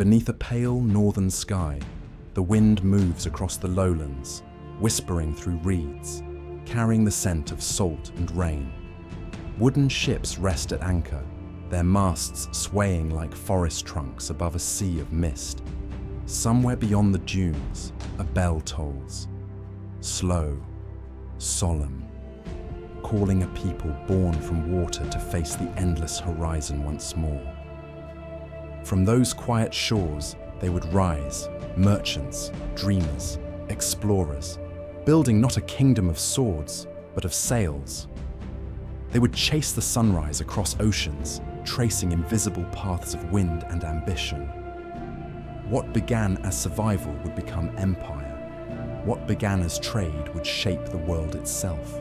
Beneath a pale northern sky, the wind moves across the lowlands, whispering through reeds, carrying the scent of salt and rain. Wooden ships rest at anchor, their masts swaying like forest trunks above a sea of mist. Somewhere beyond the dunes, a bell tolls, slow, solemn, calling a people born from water to face the endless horizon once more. From those quiet shores, they would rise, merchants, dreamers, explorers, building not a kingdom of swords, but of sails. They would chase the sunrise across oceans, tracing invisible paths of wind and ambition. What began as survival would become empire. What began as trade would shape the world itself.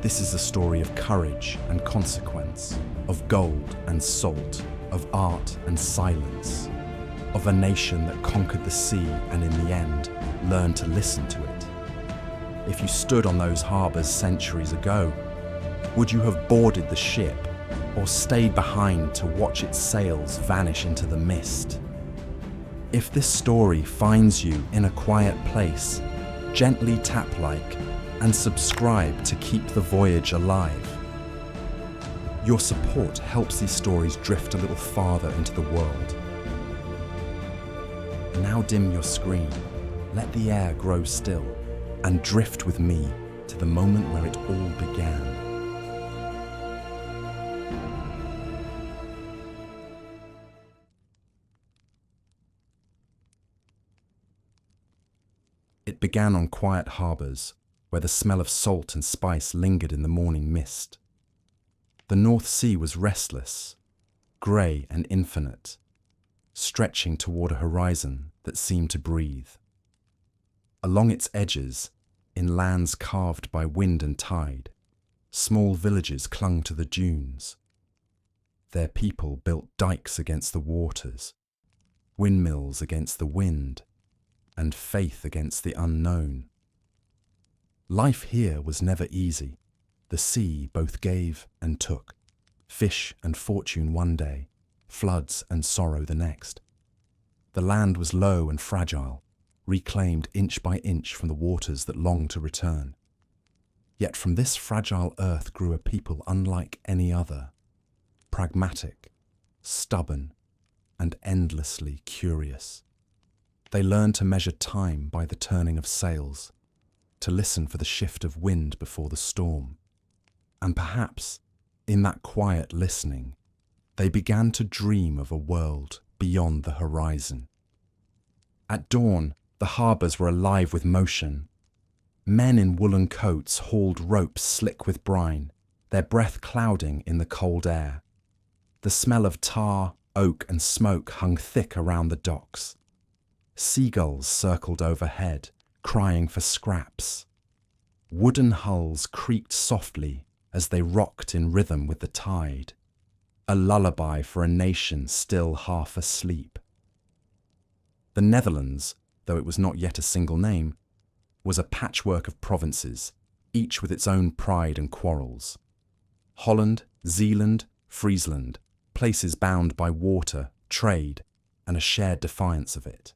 This is a story of courage and consequence, of gold and salt, of art and silence, of a nation that conquered the sea and in the end learned to listen to it. If you stood on those harbours centuries ago, would you have boarded the ship or stayed behind to watch its sails vanish into the mist? If this story finds you in a quiet place, gently tap like and subscribe to keep the voyage alive. Your support helps these stories drift a little farther into the world. Now dim your screen, let the air grow still, and drift with me to the moment where it all began. It began on quiet harbours, where the smell of salt and spice lingered in the morning mist. The North Sea was restless, grey and infinite, stretching toward a horizon that seemed to breathe. Along its edges, in lands carved by wind and tide, small villages clung to the dunes. Their people built dikes against the waters, windmills against the wind, and faith against the unknown. Life here was never easy. The sea both gave and took, fish and fortune one day, floods and sorrow the next. The land was low and fragile, reclaimed inch by inch from the waters that longed to return. Yet from this fragile earth grew a people unlike any other, pragmatic, stubborn, and endlessly curious. They learned to measure time by the turning of sails, to listen for the shift of wind before the storm. And perhaps, in that quiet listening, they began to dream of a world beyond the horizon. At dawn, the harbours were alive with motion. Men in woolen coats hauled ropes slick with brine, their breath clouding in the cold air. The smell of tar, oak and smoke hung thick around the docks. Seagulls circled overhead, crying for scraps. Wooden hulls creaked softly as they rocked in rhythm with the tide, a lullaby for a nation still half asleep. The Netherlands, though it was not yet a single name, was a patchwork of provinces, each with its own pride and quarrels. Holland, Zeeland, Friesland, places bound by water, trade, and a shared defiance of it.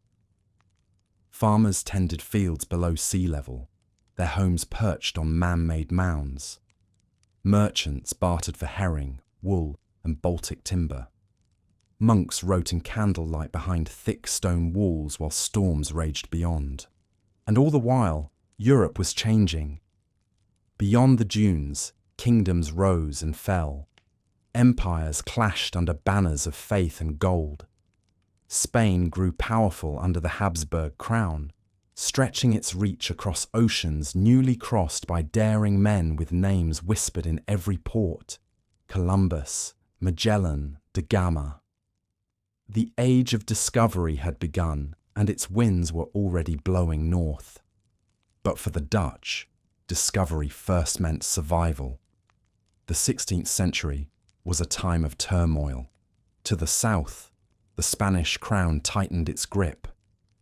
Farmers tended fields below sea level, their homes perched on man-made mounds. Merchants bartered for herring, wool, and Baltic timber. Monks wrote in candlelight behind thick stone walls while storms raged beyond. And all the while, Europe was changing. Beyond the dunes, kingdoms rose and fell. Empires clashed under banners of faith and gold. Spain grew powerful under the Habsburg crown, stretching its reach across oceans newly crossed by daring men with names whispered in every port: Columbus, Magellan, da Gama. The age of discovery had begun, and its winds were already blowing north. But for the Dutch, discovery first meant survival. The 16th century was a time of turmoil. To the south, the Spanish crown tightened its grip,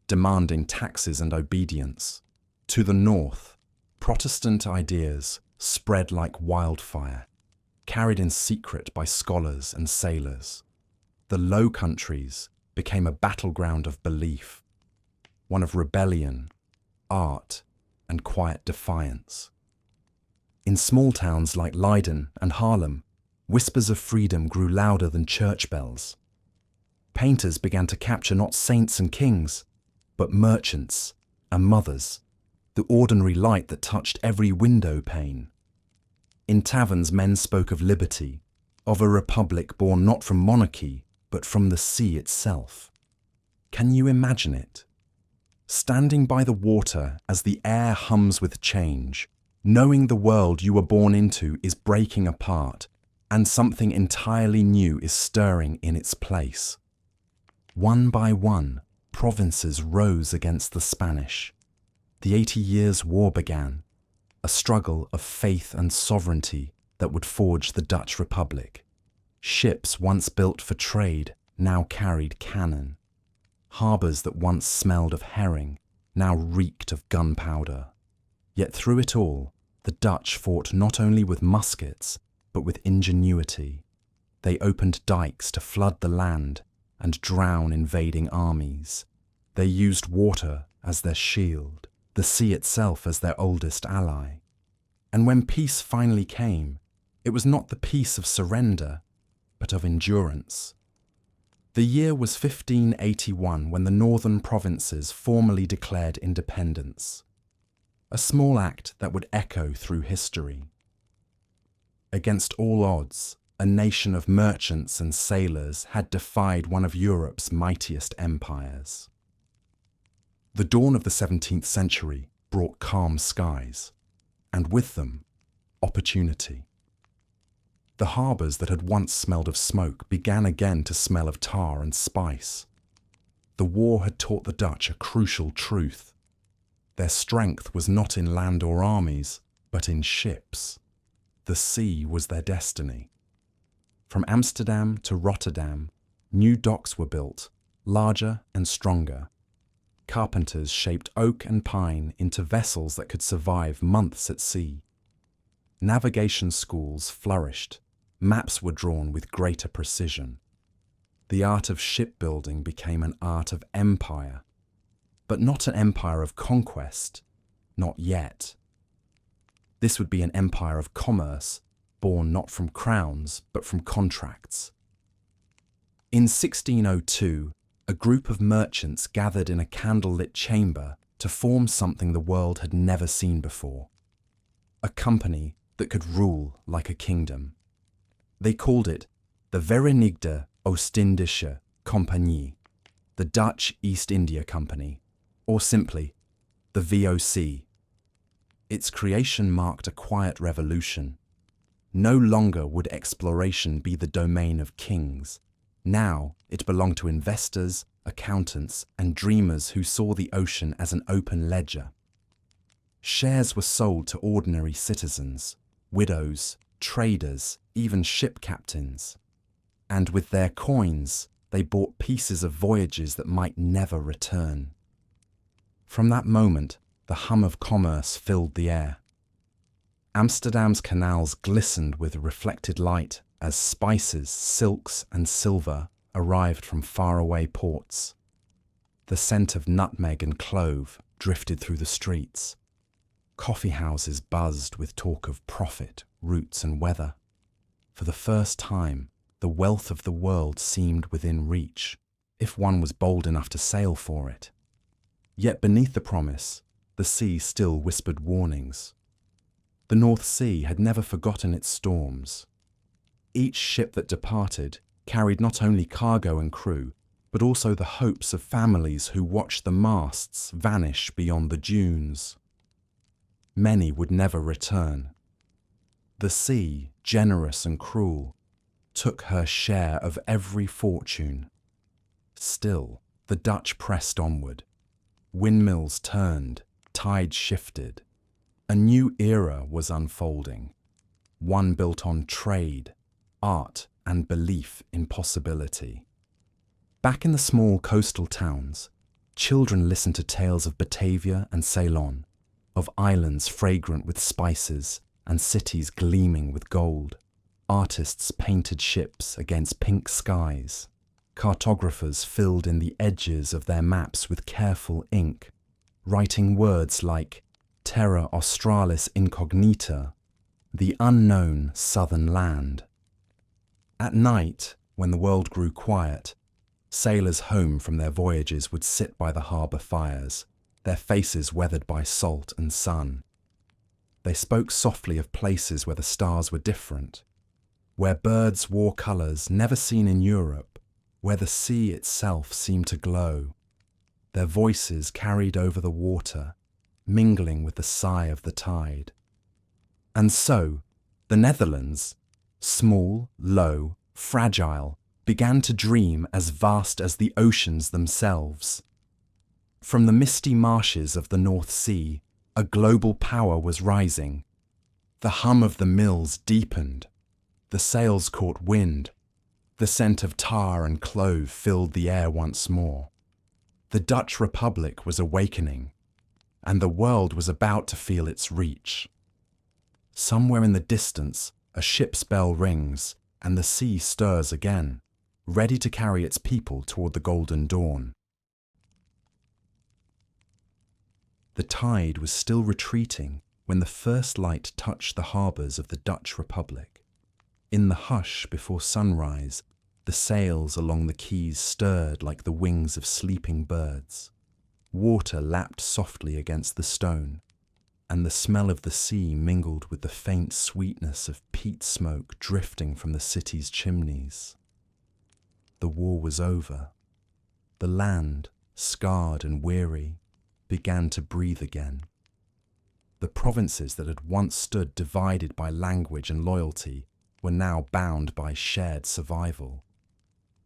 demanding taxes and obedience. To the north, Protestant ideas spread like wildfire, carried in secret by scholars and sailors. The Low Countries, became a battleground of belief, one of rebellion, art, and quiet defiance. In small towns like Leiden and Haarlem, whispers of freedom grew louder than church bells. Painters began to capture not saints and kings, but merchants and mothers, the ordinary light that touched every window pane. In taverns, men spoke of liberty, of a republic born not from monarchy, but from the sea itself. Can you imagine it? Standing by the water as the air hums with change, knowing the world you were born into is breaking apart, and something entirely new is stirring in its place. One by one, provinces rose against the Spanish. The 80 Years' War began, a struggle of faith and sovereignty that would forge the Dutch Republic. Ships once built for trade now carried cannon. Harbours that once smelled of herring now reeked of gunpowder. Yet through it all, the Dutch fought not only with muskets, but with ingenuity. They opened dikes to flood the land and drown invading armies. They used water as their shield, the sea itself as their oldest ally. And when peace finally came, it was not the peace of surrender, but of endurance. The year was 1581 when the northern provinces formally declared independence. A small act that would echo through history. Against all odds, a nation of merchants and sailors had defied one of Europe's mightiest empires. The dawn of the 17th century brought calm skies, and with them, opportunity. The harbours that had once smelled of smoke began again to smell of tar and spice. The war had taught the Dutch a crucial truth. Their strength was not in land or armies, but in ships. The sea was their destiny. From Amsterdam to Rotterdam, new docks were built, larger and stronger. Carpenters shaped oak and pine into vessels that could survive months at sea. Navigation schools flourished. Maps were drawn with greater precision. The art of shipbuilding became an art of empire, but not an empire of conquest, not yet. This would be an empire of commerce, born not from crowns, but from contracts. In 1602, a group of merchants gathered in a candlelit chamber to form something the world had never seen before. A company that could rule like a kingdom. They called it the Verenigde Oostindische Compagnie, the Dutch East India Company, or simply the VOC. Its creation marked a quiet revolution. No longer would exploration be the domain of kings. Now it belonged to investors, accountants, and dreamers who saw the ocean as an open ledger. Shares were sold to ordinary citizens, widows, traders, even ship captains. And with their coins, they bought pieces of voyages that might never return. From that moment, the hum of commerce filled the air. Amsterdam's canals glistened with reflected light as spices, silks, and silver arrived from faraway ports. The scent of nutmeg and clove drifted through the streets. Coffee houses buzzed with talk of profit, roots, and weather. For the first time, the wealth of the world seemed within reach, if one was bold enough to sail for it. Yet beneath the promise, the sea still whispered warnings. The North Sea had never forgotten its storms. Each ship that departed carried not only cargo and crew, but also the hopes of families who watched the masts vanish beyond the dunes. Many would never return. The sea, generous and cruel, took her share of every fortune. Still, the Dutch pressed onward. Windmills turned, tides shifted. A new era was unfolding, one built on trade, art, and belief in possibility. Back in the small coastal towns, children listened to tales of Batavia and Ceylon, of islands fragrant with spices and cities gleaming with gold. Artists painted ships against pink skies. Cartographers filled in the edges of their maps with careful ink, writing words like Terra Australis Incognita, the unknown southern land. At night, when the world grew quiet, sailors home from their voyages would sit by the harbour fires, their faces weathered by salt and sun. They spoke softly of places where the stars were different, where birds wore colours never seen in Europe, where the sea itself seemed to glow. Their voices carried over the water, mingling with the sigh of the tide. And so, the Netherlands, small, low, fragile, began to dream as vast as the oceans themselves. From the misty marshes of the North Sea, a global power was rising. The hum of the mills deepened. The sails caught wind. The scent of tar and clove filled the air once more. The Dutch Republic was awakening, and the world was about to feel its reach. Somewhere in the distance, a ship's bell rings, and the sea stirs again, ready to carry its people toward the golden dawn. The tide was still retreating when the first light touched the harbours of the Dutch Republic. In the hush before sunrise, the sails along the quays stirred like the wings of sleeping birds. Water lapped softly against the stone, and the smell of the sea mingled with the faint sweetness of peat smoke drifting from the city's chimneys. The war was over. The land, scarred and weary, began to breathe again. The provinces that had once stood divided by language and loyalty were now bound by shared survival.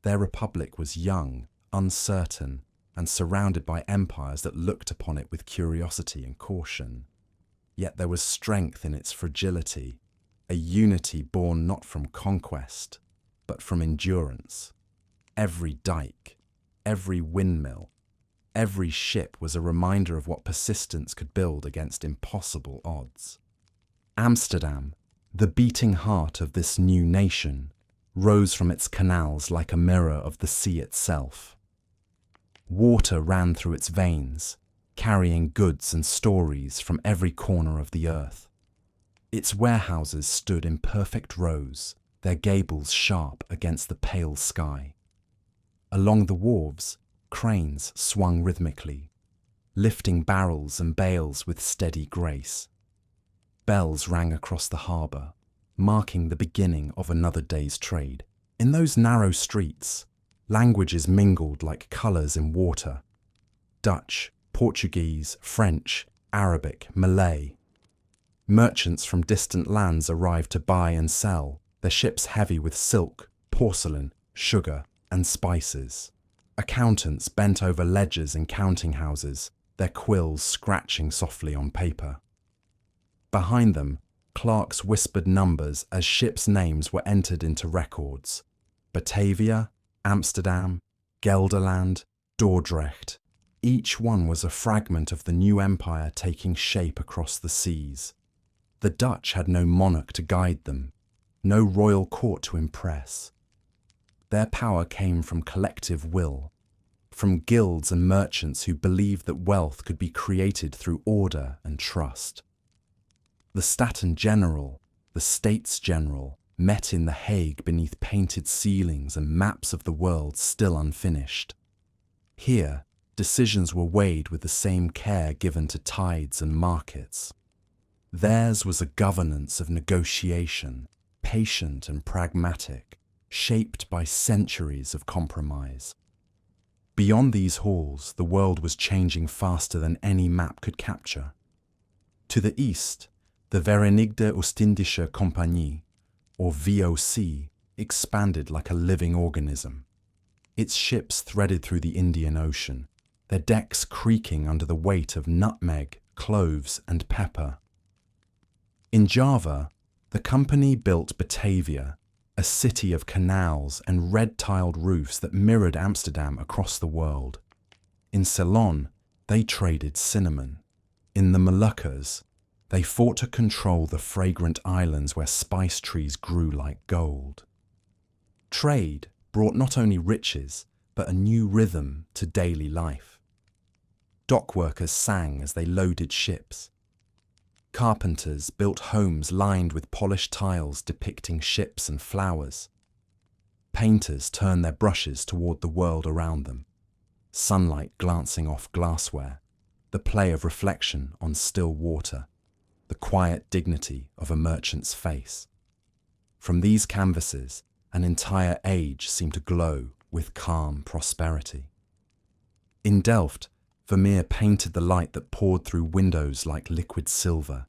Their republic was young, uncertain, and surrounded by empires that looked upon it with curiosity and caution. Yet there was strength in its fragility, a unity born not from conquest, but from endurance. Every dike, every windmill, every ship was a reminder of what persistence could build against impossible odds. Amsterdam, the beating heart of this new nation, rose from its canals like a mirror of the sea itself. Water ran through its veins, carrying goods and stories from every corner of the earth. Its warehouses stood in perfect rows, their gables sharp against the pale sky. Along the wharves, cranes swung rhythmically, lifting barrels and bales with steady grace. Bells rang across the harbour, marking the beginning of another day's trade. In those narrow streets, languages mingled like colours in water. Dutch, Portuguese, French, Arabic, Malay. Merchants from distant lands arrived to buy and sell, their ships heavy with silk, porcelain, sugar, and spices. Accountants bent over ledgers and counting houses, their quills scratching softly on paper. Behind them, clerks whispered numbers as ships' names were entered into records. Batavia, Amsterdam, Gelderland, Dordrecht. Each one was a fragment of the new empire taking shape across the seas. The Dutch had no monarch to guide them, no royal court to impress. Their power came from collective will, from guilds and merchants who believed that wealth could be created through order and trust. The Staten General, the States General, met in The Hague beneath painted ceilings and maps of the world still unfinished. Here, decisions were weighed with the same care given to tides and markets. Theirs was a governance of negotiation, patient and pragmatic, shaped by centuries of compromise. Beyond these halls, the world was changing faster than any map could capture. To the east, the Verenigde Oostindische Compagnie, or VOC, expanded like a living organism. Its ships threaded through the Indian Ocean, their decks creaking under the weight of nutmeg, cloves, and pepper. In Java, the company built Batavia, a city of canals and red-tiled roofs that mirrored Amsterdam across the world. In Ceylon, they traded cinnamon. In the Moluccas, they fought to control the fragrant islands where spice trees grew like gold. Trade brought not only riches, but a new rhythm to daily life. Dockworkers sang as they loaded ships. Carpenters built homes lined with polished tiles depicting ships and flowers. Painters turned their brushes toward the world around them, sunlight glancing off glassware, the play of reflection on still water, the quiet dignity of a merchant's face. From these canvases, an entire age seemed to glow with calm prosperity. In Delft, Vermeer painted the light that poured through windows like liquid silver.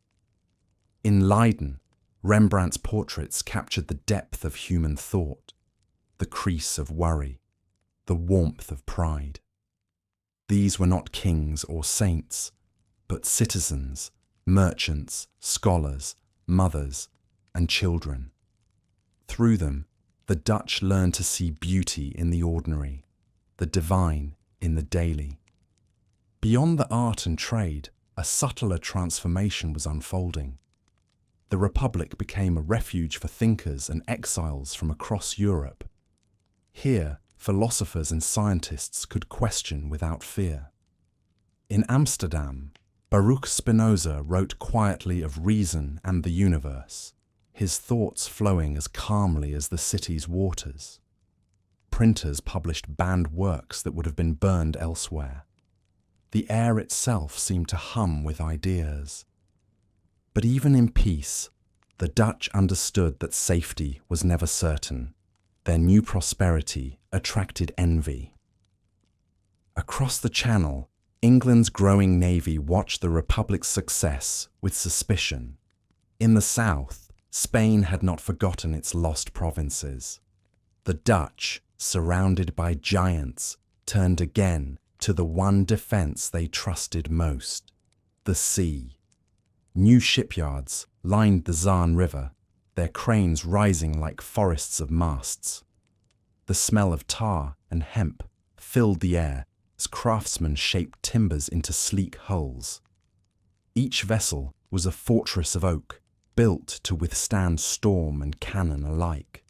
In Leiden, Rembrandt's portraits captured the depth of human thought, the crease of worry, the warmth of pride. These were not kings or saints, but citizens, merchants, scholars, mothers, and children. Through them, the Dutch learned to see beauty in the ordinary, the divine in the daily. Beyond the art and trade, a subtler transformation was unfolding. The Republic became a refuge for thinkers and exiles from across Europe. Here, philosophers and scientists could question without fear. In Amsterdam, Baruch Spinoza wrote quietly of reason and the universe, his thoughts flowing as calmly as the city's waters. Printers published banned works that would have been burned elsewhere. The air itself seemed to hum with ideas. But even in peace, the Dutch understood that safety was never certain. Their new prosperity attracted envy. Across the Channel, England's growing navy watched the Republic's success with suspicion. In the south, Spain had not forgotten its lost provinces. The Dutch, surrounded by giants, turned again to the one defense they trusted most, the sea. New shipyards lined the Zaane River, their cranes rising like forests of masts. The smell of tar and hemp filled the air as craftsmen shaped timbers into sleek hulls. Each vessel was a fortress of oak, built to withstand storm and cannon alike.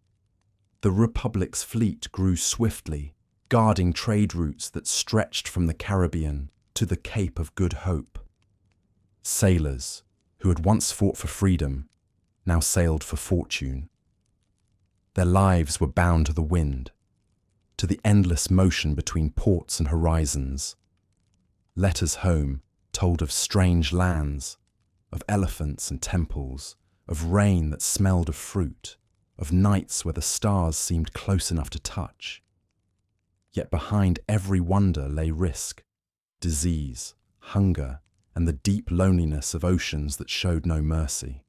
The Republic's fleet grew swiftly, guarding trade routes that stretched from the Caribbean to the Cape of Good Hope. Sailors, who had once fought for freedom, now sailed for fortune. Their lives were bound to the wind, to the endless motion between ports and horizons. Letters home told of strange lands, of elephants and temples, of rain that smelled of fruit, of nights where the stars seemed close enough to touch. Yet behind every wonder lay risk, disease, hunger, and the deep loneliness of oceans that showed no mercy.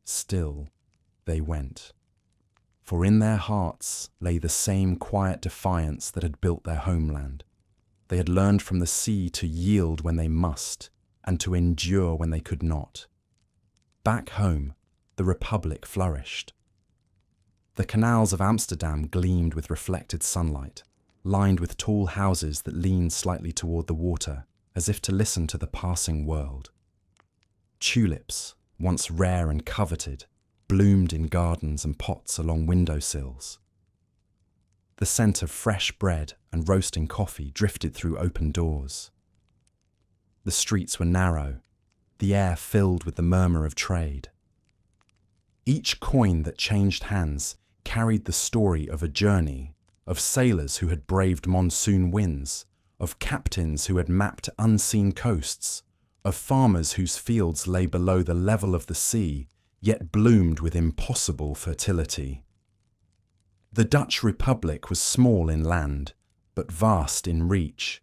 Still, they went. For in their hearts lay the same quiet defiance that had built their homeland. They had learned from the sea to yield when they must, and to endure when they could not. Back home, the Republic flourished. The canals of Amsterdam gleamed with reflected sunlight, lined with tall houses that leaned slightly toward the water, as if to listen to the passing world. Tulips, once rare and coveted, bloomed in gardens and pots along windowsills. The scent of fresh bread and roasting coffee drifted through open doors. The streets were narrow, the air filled with the murmur of trade. Each coin that changed hands carried the story of a journey, of sailors who had braved monsoon winds, of captains who had mapped unseen coasts, of farmers whose fields lay below the level of the sea, yet bloomed with impossible fertility. The Dutch Republic was small in land, but vast in reach.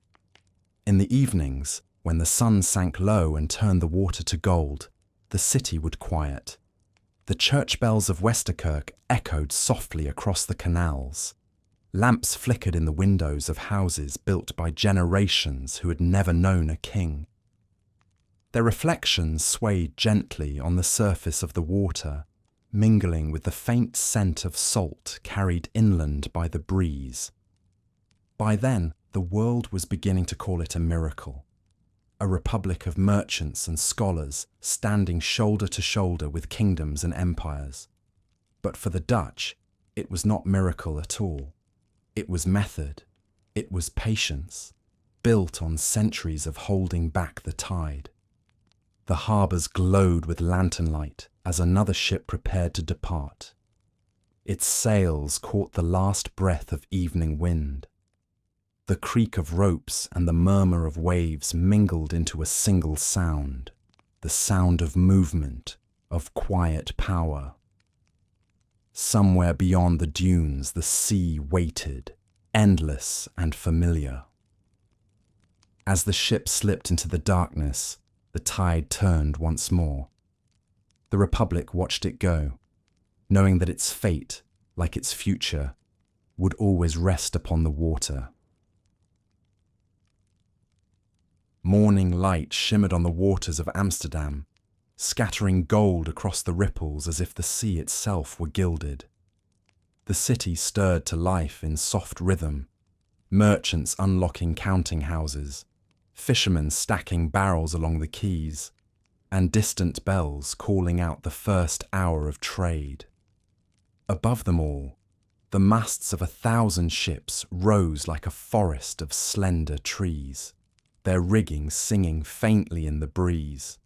In the evenings, when the sun sank low and turned the water to gold, the city would quiet. The church bells of Westerkerk echoed softly across the canals. Lamps flickered in the windows of houses built by generations who had never known a king. Their reflections swayed gently on the surface of the water, mingling with the faint scent of salt carried inland by the breeze. By then, the world was beginning to call it a miracle. A republic of merchants and scholars standing shoulder to shoulder with kingdoms and empires. But for the Dutch, it was not miracle at all. It was method. It was patience, built on centuries of holding back the tide. The harbours glowed with lantern light as another ship prepared to depart. Its sails caught the last breath of evening wind. The creak of ropes and the murmur of waves mingled into a single sound, the sound of movement, of quiet power. Somewhere beyond the dunes, the sea waited, endless and familiar. As the ship slipped into the darkness, the tide turned once more. The Republic watched it go, knowing that its fate, like its future, would always rest upon the water. Morning light shimmered on the waters of Amsterdam, scattering gold across the ripples as if the sea itself were gilded. The city stirred to life in soft rhythm, merchants unlocking counting houses, fishermen stacking barrels along the quays, and distant bells calling out the first hour of trade. Above them all, the masts of 1,000 ships rose like a forest of slender trees, their rigging singing faintly in the breeze.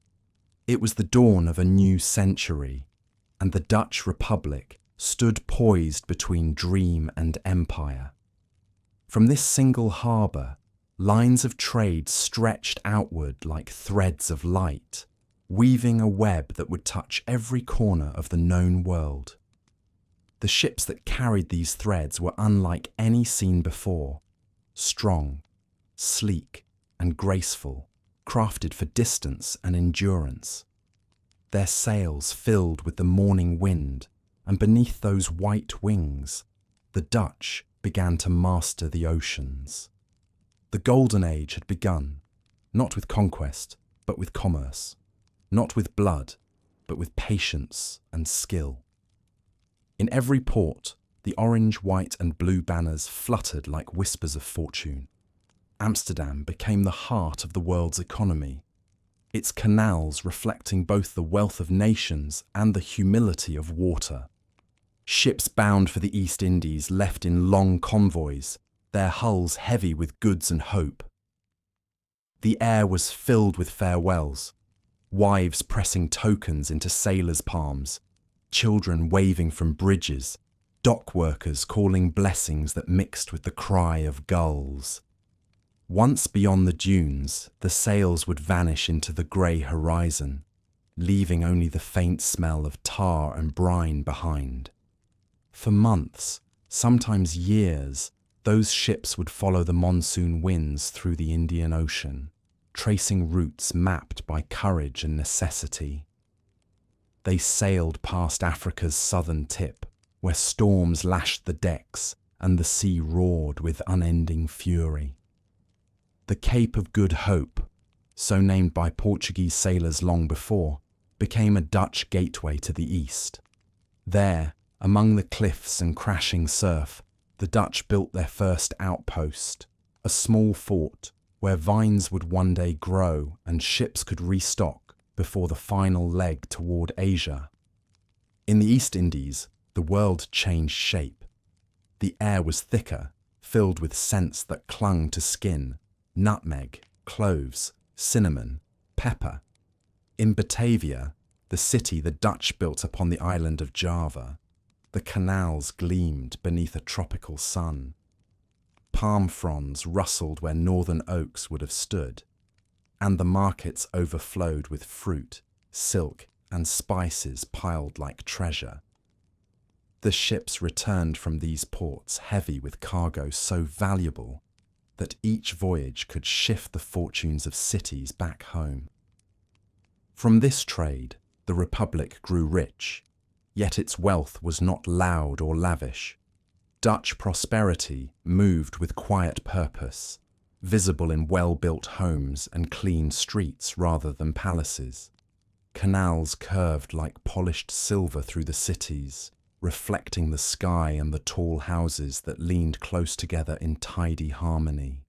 It was the dawn of a new century, and the Dutch Republic stood poised between dream and empire. From this single harbour, lines of trade stretched outward like threads of light, weaving a web that would touch every corner of the known world. The ships that carried these threads were unlike any seen before, strong, sleek, and graceful, crafted for distance and endurance. Their sails filled with the morning wind, and beneath those white wings, the Dutch began to master the oceans. The Golden Age had begun, not with conquest, but with commerce, not with blood, but with patience and skill. In every port, the orange, white, and blue banners fluttered like whispers of fortune. Amsterdam became the heart of the world's economy, its canals reflecting both the wealth of nations and the humility of water. Ships bound for the East Indies left in long convoys, their hulls heavy with goods and hope. The air was filled with farewells, wives pressing tokens into sailors' palms, children waving from bridges, dock workers calling blessings that mixed with the cry of gulls. Once beyond the dunes, the sails would vanish into the grey horizon, leaving only the faint smell of tar and brine behind. For months, sometimes years, those ships would follow the monsoon winds through the Indian Ocean, tracing routes mapped by courage and necessity. They sailed past Africa's southern tip, where storms lashed the decks and the sea roared with unending fury. The Cape of Good Hope, so named by Portuguese sailors long before, became a Dutch gateway to the east. There, among the cliffs and crashing surf, the Dutch built their first outpost, a small fort where vines would one day grow and ships could restock before the final leg toward Asia. In the East Indies, the world changed shape. The air was thicker, filled with scents that clung to skin: nutmeg, cloves, cinnamon, pepper. In Batavia, the city the Dutch built upon the island of Java, the canals gleamed beneath a tropical sun. Palm fronds rustled where northern oaks would have stood, and the markets overflowed with fruit, silk, and spices piled like treasure. The ships returned from these ports heavy with cargo so valuable that each voyage could shift the fortunes of cities back home. From this trade, the Republic grew rich, yet its wealth was not loud or lavish. Dutch prosperity moved with quiet purpose, visible in well-built homes and clean streets rather than palaces. Canals curved like polished silver through the cities, reflecting the sky and the tall houses that leaned close together in tidy harmony.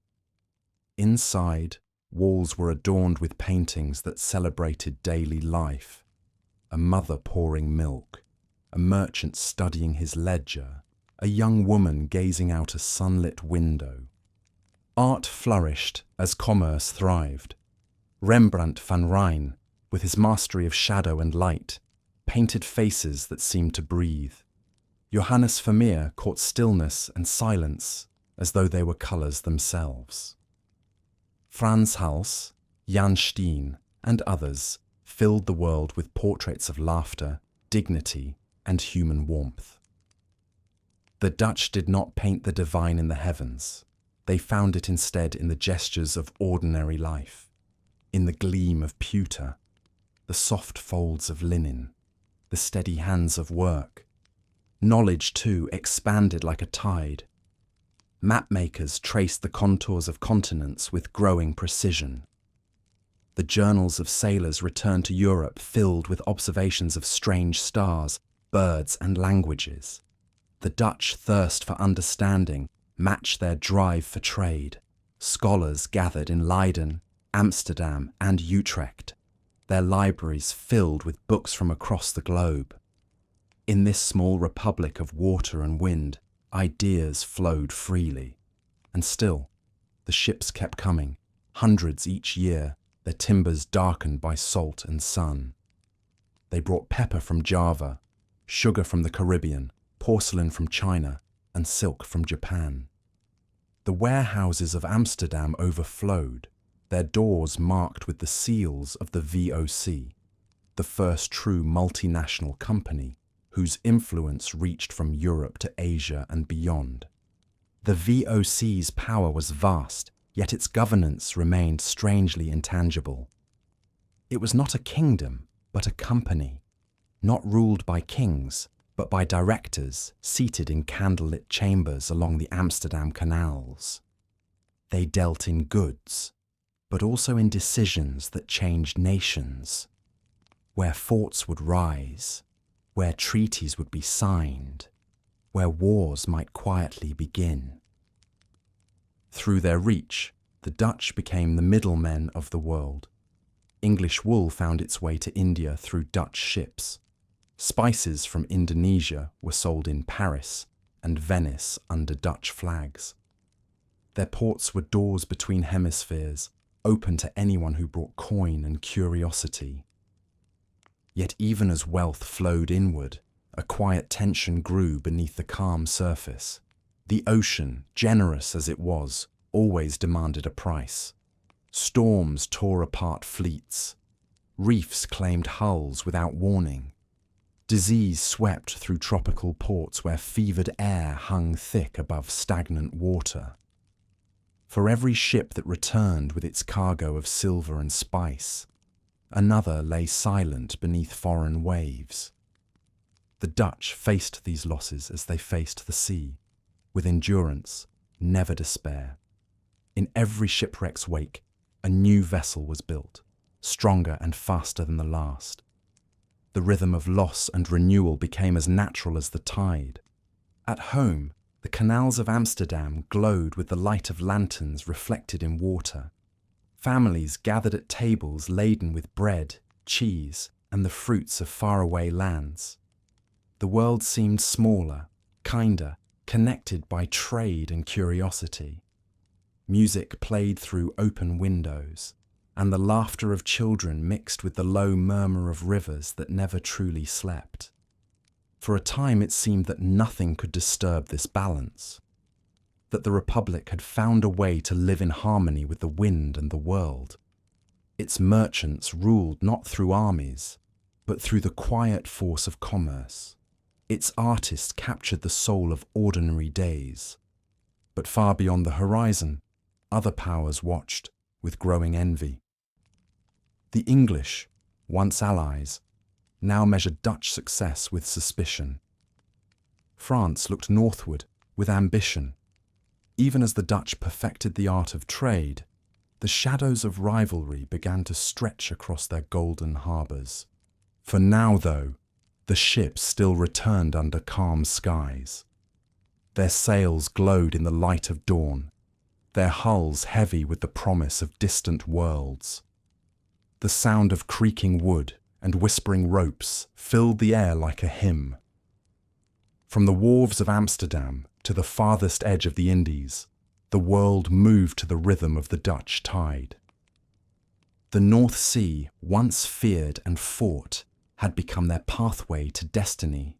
Inside, walls were adorned with paintings that celebrated daily life: a mother pouring milk, a merchant studying his ledger, a young woman gazing out a sunlit window. Art flourished as commerce thrived. Rembrandt van Rijn, with his mastery of shadow and light, painted faces that seemed to breathe. Johannes Vermeer caught stillness and silence as though they were colours themselves. Frans Hals, Jan Steen, and others filled the world with portraits of laughter, dignity, and human warmth. The Dutch did not paint the divine in the heavens. They found it instead in the gestures of ordinary life, in the gleam of pewter, the soft folds of linen, the steady hands of work. Knowledge, too, expanded like a tide. Mapmakers traced the contours of continents with growing precision. The journals of sailors returned to Europe filled with observations of strange stars, birds, and languages. The Dutch thirst for understanding matched their drive for trade. Scholars gathered in Leiden, Amsterdam, and Utrecht, their libraries filled with books from across the globe. In this small republic of water and wind, ideas flowed freely. And still, the ships kept coming, hundreds each year, their timbers darkened by salt and sun. They brought pepper from Java, sugar from the Caribbean, porcelain from China, and silk from Japan. The warehouses of Amsterdam overflowed, their doors marked with the seals of the VOC, the first true multinational company whose influence reached from Europe to Asia and beyond. The VOC's power was vast, yet its governance remained strangely intangible. It was not a kingdom, but a company, not ruled by kings, but by directors seated in candlelit chambers along the Amsterdam canals. They dealt in goods, but also in decisions that changed nations, where forts would rise, where treaties would be signed, where wars might quietly begin. Through their reach, the Dutch became the middlemen of the world. English wool found its way to India through Dutch ships. Spices from Indonesia were sold in Paris and Venice under Dutch flags. Their ports were doors between hemispheres, open to anyone who brought coin and curiosity. Yet even as wealth flowed inward, a quiet tension grew beneath the calm surface. The ocean, generous as it was, always demanded a price. Storms tore apart fleets. Reefs claimed hulls without warning. Disease swept through tropical ports where fevered air hung thick above stagnant water. For every ship that returned with its cargo of silver and spice, another lay silent beneath foreign waves. The Dutch faced these losses as they faced the sea, with endurance, never despair. In every shipwreck's wake, a new vessel was built, stronger and faster than the last. The rhythm of loss and renewal became as natural as the tide. At home, the canals of Amsterdam glowed with the light of lanterns reflected in water. Families gathered at tables laden with bread, cheese, and the fruits of faraway lands. The world seemed smaller, kinder, connected by trade and curiosity. Music played through open windows, and the laughter of children mixed with the low murmur of rivers that never truly slept. For a time it seemed that nothing could disturb this balance, that the Republic had found a way to live in harmony with the wind and the world. Its merchants ruled not through armies, but through the quiet force of commerce. Its artists captured the soul of ordinary days. But far beyond the horizon, other powers watched with growing envy. The English, once allies, now measured Dutch success with suspicion. France looked northward with ambition. Even as the Dutch perfected the art of trade, the shadows of rivalry began to stretch across their golden harbours. For now, though, the ships still returned under calm skies. Their sails glowed in the light of dawn, their hulls heavy with the promise of distant worlds. The sound of creaking wood and whispering ropes filled the air like a hymn. From the wharves of Amsterdam to the farthest edge of the Indies, the world moved to the rhythm of the Dutch tide. The North Sea, once feared and fought, had become their pathway to destiny.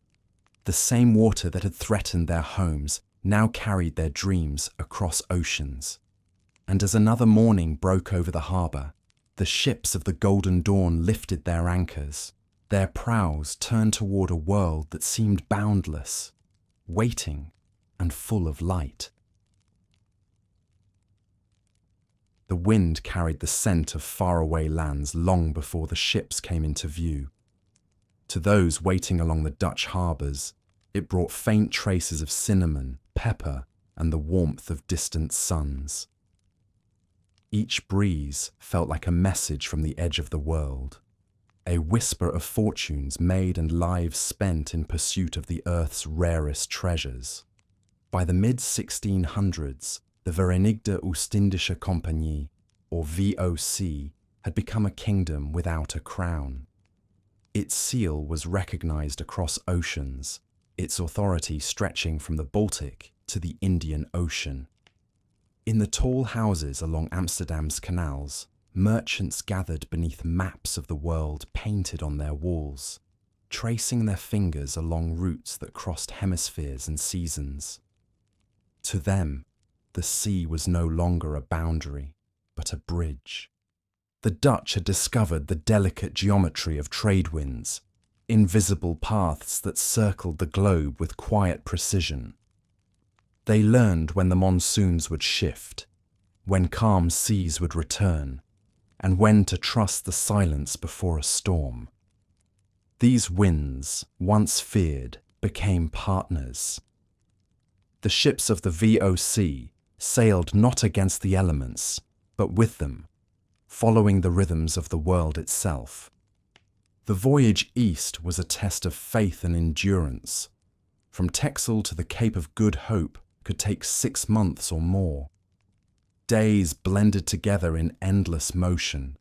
The same water that had threatened their homes now carried their dreams across oceans. And as another morning broke over the harbour, the ships of the Golden Dawn lifted their anchors. Their prows turned toward a world that seemed boundless, waiting and full of light. The wind carried the scent of faraway lands long before the ships came into view. To those waiting along the Dutch harbours, it brought faint traces of cinnamon, pepper, and the warmth of distant suns. Each breeze felt like a message from the edge of the world, a whisper of fortunes made and lives spent in pursuit of the earth's rarest treasures. By the mid-1600s, the Verenigde Oostindische Compagnie, or VOC, had become a kingdom without a crown. Its seal was recognized across oceans, its authority stretching from the Baltic to the Indian Ocean. In the tall houses along Amsterdam's canals, merchants gathered beneath maps of the world painted on their walls, tracing their fingers along routes that crossed hemispheres and seasons. To them, the sea was no longer a boundary, but a bridge. The Dutch had discovered the delicate geometry of trade winds, invisible paths that circled the globe with quiet precision. They learned when the monsoons would shift, when calm seas would return, and when to trust the silence before a storm. These winds, once feared, became partners. The ships of the VOC sailed not against the elements, but with them, following the rhythms of the world itself. The voyage east was a test of faith and endurance. From Texel to the Cape of Good Hope could take 6 months or more. Days blended together in endless motion.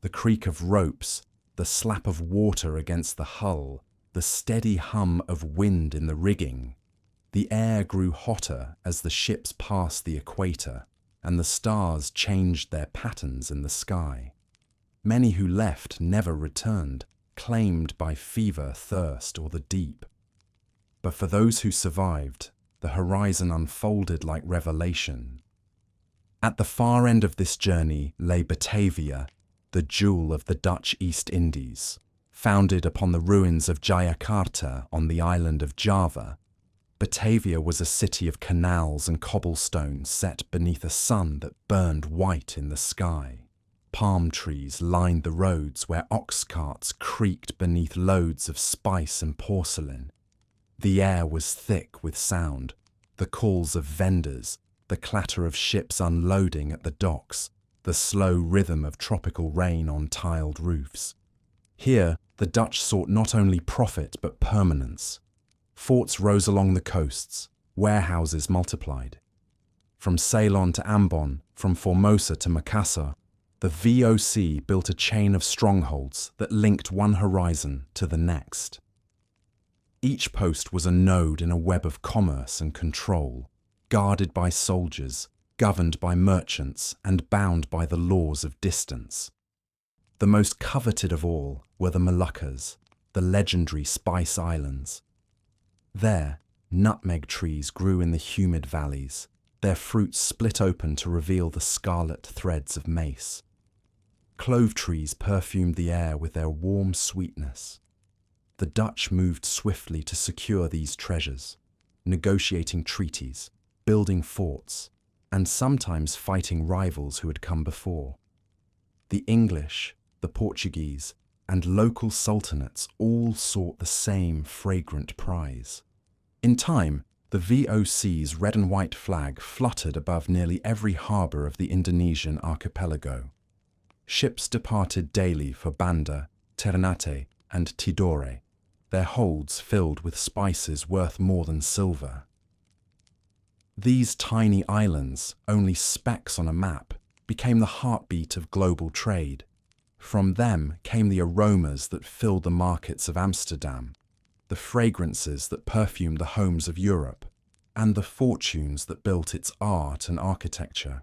The creak of ropes, the slap of water against the hull, the steady hum of wind in the rigging. The air grew hotter as the ships passed the equator, and the stars changed their patterns in the sky. Many who left never returned, claimed by fever, thirst, or the deep. But for those who survived, the horizon unfolded like revelation. At the far end of this journey lay Batavia, the jewel of the Dutch East Indies. Founded upon the ruins of Jayakarta on the island of Java, Batavia was a city of canals and cobblestone set beneath a sun that burned white in the sky. Palm trees lined the roads where ox carts creaked beneath loads of spice and porcelain. The air was thick with sound, the calls of vendors, the clatter of ships unloading at the docks, the slow rhythm of tropical rain on tiled roofs. Here, the Dutch sought not only profit but permanence. Forts rose along the coasts, warehouses multiplied. From Ceylon to Ambon, from Formosa to Makassar, the VOC built a chain of strongholds that linked one horizon to the next. Each post was a node in a web of commerce and control, guarded by soldiers, governed by merchants, and bound by the laws of distance. The most coveted of all were the Moluccas, the legendary Spice Islands. There, nutmeg trees grew in the humid valleys, their fruits split open to reveal the scarlet threads of mace. Clove trees perfumed the air with their warm sweetness. The Dutch moved swiftly to secure these treasures, negotiating treaties, building forts, and sometimes fighting rivals who had come before. The English, the Portuguese, and local sultanates all sought the same fragrant prize. In time, the VOC's red and white flag fluttered above nearly every harbour of the Indonesian archipelago. Ships departed daily for Banda, Ternate, and Tidore, their holds filled with spices worth more than silver. These tiny islands, only specks on a map, became the heartbeat of global trade. From them came the aromas that filled the markets of Amsterdam. the fragrances that perfumed the homes of Europe, and the fortunes that built its art and architecture.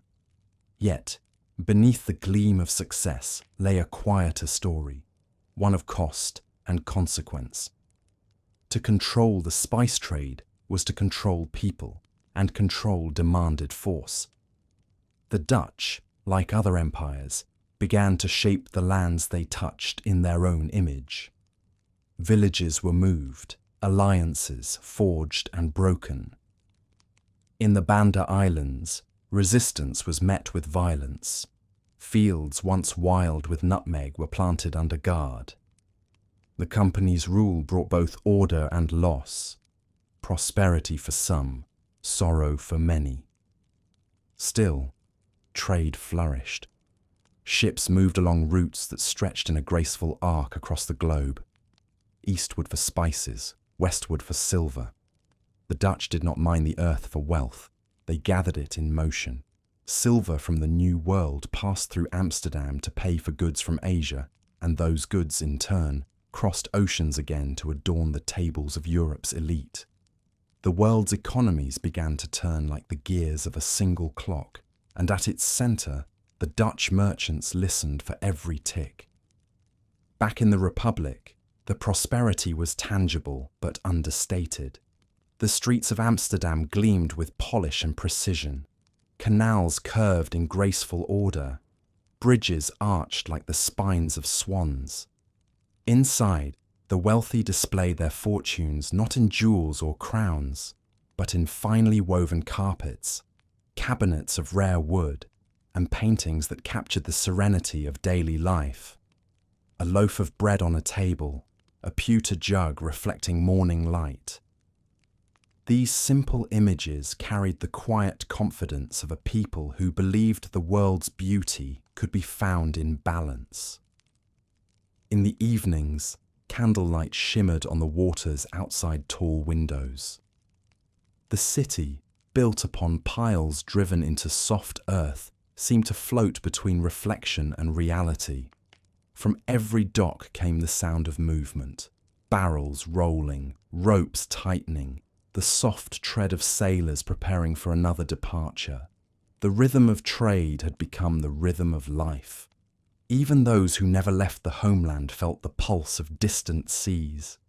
Yet, beneath the gleam of success lay a quieter story, one of cost and consequence. To control the spice trade was to control people, and control demanded force. The Dutch, like other empires, began to shape the lands they touched in their own image. Villages were moved, alliances forged and broken. In the Banda Islands, resistance was met with violence. Fields once wild with nutmeg were planted under guard. The company's rule brought both order and loss, prosperity for some, sorrow for many. Still, trade flourished. Ships moved along routes that stretched in a graceful arc across the globe. Eastward for spices, westward for silver. The Dutch did not mine the earth for wealth. They gathered it in motion. Silver from the New World passed through Amsterdam to pay for goods from Asia, and those goods, in turn, crossed oceans again to adorn the tables of Europe's elite. The world's economies began to turn like the gears of a single clock, and at its centre, the Dutch merchants listened for every tick. Back in the Republic, the prosperity was tangible but understated. The streets of Amsterdam gleamed with polish and precision. Canals curved in graceful order. Bridges arched like the spines of swans. Inside, the wealthy displayed their fortunes not in jewels or crowns, but in finely woven carpets, cabinets of rare wood, and paintings that captured the serenity of daily life. A loaf of bread on a table, a pewter jug reflecting morning light. These simple images carried the quiet confidence of a people who believed the world's beauty could be found in balance. In the evenings, candlelight shimmered on the waters outside tall windows. The city, built upon piles driven into soft earth, seemed to float between reflection and reality. From every dock came the sound of movement, barrels rolling, ropes tightening, the soft tread of sailors preparing for another departure. The rhythm of trade had become the rhythm of life. Even those who never left the homeland felt the pulse of distant seas.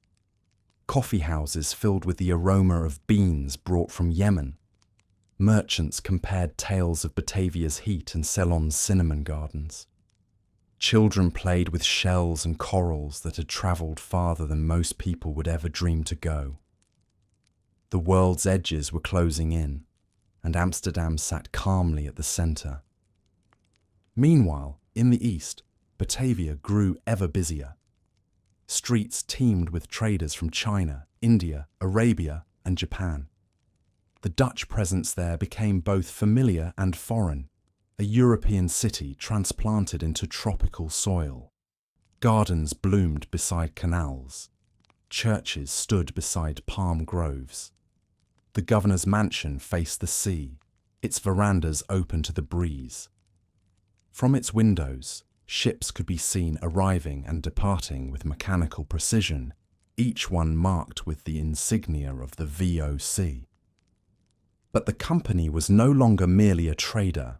Coffee houses filled with the aroma of beans brought from Yemen. Merchants compared tales of Batavia's heat and Ceylon's cinnamon gardens. Children played with shells and corals that had travelled farther than most people would ever dream to go. The world's edges were closing in, and Amsterdam sat calmly at the centre. Meanwhile, in the east, Batavia grew ever busier. Streets teemed with traders from China, India, Arabia, and Japan. The Dutch presence there became both familiar and foreign, a European city transplanted into tropical soil. Gardens bloomed beside canals. Churches stood beside palm groves. The governor's mansion faced the sea, its verandas open to the breeze. From its windows, ships could be seen arriving and departing with mechanical precision, each one marked with the insignia of the VOC. But the company was no longer merely a trader.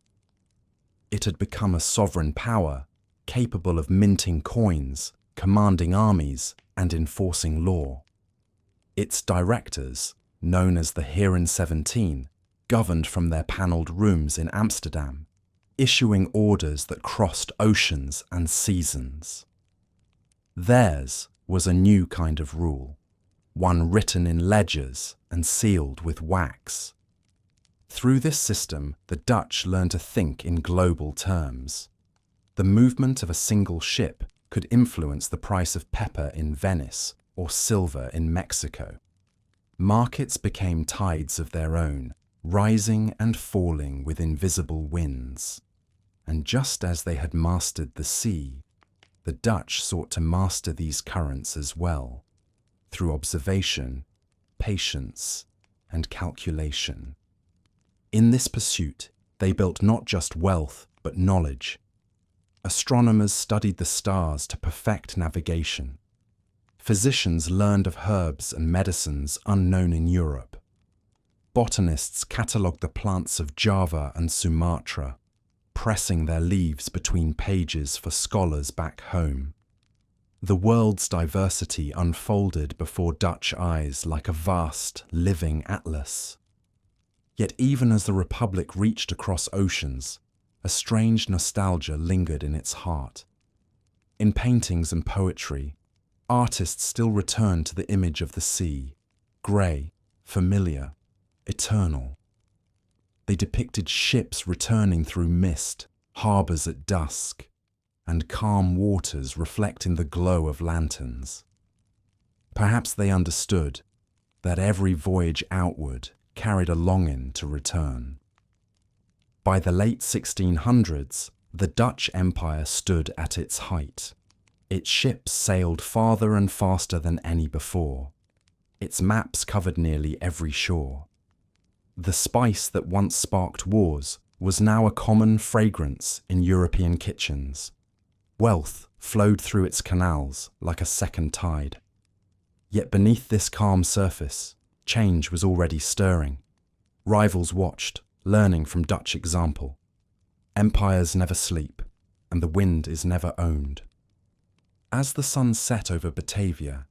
It had become a sovereign power, capable of minting coins, commanding armies, and enforcing law. Its directors, known as the Heren 17, governed from their panelled rooms in Amsterdam, issuing orders that crossed oceans and seasons. Theirs was a new kind of rule, one written in ledgers and sealed with wax. Through this system, the Dutch learned to think in global terms. The movement of a single ship could influence the price of pepper in Venice or silver in Mexico. Markets became tides of their own, rising and falling with invisible winds. And just as they had mastered the sea, the Dutch sought to master these currents as well, through observation, patience, and calculation. In this pursuit, they built not just wealth, but knowledge. Astronomers studied the stars to perfect navigation. Physicians learned of herbs and medicines unknown in Europe. Botanists catalogued the plants of Java and Sumatra, pressing their leaves between pages for scholars back home. The world's diversity unfolded before Dutch eyes like a vast, living atlas. Yet even as the Republic reached across oceans, a strange nostalgia lingered in its heart. In paintings and poetry, artists still returned to the image of the sea, grey, familiar, eternal. They depicted ships returning through mist, harbours at dusk, and calm waters reflecting the glow of lanterns. Perhaps they understood that every voyage outward carried a longing to return. By the late 1600s, the Dutch Empire stood at its height. Its ships sailed farther and faster than any before. Its maps covered nearly every shore. The spice that once sparked wars was now a common fragrance in European kitchens. Wealth flowed through its canals like a second tide. Yet beneath this calm surface, change was already stirring. Rivals watched, learning from Dutch example. Empires never sleep, and the wind is never owned. As the sun set over Batavia,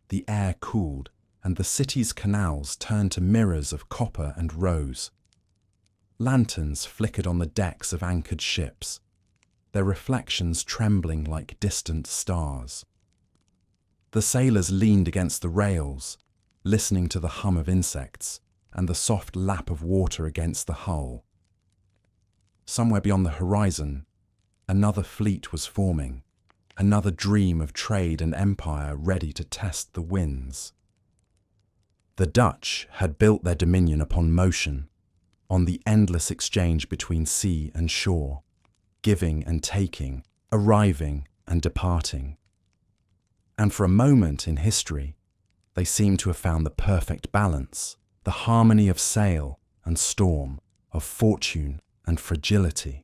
the air cooled, and the city's canals turned to mirrors of copper and rose. Lanterns flickered on the decks of anchored ships, their reflections trembling like distant stars. The sailors leaned against the rails, listening to the hum of insects and the soft lap of water against the hull. Somewhere beyond the horizon, another fleet was forming, another dream of trade and empire ready to test the winds. The Dutch had built their dominion upon motion, on the endless exchange between sea and shore, giving and taking, arriving and departing. And for a moment in history, they seemed to have found the perfect balance, the harmony of sail and storm, of fortune and fragility.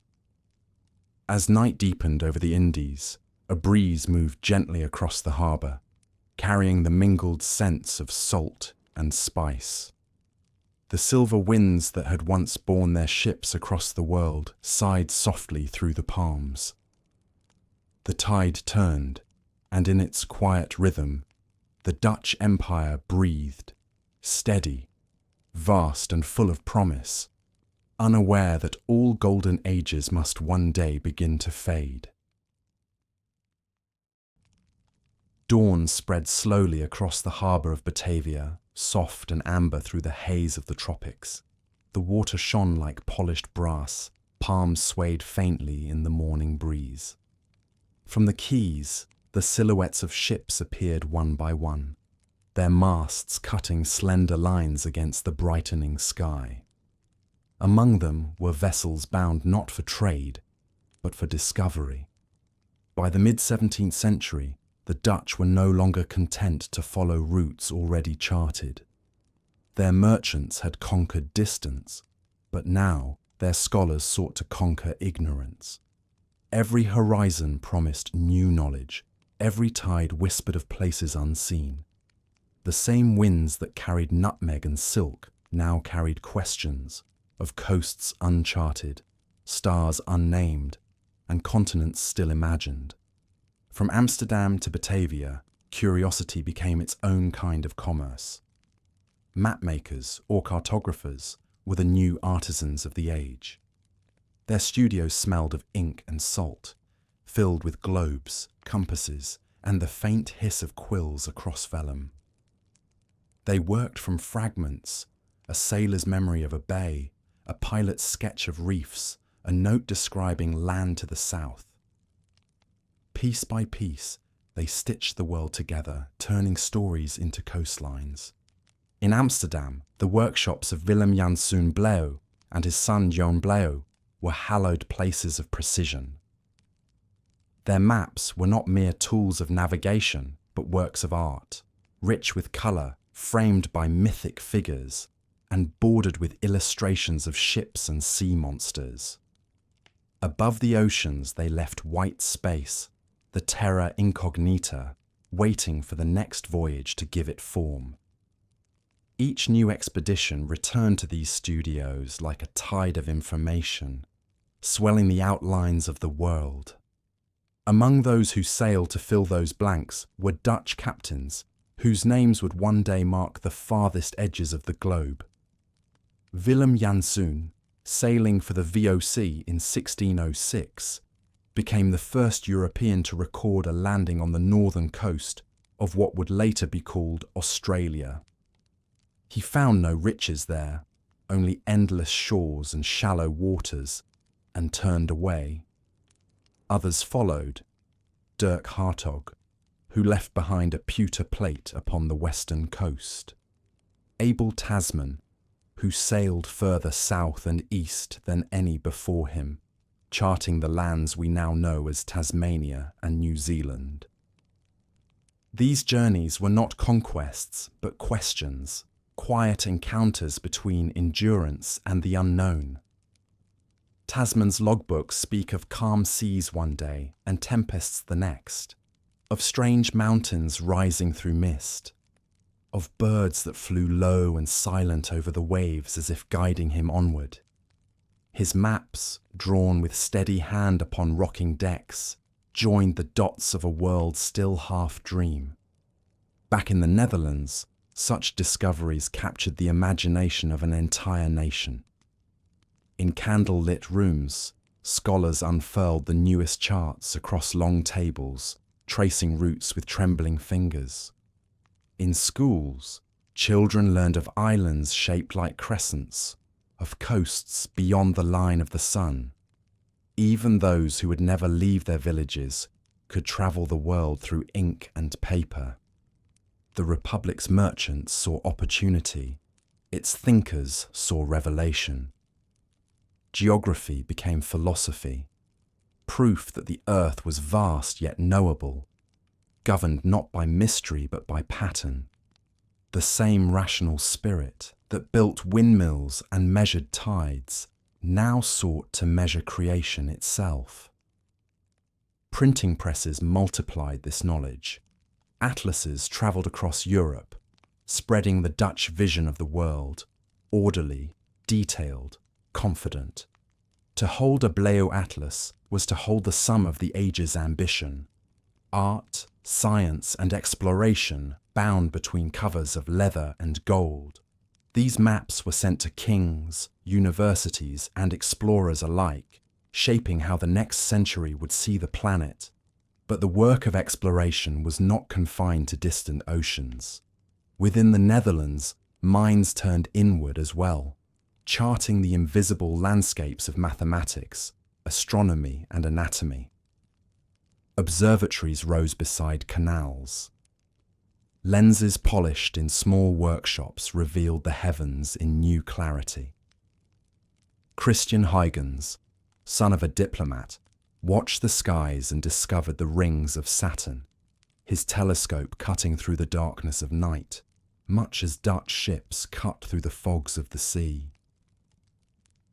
As night deepened over the Indies, a breeze moved gently across the harbour, carrying the mingled scents of salt and spice. The silver winds that had once borne their ships across the world sighed softly through the palms. The tide turned, and in its quiet rhythm, the Dutch Empire breathed, steady, vast and full of promise, unaware that all golden ages must one day begin to fade. Dawn spread slowly across the harbour of Batavia, soft and amber through the haze of the tropics. The water shone like polished brass, palms swayed faintly in the morning breeze. From the quays, the silhouettes of ships appeared one by one, their masts cutting slender lines against the brightening sky. Among them were vessels bound not for trade, but for discovery. By the mid-17th century, the Dutch were no longer content to follow routes already charted. Their merchants had conquered distance, but now their scholars sought to conquer ignorance. Every horizon promised new knowledge, every tide whispered of places unseen. The same winds that carried nutmeg and silk now carried questions of coasts uncharted, stars unnamed, and continents still imagined. From Amsterdam to Batavia, curiosity became its own kind of commerce. Mapmakers or cartographers were the new artisans of the age. Their studios smelled of ink and salt, filled with globes, compasses, and the faint hiss of quills across vellum. They worked from fragments, a sailor's memory of a bay, a pilot's sketch of reefs, a note describing land to the south. Piece by piece, they stitched the world together, turning stories into coastlines. In Amsterdam, the workshops of Willem Janszoon Bleeuw and his son Johan Bleeuw were hallowed places of precision. Their maps were not mere tools of navigation, but works of art, rich with colour, framed by mythic figures, and bordered with illustrations of ships and sea monsters. Above the oceans they left white space, the terra incognita, waiting for the next voyage to give it form. Each new expedition returned to these studios like a tide of information, swelling the outlines of the world. Among those who sailed to fill those blanks were Dutch captains, whose names would one day mark the farthest edges of the globe. Willem Janszoon, sailing for the VOC in 1606, became the first European to record a landing on the northern coast of what would later be called Australia. He found no riches there, only endless shores and shallow waters, and turned away. Others followed, Dirk Hartog, who left behind a pewter plate upon the western coast. Abel Tasman, who sailed further south and east than any before him, charting the lands we now know as Tasmania and New Zealand. These journeys were not conquests, but questions, quiet encounters between endurance and the unknown. Tasman's logbooks speak of calm seas one day and tempests the next, of strange mountains rising through mist, of birds that flew low and silent over the waves as if guiding him onward. His maps, drawn with steady hand upon rocking decks, joined the dots of a world still half dream. Back in the Netherlands, such discoveries captured the imagination of an entire nation. In candle-lit rooms, scholars unfurled the newest charts across long tables, tracing routes with trembling fingers. In schools, children learned of islands shaped like crescents, of coasts beyond the line of the sun. Even those who would never leave their villages could travel the world through ink and paper. The Republic's merchants saw opportunity, its thinkers saw revelation. Geography became philosophy, proof that the earth was vast yet knowable, governed not by mystery but by pattern. The same rational spirit that built windmills and measured tides now sought to measure creation itself. Printing presses multiplied this knowledge. Atlases travelled across Europe, spreading the Dutch vision of the world, orderly, detailed, confident. To hold a Bleo Atlas was to hold the sum of the age's ambition. Art, science, and exploration bound between covers of leather and gold. These maps were sent to kings, universities, and explorers alike, shaping how the next century would see the planet. But the work of exploration was not confined to distant oceans. Within the Netherlands, minds turned inward as well, charting the invisible landscapes of mathematics, astronomy, and anatomy. Observatories rose beside canals. Lenses polished in small workshops revealed the heavens in new clarity. Christian Huygens, son of a diplomat, watched the skies and discovered the rings of Saturn, his telescope cutting through the darkness of night, much as Dutch ships cut through the fogs of the sea.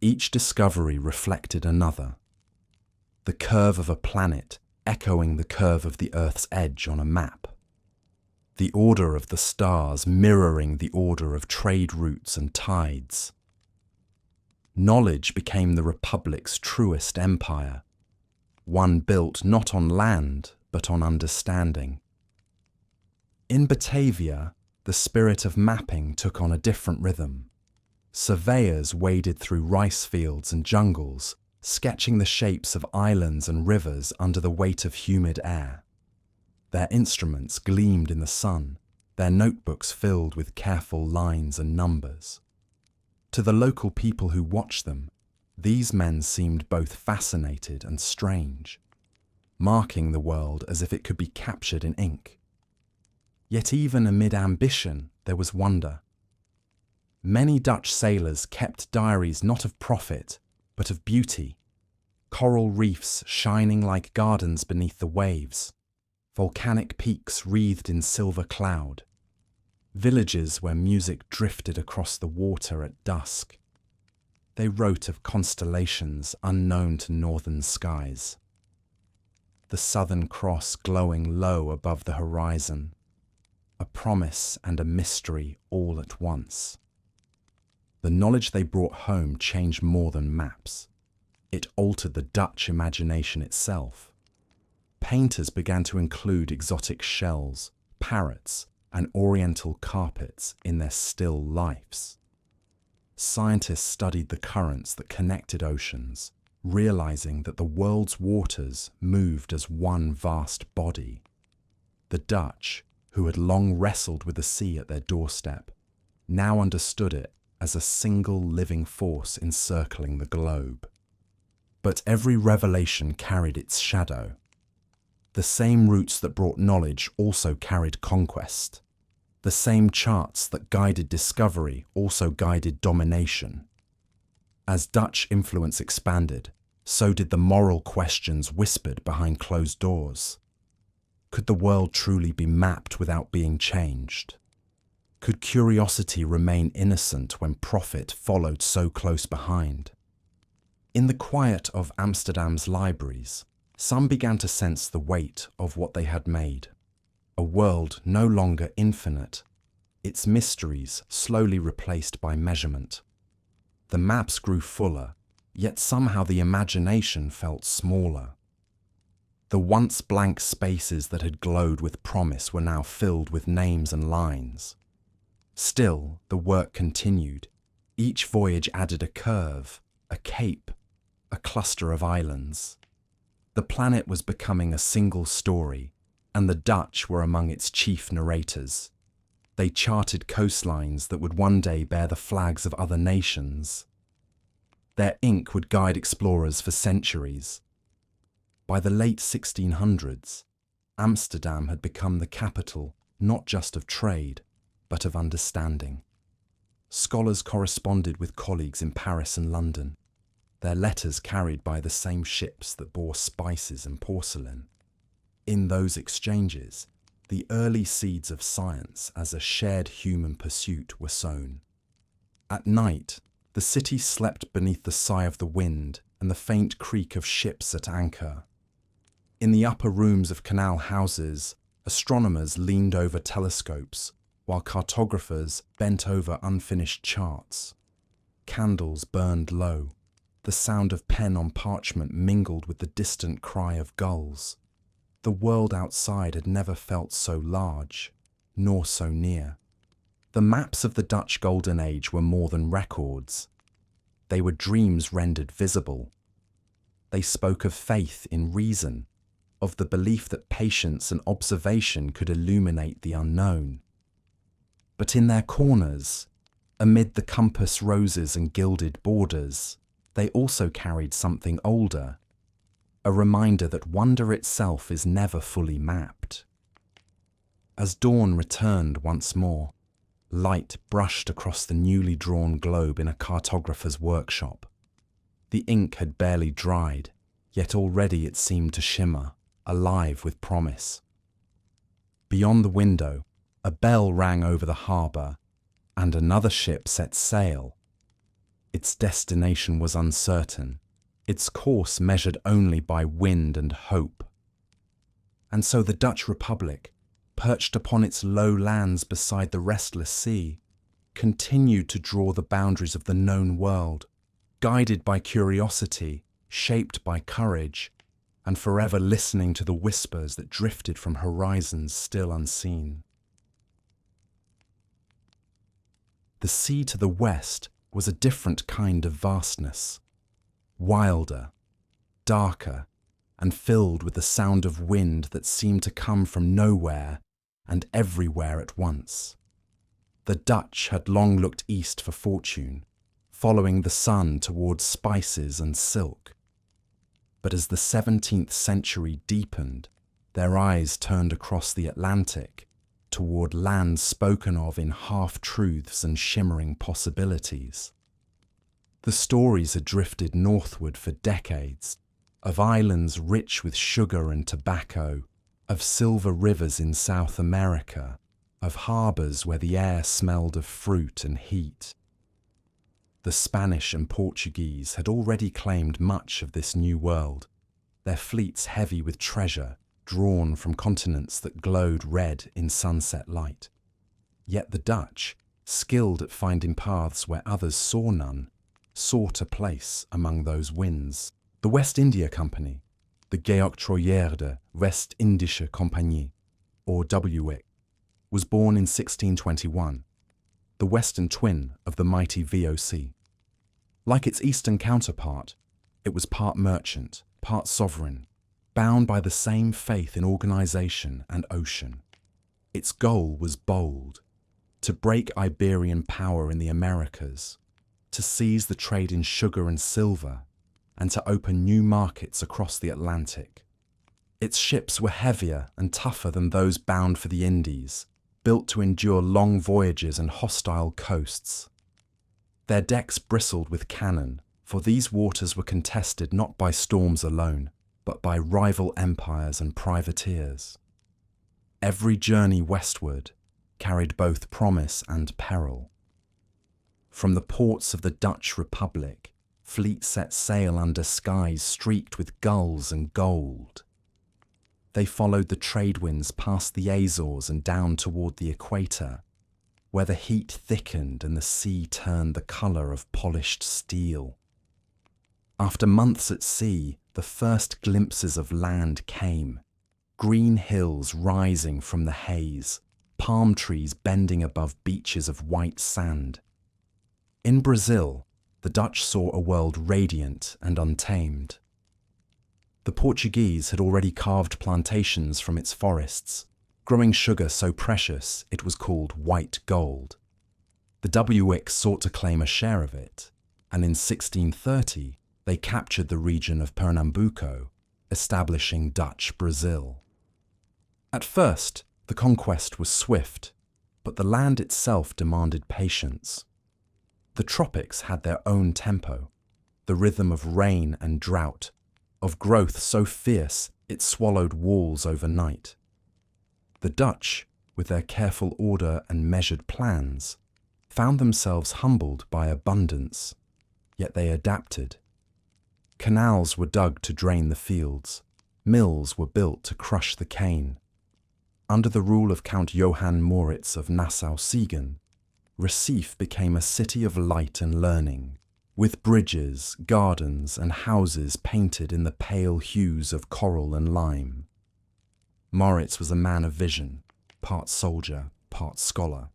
Each discovery reflected another, the curve of a planet echoing the curve of the Earth's edge on a map, the order of the stars mirroring the order of trade routes and tides. Knowledge became the Republic's truest empire, one built not on land but on understanding. In Batavia, the spirit of mapping took on a different rhythm. Surveyors waded through rice fields and jungles, sketching the shapes of islands and rivers under the weight of humid air. Their instruments gleamed in the sun, their notebooks filled with careful lines and numbers. To the local people who watched them, these men seemed both fascinated and strange, marking the world as if it could be captured in ink. Yet even amid ambition, there was wonder. Many Dutch sailors kept diaries not of profit, but of beauty. Coral reefs shining like gardens beneath the waves, volcanic peaks wreathed in silver cloud, villages where music drifted across the water at dusk. They wrote of constellations unknown to northern skies. the Southern Cross glowing low above the horizon. A promise and a mystery all at once. The knowledge they brought home changed more than maps. It altered the Dutch imagination itself. Painters began to include exotic shells, parrots, and oriental carpets in their still lifes. Scientists studied the currents that connected oceans, realizing that the world's waters moved as one vast body. The Dutch, who had long wrestled with the sea at their doorstep, now understood it as a single living force encircling the globe. But every revelation carried its shadow. The same routes that brought knowledge also carried conquest. The same charts that guided discovery also guided domination. As Dutch influence expanded, so did the moral questions whispered behind closed doors. Could the world truly be mapped without being changed? Could curiosity remain innocent when profit followed so close behind? In the quiet of Amsterdam's libraries, some began to sense the weight of what they had made. A world no longer infinite, its mysteries slowly replaced by measurement. The maps grew fuller, yet somehow the imagination felt smaller. The once blank spaces that had glowed with promise were now filled with names and lines. Still, the work continued. Each voyage added a curve, a cape, a cluster of islands. The planet was becoming a single story, and the Dutch were among its chief narrators. They charted coastlines that would one day bear the flags of other nations. Their ink would guide explorers for centuries. By the late 1600s, Amsterdam had become the capital not just of trade, but of understanding. Scholars corresponded with colleagues in Paris and London, their letters carried by the same ships that bore spices and porcelain. In those exchanges, the early seeds of science as a shared human pursuit were sown. At night, the city slept beneath the sigh of the wind and the faint creak of ships at anchor. In the upper rooms of canal houses, astronomers leaned over telescopes, while cartographers bent over unfinished charts. Candles burned low. The sound of pen on parchment mingled with the distant cry of gulls. The world outside had never felt so large, nor so near. The maps of the Dutch Golden Age were more than records. They were dreams rendered visible. They spoke of faith in reason, of the belief that patience and observation could illuminate the unknown. But in their corners, amid the compass roses and gilded borders, they also carried something older, a reminder that wonder itself is never fully mapped. As dawn returned once more, light brushed across the newly drawn globe in a cartographer's workshop. The ink had barely dried, yet already it seemed to shimmer, alive with promise. Beyond the window, a bell rang over the harbour, and another ship set sail. Its destination was uncertain, its course measured only by wind and hope. And so the Dutch Republic, perched upon its low lands beside the restless sea, continued to draw the boundaries of the known world, guided by curiosity, shaped by courage, and forever listening to the whispers that drifted from horizons still unseen. The sea to the west was a different kind of vastness, wilder, darker, and filled with the sound of wind that seemed to come from nowhere and everywhere at once. The Dutch had long looked east for fortune, following the sun towards spices and silk. But as the 17th century deepened, their eyes turned across the Atlantic toward lands spoken of in half-truths and shimmering possibilities. The stories had drifted northward for decades, of islands rich with sugar and tobacco, of silver rivers in South America, of harbours where the air smelled of fruit and heat. The Spanish and Portuguese had already claimed much of this new world, their fleets heavy with treasure drawn from continents that glowed red in sunset light. Yet the Dutch, skilled at finding paths where others saw none, sought a place among those winds. The West India Company, the Geoctroyerde West-Indische Compagnie, or WIC, was born in 1621, the western twin of the mighty VOC. Like its eastern counterpart, it was part merchant, part sovereign, bound by the same faith in organization and ocean. Its goal was bold: to break Iberian power in the Americas, to seize the trade in sugar and silver, and to open new markets across the Atlantic. Its ships were heavier and tougher than those bound for the Indies, built to endure long voyages and hostile coasts. Their decks bristled with cannon, for these waters were contested not by storms alone, but by rival empires and privateers. Every journey westward carried both promise and peril. From the ports of the Dutch Republic, fleets set sail under skies streaked with gulls and gold. They followed the trade winds past the Azores and down toward the equator, where the heat thickened and the sea turned the colour of polished steel. After months at sea, the first glimpses of land came. Green hills rising from the haze, palm trees bending above beaches of white sand. In Brazil, the Dutch saw a world radiant and untamed. The Portuguese had already carved plantations from its forests, growing sugar so precious it was called white gold. The WIC sought to claim a share of it, and in 1630 they captured the region of Pernambuco, establishing Dutch Brazil. At first, the conquest was swift, but the land itself demanded patience. The tropics had their own tempo, the rhythm of rain and drought, of growth so fierce it swallowed walls overnight. The Dutch, with their careful order and measured plans, found themselves humbled by abundance, yet they adapted. Canals were dug to drain the fields, mills were built to crush the cane. Under the rule of Count Johann Moritz of Nassau-Siegen, Recife became a city of light and learning, with bridges, gardens, and houses painted in the pale hues of coral and lime. Moritz was a man of vision, part soldier, part scholar.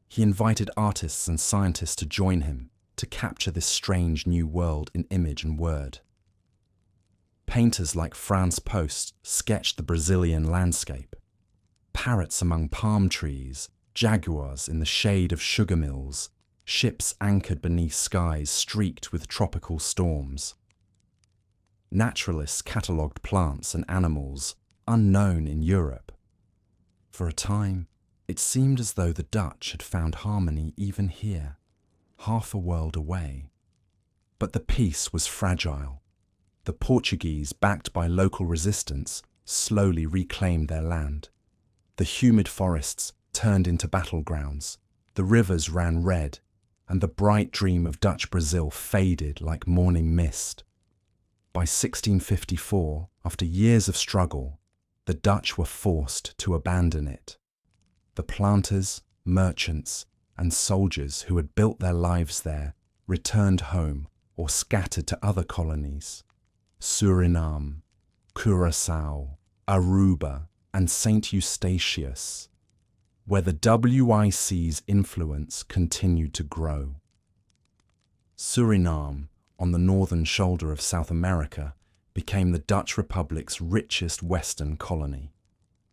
He invited artists and scientists to join him to capture this strange new world in image and word. Painters like Franz Post sketched the Brazilian landscape. Parrots among palm trees, jaguars in the shade of sugar mills, ships anchored beneath skies streaked with tropical storms. Naturalists catalogued plants and animals unknown in Europe. For a time, it seemed as though the Dutch had found harmony even here, half a world away. But the peace was fragile. The Portuguese, backed by local resistance, slowly reclaimed their land. The humid forests turned into battlegrounds, the rivers ran red, and the bright dream of Dutch Brazil faded like morning mist. By 1654, after years of struggle, the Dutch were forced to abandon it. The planters, merchants, and soldiers who had built their lives there returned home or scattered to other colonies. Suriname, Curaçao, Aruba, and St. Eustatius, where the WIC's influence continued to grow. Suriname, on the northern shoulder of South America, became the Dutch Republic's richest western colony.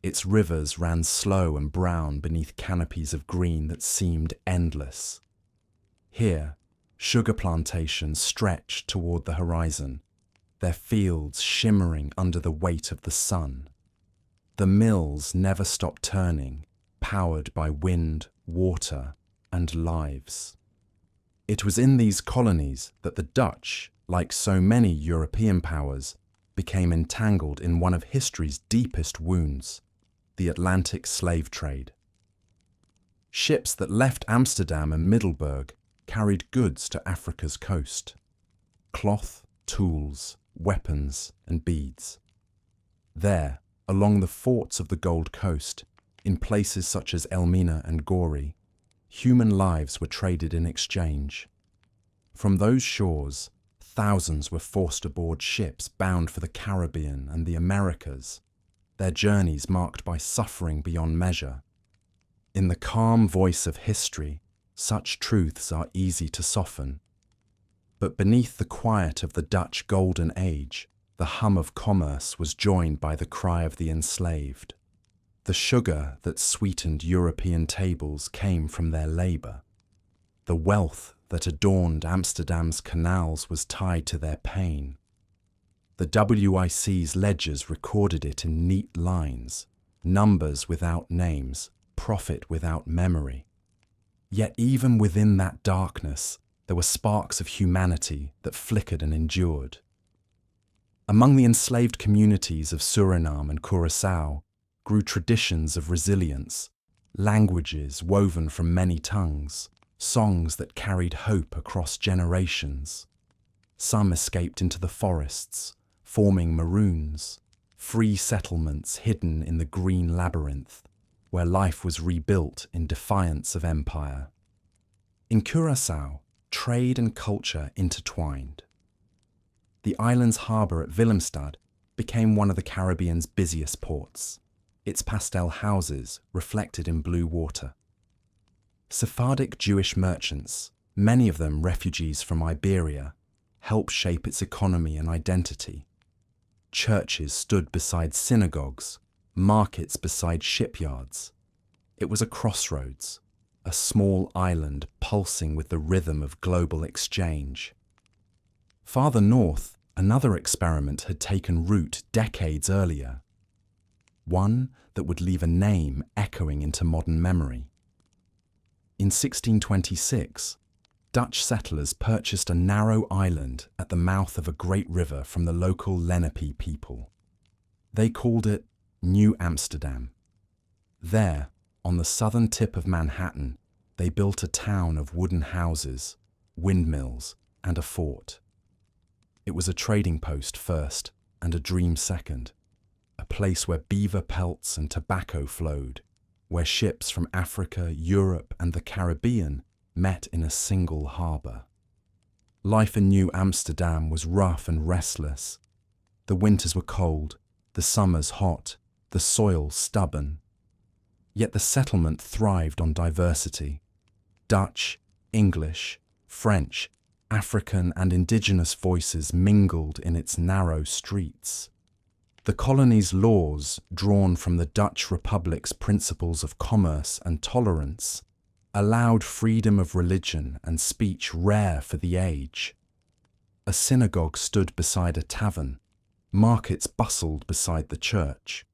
Its rivers ran slow and brown beneath canopies of green that seemed endless. Here, sugar plantations stretched toward the horizon, their fields shimmering under the weight of the sun. The mills never stopped turning, powered by wind, water, and lives. It was in these colonies that the Dutch, like so many European powers, became entangled in one of history's deepest wounds, the Atlantic slave trade. Ships that left Amsterdam and Middelburg carried goods to Africa's coast. Cloth, tools, weapons, and beads. There, along the forts of the Gold Coast, in places such as Elmina and Goree, human lives were traded in exchange. From those shores, thousands were forced aboard ships bound for the Caribbean and the Americas, their journeys marked by suffering beyond measure. In the calm voice of history, such truths are easy to soften. But beneath the quiet of the Dutch Golden Age, the hum of commerce was joined by the cry of the enslaved. The sugar that sweetened European tables came from their labour. The wealth that adorned Amsterdam's canals was tied to their pain. The WIC's ledgers recorded it in neat lines, numbers without names, profit without memory. Yet even within that darkness, there were sparks of humanity that flickered and endured. Among the enslaved communities of Suriname and Curaçao grew traditions of resilience, languages woven from many tongues, songs that carried hope across generations. Some escaped into the forests, forming maroons, free settlements hidden in the green labyrinth, where life was rebuilt in defiance of empire. In Curaçao, trade and culture intertwined. The island's harbour at Willemstad became one of the Caribbean's busiest ports, its pastel houses reflected in blue water. Sephardic Jewish merchants, many of them refugees from Iberia, helped shape its economy and identity. Churches stood beside synagogues, markets beside shipyards. It was a crossroads, a small island pulsing with the rhythm of global exchange. Farther north, another experiment had taken root decades earlier, one that would leave a name echoing into modern memory. In 1626, Dutch settlers purchased a narrow island at the mouth of a great river from the local Lenape people. They called it New Amsterdam. There, on the southern tip of Manhattan, they built a town of wooden houses, windmills, and a fort. It was a trading post first and a dream second, a place where beaver pelts and tobacco flowed, where ships from Africa, Europe, and the Caribbean met in a single harbour. Life in New Amsterdam was rough and restless. The winters were cold, the summers hot, the soil stubborn. Yet the settlement thrived on diversity. Dutch, English, French, African and indigenous voices mingled in its narrow streets. The colony's laws, drawn from the Dutch Republic's principles of commerce and tolerance, allowed freedom of religion and speech rare for the age. A synagogue stood beside a tavern. Markets bustled beside the church.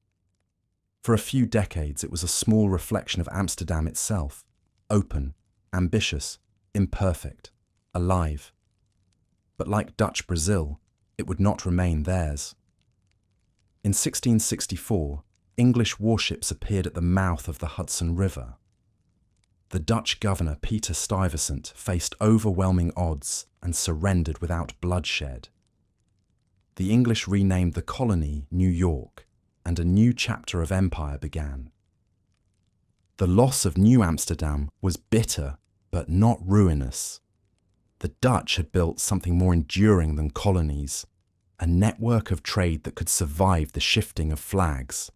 For a few decades, it was a small reflection of Amsterdam itself, open, ambitious, imperfect, alive. But like Dutch Brazil, it would not remain theirs. In 1664, English warships appeared at the mouth of the Hudson River. The Dutch governor Peter Stuyvesant faced overwhelming odds and surrendered without bloodshed. The English renamed the colony New York, and a new chapter of empire began. The loss of New Amsterdam was bitter, but not ruinous. The Dutch had built something more enduring than colonies, a network of trade that could survive the shifting of flags.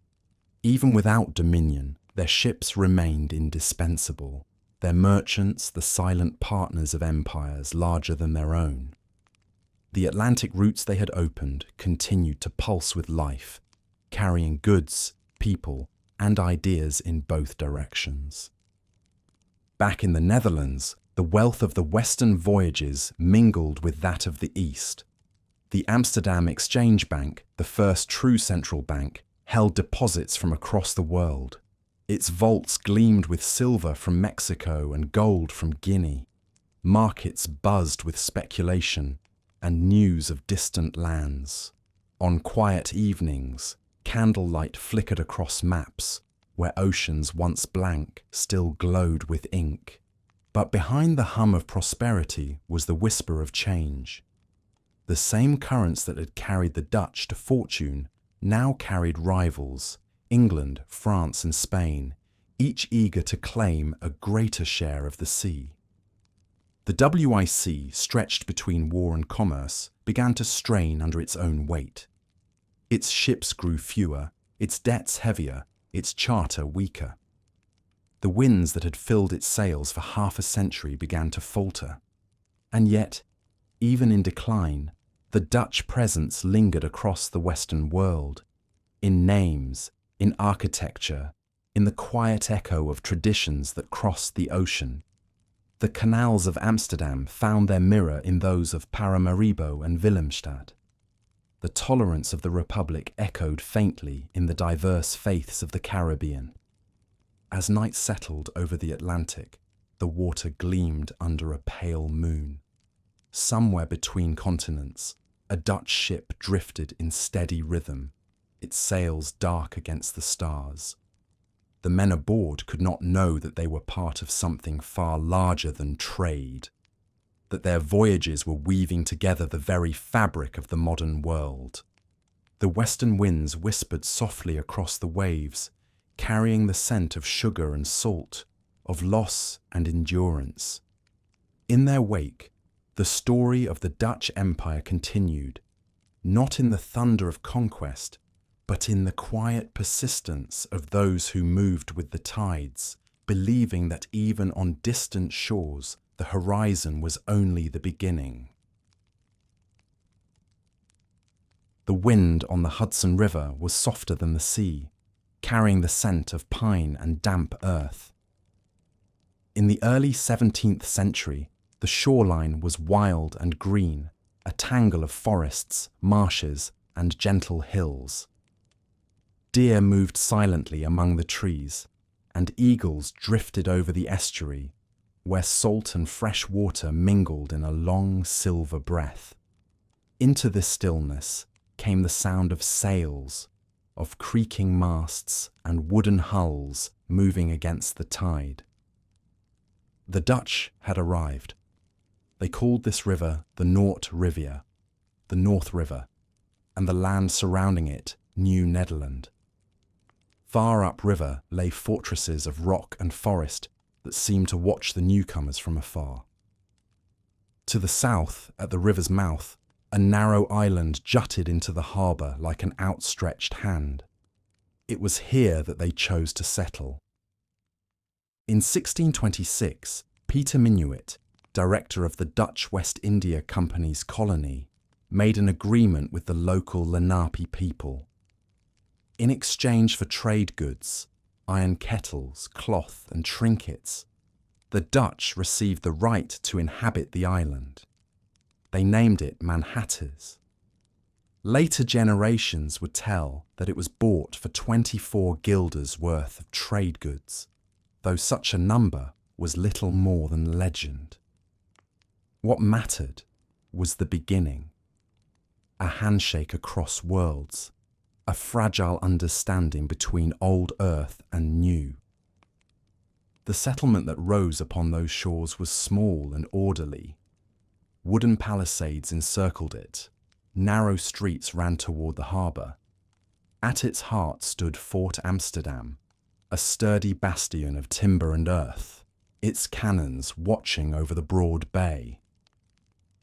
Even without dominion, their ships remained indispensable, their merchants the silent partners of empires larger than their own. The Atlantic routes they had opened continued to pulse with life, carrying goods, people, and ideas in both directions. Back in the Netherlands, the wealth of the Western Voyages mingled with that of the East. The Amsterdam Exchange Bank, the first true central bank, held deposits from across the world. Its vaults gleamed with silver from Mexico and gold from Guinea. Markets buzzed with speculation and news of distant lands. On quiet evenings, candlelight flickered across maps, where oceans once blank still glowed with ink. But behind the hum of prosperity was the whisper of change. The same currents that had carried the Dutch to fortune now carried rivals, England, France, and Spain, each eager to claim a greater share of the sea. The WIC, stretched between war and commerce, began to strain under its own weight. Its ships grew fewer, its debts heavier, its charter weaker. The winds that had filled its sails for half a century began to falter. And yet, even in decline, the Dutch presence lingered across the Western world, in names, in architecture, in the quiet echo of traditions that crossed the ocean. The canals of Amsterdam found their mirror in those of Paramaribo and Willemstad. The tolerance of the Republic echoed faintly in the diverse faiths of the Caribbean. As night settled over the Atlantic, the water gleamed under a pale moon. Somewhere between continents, a Dutch ship drifted in steady rhythm, its sails dark against the stars. The men aboard could not know that they were part of something far larger than trade, that their voyages were weaving together the very fabric of the modern world. The western winds whispered softly across the waves, carrying the scent of sugar and salt, of loss and endurance. In their wake, the story of the Dutch Empire continued, not in the thunder of conquest, but in the quiet persistence of those who moved with the tides, believing that even on distant shores, the horizon was only the beginning. The wind on the Hudson River was softer than the sea, carrying the scent of pine and damp earth. In the early 17th century, the shoreline was wild and green, a tangle of forests, marshes, and gentle hills. Deer moved silently among the trees, and eagles drifted over the estuary, where salt and fresh water mingled in a long silver breath. Into this stillness came the sound of sails, of creaking masts and wooden hulls moving against the tide. The Dutch had arrived. They called this river the Noord-Rivier, the North River, and the land surrounding it New Netherland. Far upriver lay fortresses of rock and forest that seemed to watch the newcomers from afar. To the south, at the river's mouth, a narrow island jutted into the harbour like an outstretched hand. It was here that they chose to settle. In 1626, Peter Minuit, director of the Dutch West India Company's colony, made an agreement with the local Lenape people. In exchange for trade goods, iron kettles, cloth, and trinkets, the Dutch received the right to inhabit the island. They named it Manhattans. Later generations would tell that it was bought for 24 guilders worth of trade goods, though such a number was little more than legend. What mattered was the beginning, a handshake across worlds, a fragile understanding between old earth and new. The settlement that rose upon those shores was small and orderly. Wooden palisades encircled it. Narrow streets ran toward the harbour. At its heart stood Fort Amsterdam, a sturdy bastion of timber and earth, its cannons watching over the broad bay.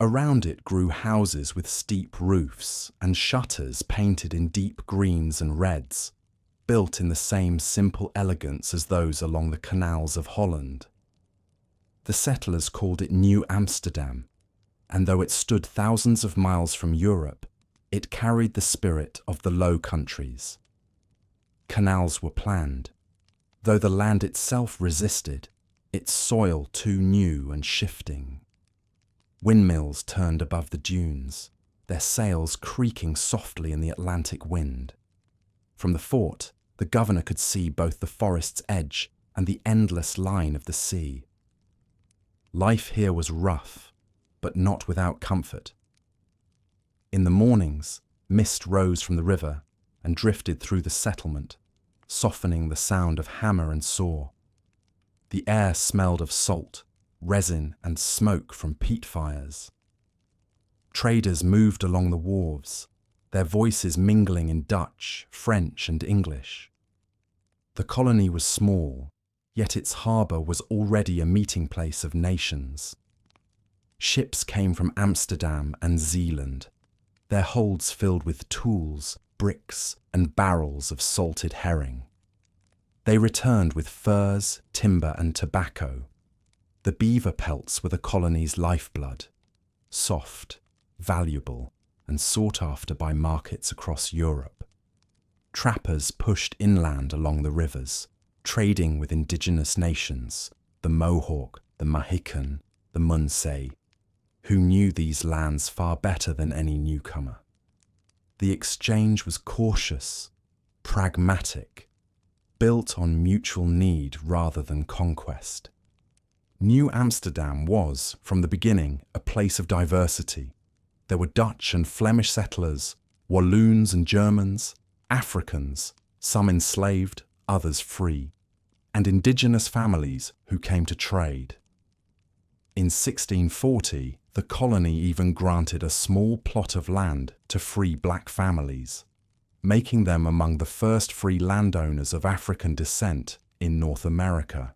Around it grew houses with steep roofs and shutters painted in deep greens and reds, built in the same simple elegance as those along the canals of Holland. The settlers called it New Amsterdam, and though it stood thousands of miles from Europe, it carried the spirit of the Low Countries. Canals were planned. Though the land itself resisted, its soil too new and shifting. Windmills turned above the dunes, their sails creaking softly in the Atlantic wind. From the fort, the governor could see both the forest's edge and the endless line of the sea. Life here was rough, but not without comfort. In the mornings, mist rose from the river and drifted through the settlement, softening the sound of hammer and saw. The air smelled of salt, resin, and smoke from peat fires. Traders moved along the wharves, their voices mingling in Dutch, French, and English. The colony was small, yet its harbour was already a meeting place of nations. Ships came from Amsterdam and Zeeland, their holds filled with tools, bricks, and barrels of salted herring. They returned with furs, timber, and tobacco. The beaver pelts were the colony's lifeblood, soft, valuable, and sought after by markets across Europe. Trappers pushed inland along the rivers, trading with indigenous nations, the Mohawk, the Mohican, the Munsee, who knew these lands far better than any newcomer. The exchange was cautious, pragmatic, built on mutual need rather than conquest. New Amsterdam was, from the beginning, a place of diversity. There were Dutch and Flemish settlers, Walloons and Germans, Africans, some enslaved, others free, and indigenous families who came to trade. In 1640, the colony even granted a small plot of land to free black families, making them among the first free landowners of African descent in North America.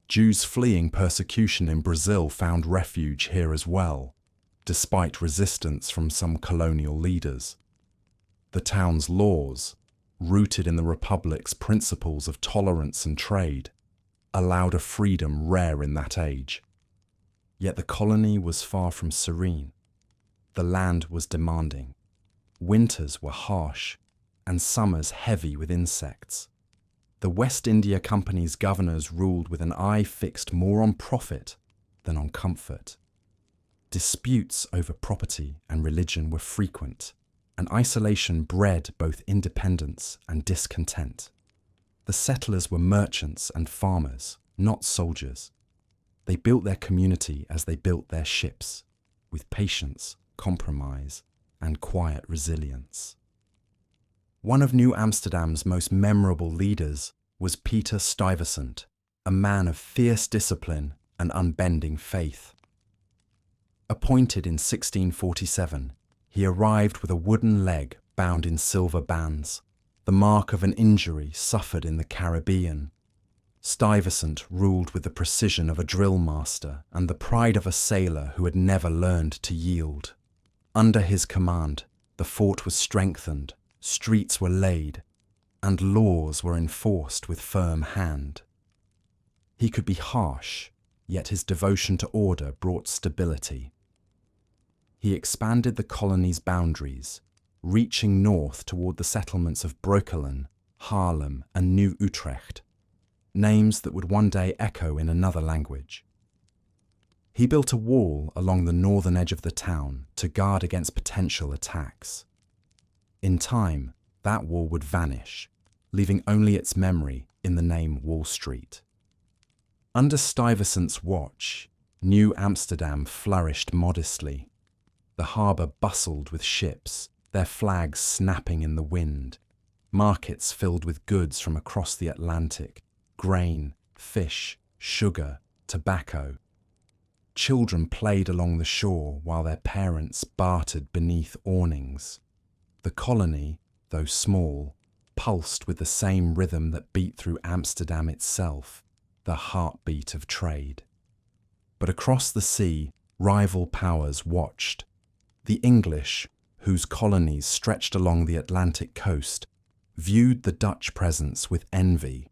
Jews fleeing persecution in Brazil found refuge here as well, despite resistance from some colonial leaders. The town's laws, rooted in the Republic's principles of tolerance and trade, allowed a freedom rare in that age. Yet the colony was far from serene. The land was demanding. Winters were harsh, and summers heavy with insects. The West India Company's governors ruled with an eye fixed more on profit than on comfort. Disputes over property and religion were frequent, and isolation bred both independence and discontent. The settlers were merchants and farmers, not soldiers. They built their community as they built their ships, with patience, compromise, and quiet resilience. One of New Amsterdam's most memorable leaders was Peter Stuyvesant, a man of fierce discipline and unbending faith. Appointed in 1647, he arrived with a wooden leg bound in silver bands, the mark of an injury suffered in the Caribbean. Stuyvesant ruled with the precision of a drill master and the pride of a sailor who had never learned to yield. Under his command, the fort was strengthened, streets were laid, and laws were enforced with firm hand. He could be harsh, yet his devotion to order brought stability. He expanded the colony's boundaries, reaching north toward the settlements of Breukelen, Haarlem, and New Utrecht, names that would one day echo in another language. He built a wall along the northern edge of the town to guard against potential attacks. In time, that wall would vanish, leaving only its memory in the name Wall Street. Under Stuyvesant's watch, New Amsterdam flourished modestly. The harbour bustled with ships, their flags snapping in the wind, markets filled with goods from across the Atlantic, grain, fish, sugar, tobacco. Children played along the shore while their parents bartered beneath awnings. The colony, though small, pulsed with the same rhythm that beat through Amsterdam itself, the heartbeat of trade. But across the sea, rival powers watched. The English, whose colonies stretched along the Atlantic coast, viewed the Dutch presence with envy.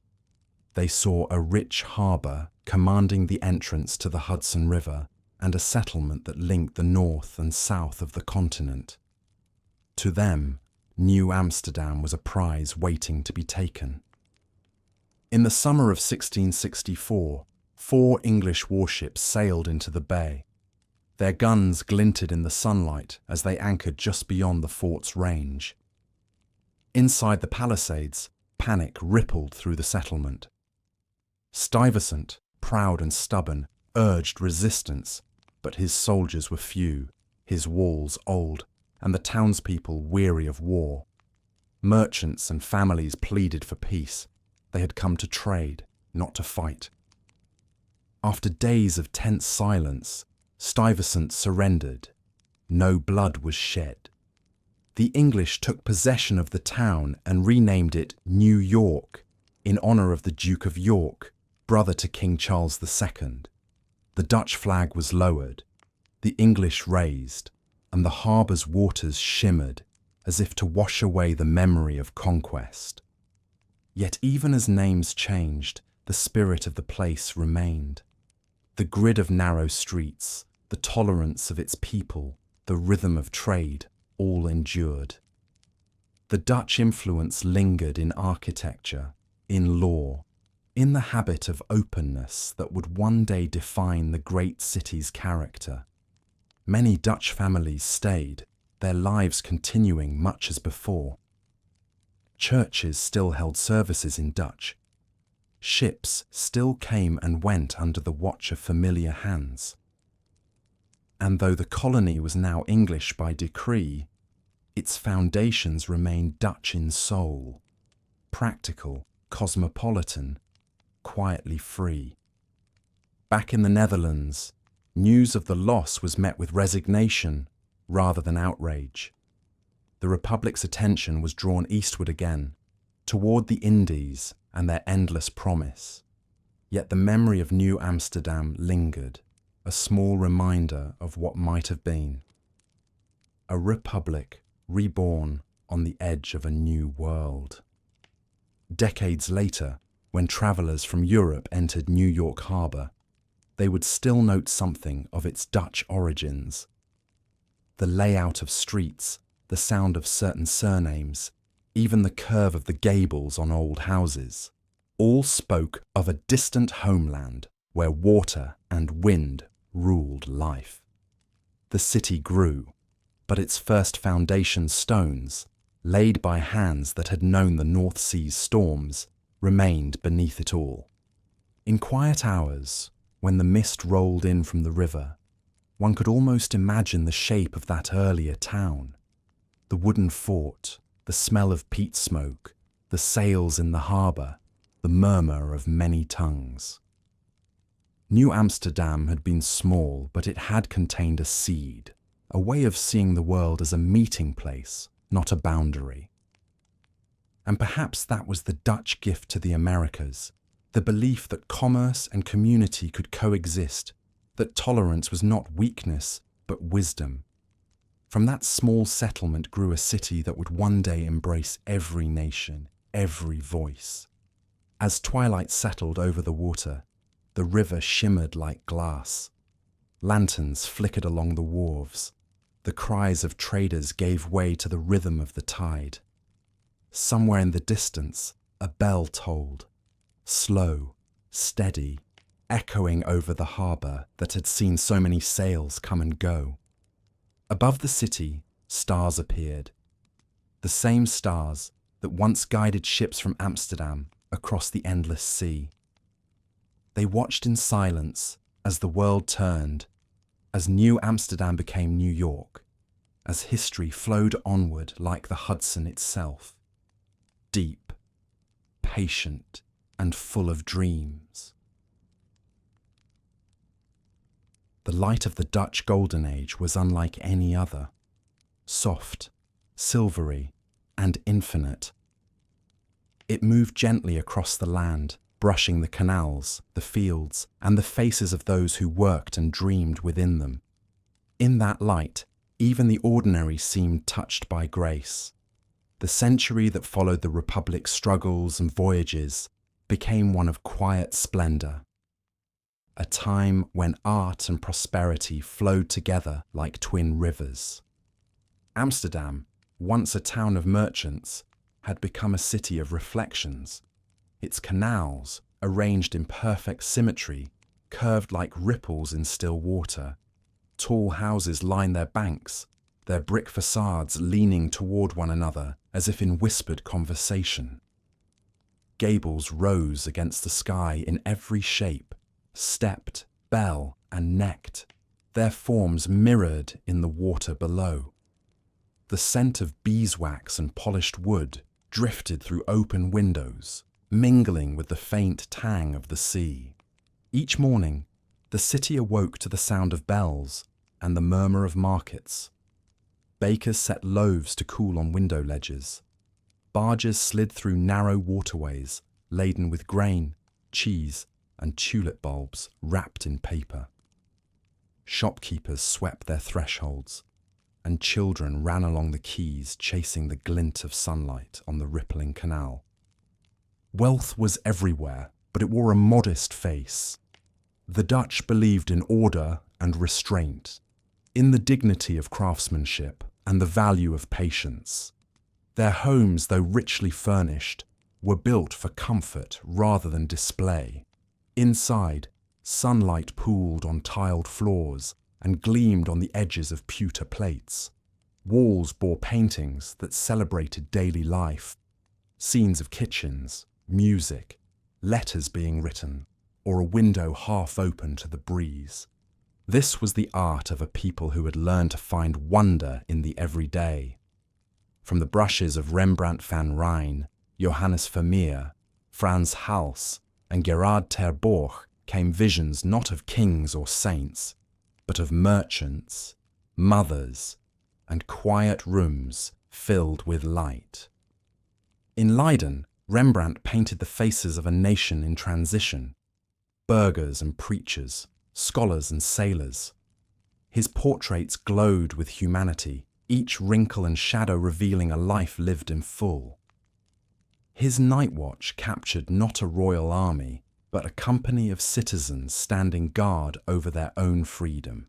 They saw a rich harbour commanding the entrance to the Hudson River and a settlement that linked the north and south of the continent. To them, New Amsterdam was a prize waiting to be taken. In the summer of 1664, 4 English warships sailed into the bay. Their guns glinted in the sunlight as they anchored just beyond the fort's range. Inside the palisades, panic rippled through the settlement. Stuyvesant, proud and stubborn, urged resistance, but his soldiers were few, his walls old, and the townspeople weary of war. Merchants and families pleaded for peace. They had come to trade, not to fight. After days of tense silence, Stuyvesant surrendered, no blood was shed. The English took possession of the town and renamed it New York in honour of the Duke of York, brother to King Charles II. The Dutch flag was lowered, the English raised, and the harbour's waters shimmered as if to wash away the memory of conquest. Yet even as names changed, the spirit of the place remained. The grid of narrow streets, the tolerance of its people, the rhythm of trade, all endured. The Dutch influence lingered in architecture, in law, in the habit of openness that would one day define the great city's character. Many Dutch families stayed, their lives continuing much as before. Churches still held services in Dutch. Ships still came and went under the watch of familiar hands. And though the colony was now English by decree, its foundations remained Dutch in soul, practical, cosmopolitan, quietly free. Back in the Netherlands, news of the loss was met with resignation rather than outrage. The Republic's attention was drawn eastward again, toward the Indies and their endless promise. Yet the memory of New Amsterdam lingered, a small reminder of what might have been. A republic reborn on the edge of a new world. Decades later, when travellers from Europe entered New York Harbour, they would still note something of its Dutch origins. The layout of streets, the sound of certain surnames, even the curve of the gables on old houses, all spoke of a distant homeland where water and wind ruled life. The city grew, but its first foundation stones, laid by hands that had known the North Sea's storms, remained beneath it all. In quiet hours, when the mist rolled in from the river, one could almost imagine the shape of that earlier town. The wooden fort, the smell of peat smoke, the sails in the harbour, the murmur of many tongues. New Amsterdam had been small, but it had contained a seed, a way of seeing the world as a meeting place, not a boundary. And perhaps that was the Dutch gift to the Americas, the belief that commerce and community could coexist, that tolerance was not weakness, but wisdom. From that small settlement grew a city that would one day embrace every nation, every voice. As twilight settled over the water, the river shimmered like glass. Lanterns flickered along the wharves. The cries of traders gave way to the rhythm of the tide. Somewhere in the distance, a bell tolled, slow, steady, echoing over the harbour that had seen so many sails come and go. Above the city, stars appeared. The same stars that once guided ships from Amsterdam across the endless sea. They watched in silence as the world turned, as New Amsterdam became New York, as history flowed onward like the Hudson itself, deep, patient, and full of dreams. The light of the Dutch Golden Age was unlike any other, soft, silvery, and infinite. It moved gently across the land, brushing the canals, the fields, and the faces of those who worked and dreamed within them. In that light, even the ordinary seemed touched by grace. The century that followed the Republic's struggles and voyages became one of quiet splendour, a time when art and prosperity flowed together like twin rivers. Amsterdam, once a town of merchants, had become a city of reflections. Its canals, arranged in perfect symmetry, curved like ripples in still water. Tall houses lined their banks, their brick facades leaning toward one another as if in whispered conversation. Gables rose against the sky in every shape, stepped, bell, and necked, their forms mirrored in the water below. The scent of beeswax and polished wood drifted through open windows, mingling with the faint tang of the sea. Each morning, the city awoke to the sound of bells and the murmur of markets, Bakers set loaves to cool on window ledges. Barges slid through narrow waterways laden with grain, cheese, and tulip bulbs wrapped in paper. Shopkeepers swept their thresholds, and children ran along the quays chasing the glint of sunlight on the rippling canal. Wealth was everywhere, but it wore a modest face. The Dutch believed in order and restraint, in the dignity of craftsmanship and the value of patience. Their homes, though richly furnished, were built for comfort rather than display. Inside, sunlight pooled on tiled floors and gleamed on the edges of pewter plates. Walls bore paintings that celebrated daily life, scenes of kitchens, music, letters being written, or a window half open to the breeze. This was the art of a people who had learned to find wonder in the everyday. From the brushes of Rembrandt van Rijn, Johannes Vermeer, Frans Hals, and Gerard ter Borch came visions not of kings or saints, but of merchants, mothers, and quiet rooms filled with light. In Leiden, Rembrandt painted the faces of a nation in transition, burghers and preachers, scholars and sailors. His portraits glowed with humanity, each wrinkle and shadow revealing a life lived in full. His night watch captured not a royal army, but a company of citizens standing guard over their own freedom.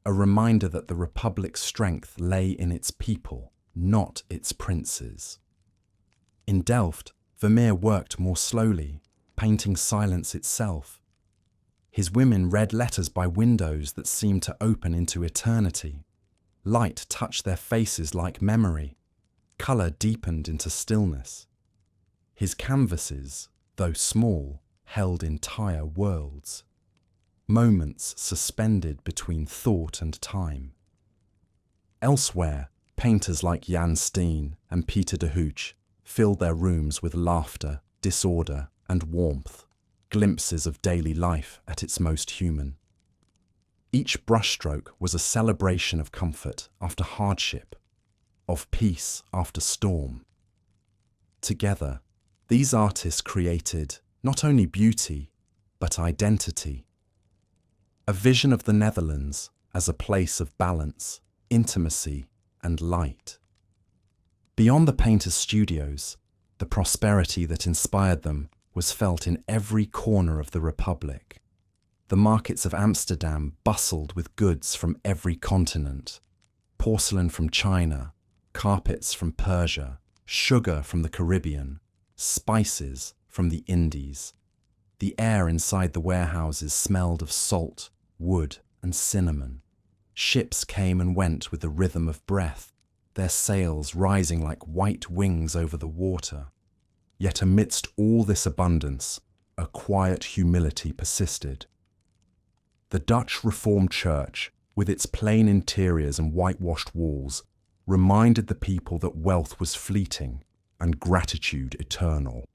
A reminder that the Republic's strength lay in its people, not its princes. In Delft, Vermeer worked more slowly, painting silence itself. His women read letters by windows that seemed to open into eternity. Light touched their faces like memory. Colour deepened into stillness. His canvases, though small, held entire worlds. Moments suspended between thought and time. Elsewhere, painters like Jan Steen and Pieter de Hooch filled their rooms with laughter, disorder, and warmth, glimpses of daily life at its most human. Each brushstroke was a celebration of comfort after hardship, of peace after storm. Together, these artists created not only beauty, but identity. A vision of the Netherlands as a place of balance, intimacy, and light. Beyond the painters' studios, the prosperity that inspired them was felt in every corner of the Republic. The markets of Amsterdam bustled with goods from every continent. Porcelain from China, carpets from Persia, sugar from the Caribbean, spices from the Indies. The air inside the warehouses smelled of salt, wood, and cinnamon. Ships came and went with the rhythm of breath, their sails rising like white wings over the water. Yet amidst all this abundance, a quiet humility persisted. The Dutch Reformed Church, with its plain interiors and whitewashed walls, reminded the people that wealth was fleeting and gratitude eternal.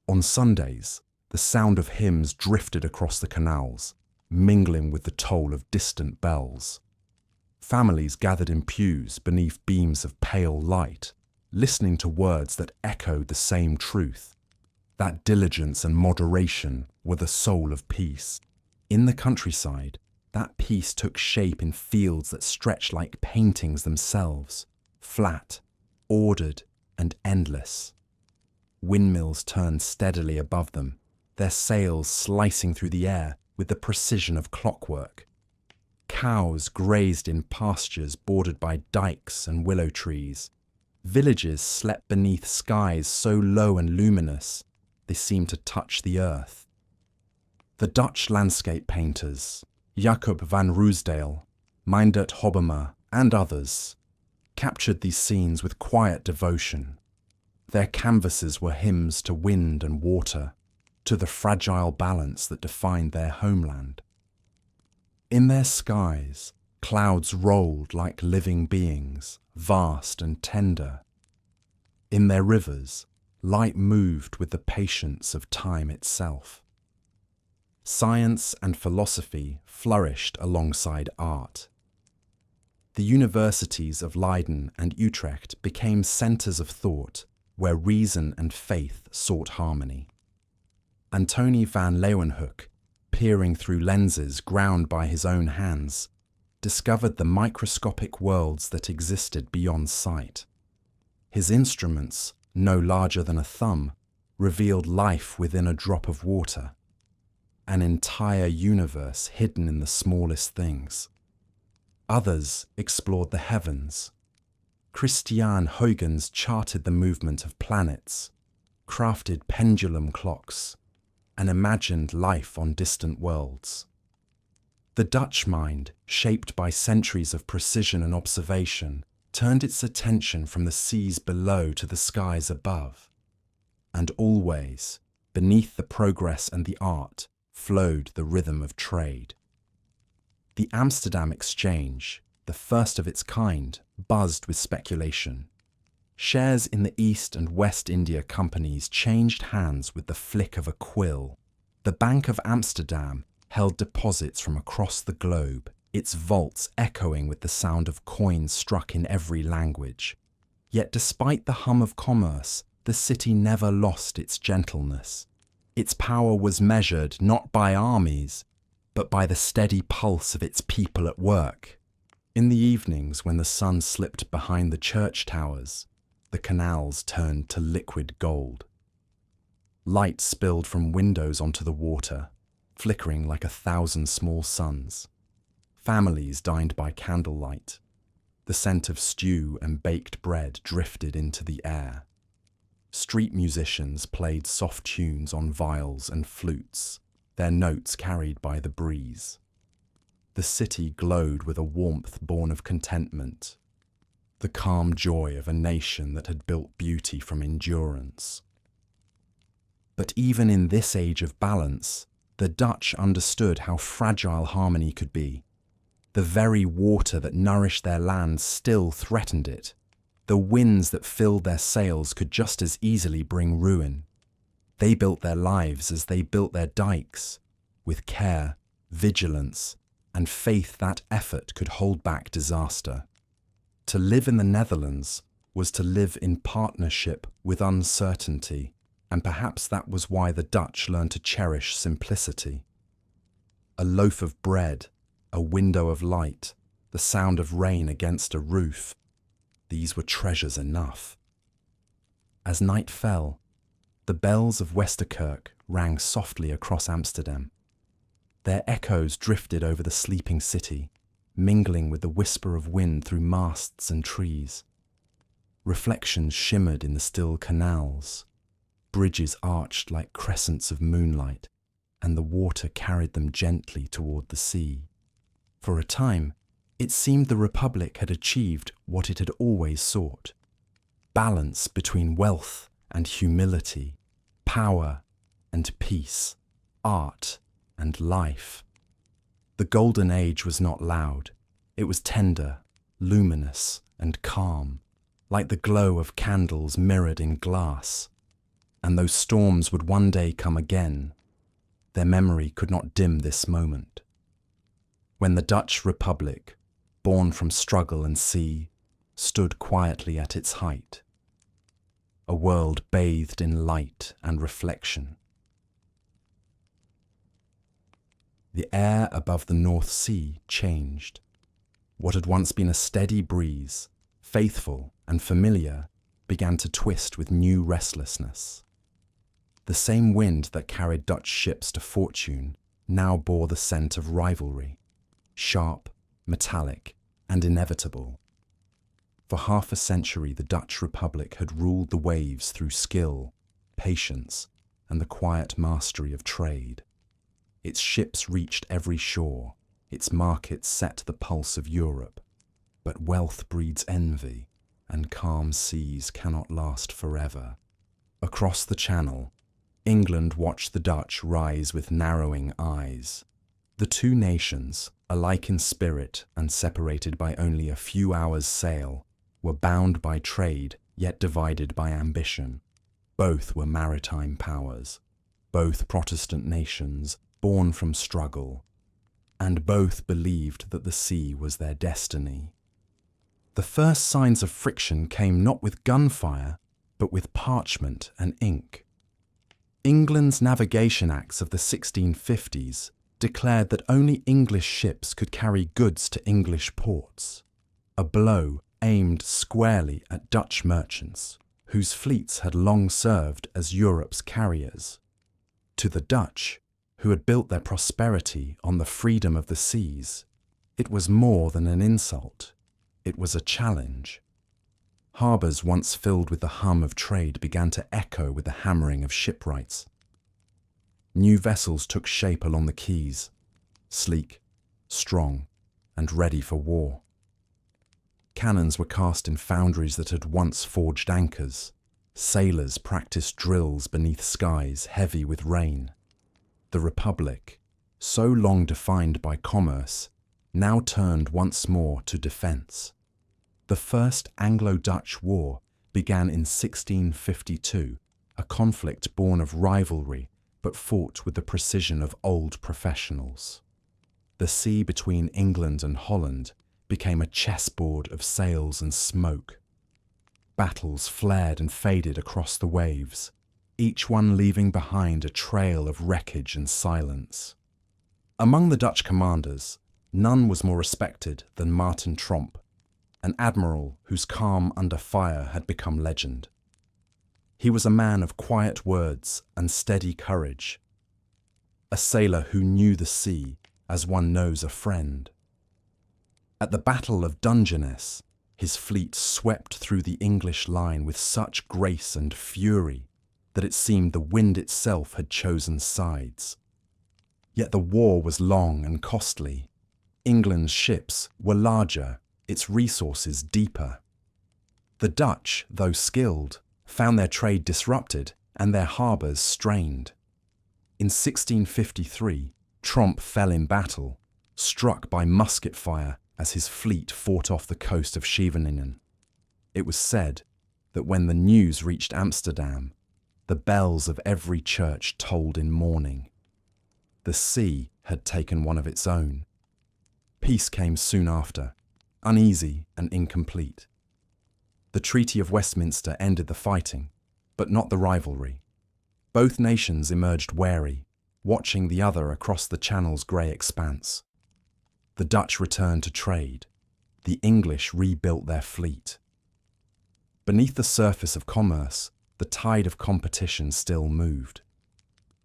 On Sundays, the sound of hymns drifted across the canals, mingling with the toll of distant bells. Families gathered in pews beneath beams of pale light, listening to words that echoed the same truth, that diligence and moderation were the soul of peace. In the countryside, that peace took shape in fields that stretched like paintings themselves, flat, ordered, and endless. Windmills turned steadily above them, their sails slicing through the air with the precision of clockwork. Cows grazed in pastures bordered by dikes and willow trees. Villages slept beneath skies so low and luminous they seemed to touch the earth. The Dutch landscape painters, Jacob van Ruisdael, Meindert Hobbema, and others, captured these scenes with quiet devotion. Their canvases were hymns to wind and water, to the fragile balance that defined their homeland. In their skies, clouds rolled like living beings, vast and tender. In their rivers, light moved with the patience of time itself. Science and philosophy flourished alongside art. The universities of Leiden and Utrecht became centres of thought where reason and faith sought harmony. Antony van Leeuwenhoek, peering through lenses ground by his own hands, discovered the microscopic worlds that existed beyond sight. His instruments, no larger than a thumb, revealed life within a drop of water, an entire universe hidden in the smallest things. Others explored the heavens. Christiaan Huygens charted the movement of planets, crafted pendulum clocks, and imagined life on distant worlds. The Dutch mind, shaped by centuries of precision and observation, turned its attention from the seas below to the skies above. And always, beneath the progress and the art, flowed the rhythm of trade. The Amsterdam Exchange, the first of its kind, buzzed with speculation. Shares in the East and West India companies changed hands with the flick of a quill. The Bank of Amsterdam held deposits from across the globe, its vaults echoing with the sound of coins struck in every language. Yet despite the hum of commerce, the city never lost its gentleness. Its power was measured not by armies, but by the steady pulse of its people at work. In the evenings, when the sun slipped behind the church towers, the canals turned to liquid gold. Light spilled from windows onto the water, flickering like 1,000 small suns. Families dined by candlelight. The scent of stew and baked bread drifted into the air. Street musicians played soft tunes on viols and flutes, their notes carried by the breeze. The city glowed with a warmth born of contentment, the calm joy of a nation that had built beauty from endurance. But even in this age of balance, the Dutch understood how fragile harmony could be. The very water that nourished their land still threatened it. The winds that filled their sails could just as easily bring ruin. They built their lives as they built their dikes, with care, vigilance, and faith that effort could hold back disaster. To live in the Netherlands was to live in partnership with uncertainty, and perhaps that was why the Dutch learned to cherish simplicity. A loaf of bread, a window of light, the sound of rain against a roof, these were treasures enough. As night fell, the bells of Westerkerk rang softly across Amsterdam. Their echoes drifted over the sleeping city, mingling with the whisper of wind through masts and trees. Reflections shimmered in the still canals. Bridges arched like crescents of moonlight, and the water carried them gently toward the sea. For a time, it seemed the Republic had achieved what it had always sought: balance between wealth and humility, power and peace, art and life. The Golden Age was not loud. It was tender, luminous, and calm, like the glow of candles mirrored in glass. And though storms would one day come again, their memory could not dim this moment. When the Dutch Republic, born from struggle and sea, stood quietly at its height, a world bathed in light and reflection. The air above the North Sea changed. What had once been a steady breeze, faithful and familiar, began to twist with new restlessness. The same wind that carried Dutch ships to fortune now bore the scent of rivalry, sharp, metallic, and inevitable. For half a century, the Dutch Republic had ruled the waves through skill, patience, and the quiet mastery of trade. Its ships reached every shore, its markets set the pulse of Europe. But wealth breeds envy, and calm seas cannot last forever. Across the Channel, England watched the Dutch rise with narrowing eyes. The two nations, alike in spirit and separated by only a few hours' sail, were bound by trade, yet divided by ambition. Both were maritime powers, both Protestant nations, born from struggle, and both believed that the sea was their destiny. The first signs of friction came not with gunfire, but with parchment and ink. England's Navigation Acts of the 1650s declared that only English ships could carry goods to English ports, a blow aimed squarely at Dutch merchants, whose fleets had long served as Europe's carriers. To the Dutch, who had built their prosperity on the freedom of the seas, it was more than an insult. It was a challenge. Harbours once filled with the hum of trade began to echo with the hammering of shipwrights. New vessels took shape along the quays, sleek, strong, and ready for war. Cannons were cast in foundries that had once forged anchors. Sailors practiced drills beneath skies heavy with rain. The Republic, so long defined by commerce, now turned once more to defence. The First Anglo-Dutch War began in 1652, a conflict born of rivalry but fought with the precision of old professionals. The sea between England and Holland became a chessboard of sails and smoke. Battles flared and faded across the waves, each one leaving behind a trail of wreckage and silence. Among the Dutch commanders, none was more respected than Martin Tromp, an admiral whose calm under fire had become legend. He was a man of quiet words and steady courage, a sailor who knew the sea as one knows a friend. At the Battle of Dungeness, his fleet swept through the English line with such grace and fury that it seemed the wind itself had chosen sides. Yet the war was long and costly. England's ships were larger, its resources deeper. The Dutch, though skilled, found their trade disrupted and their harbours strained. In 1653, Tromp fell in battle, struck by musket fire as his fleet fought off the coast of Scheveningen. It was said that when the news reached Amsterdam, the bells of every church tolled in mourning. The sea had taken one of its own. Peace came soon after, uneasy and incomplete. The Treaty of Westminster ended the fighting, but not the rivalry. Both nations emerged wary, watching the other across the Channel's grey expanse. The Dutch returned to trade. The English rebuilt their fleet. Beneath the surface of commerce, the tide of competition still moved.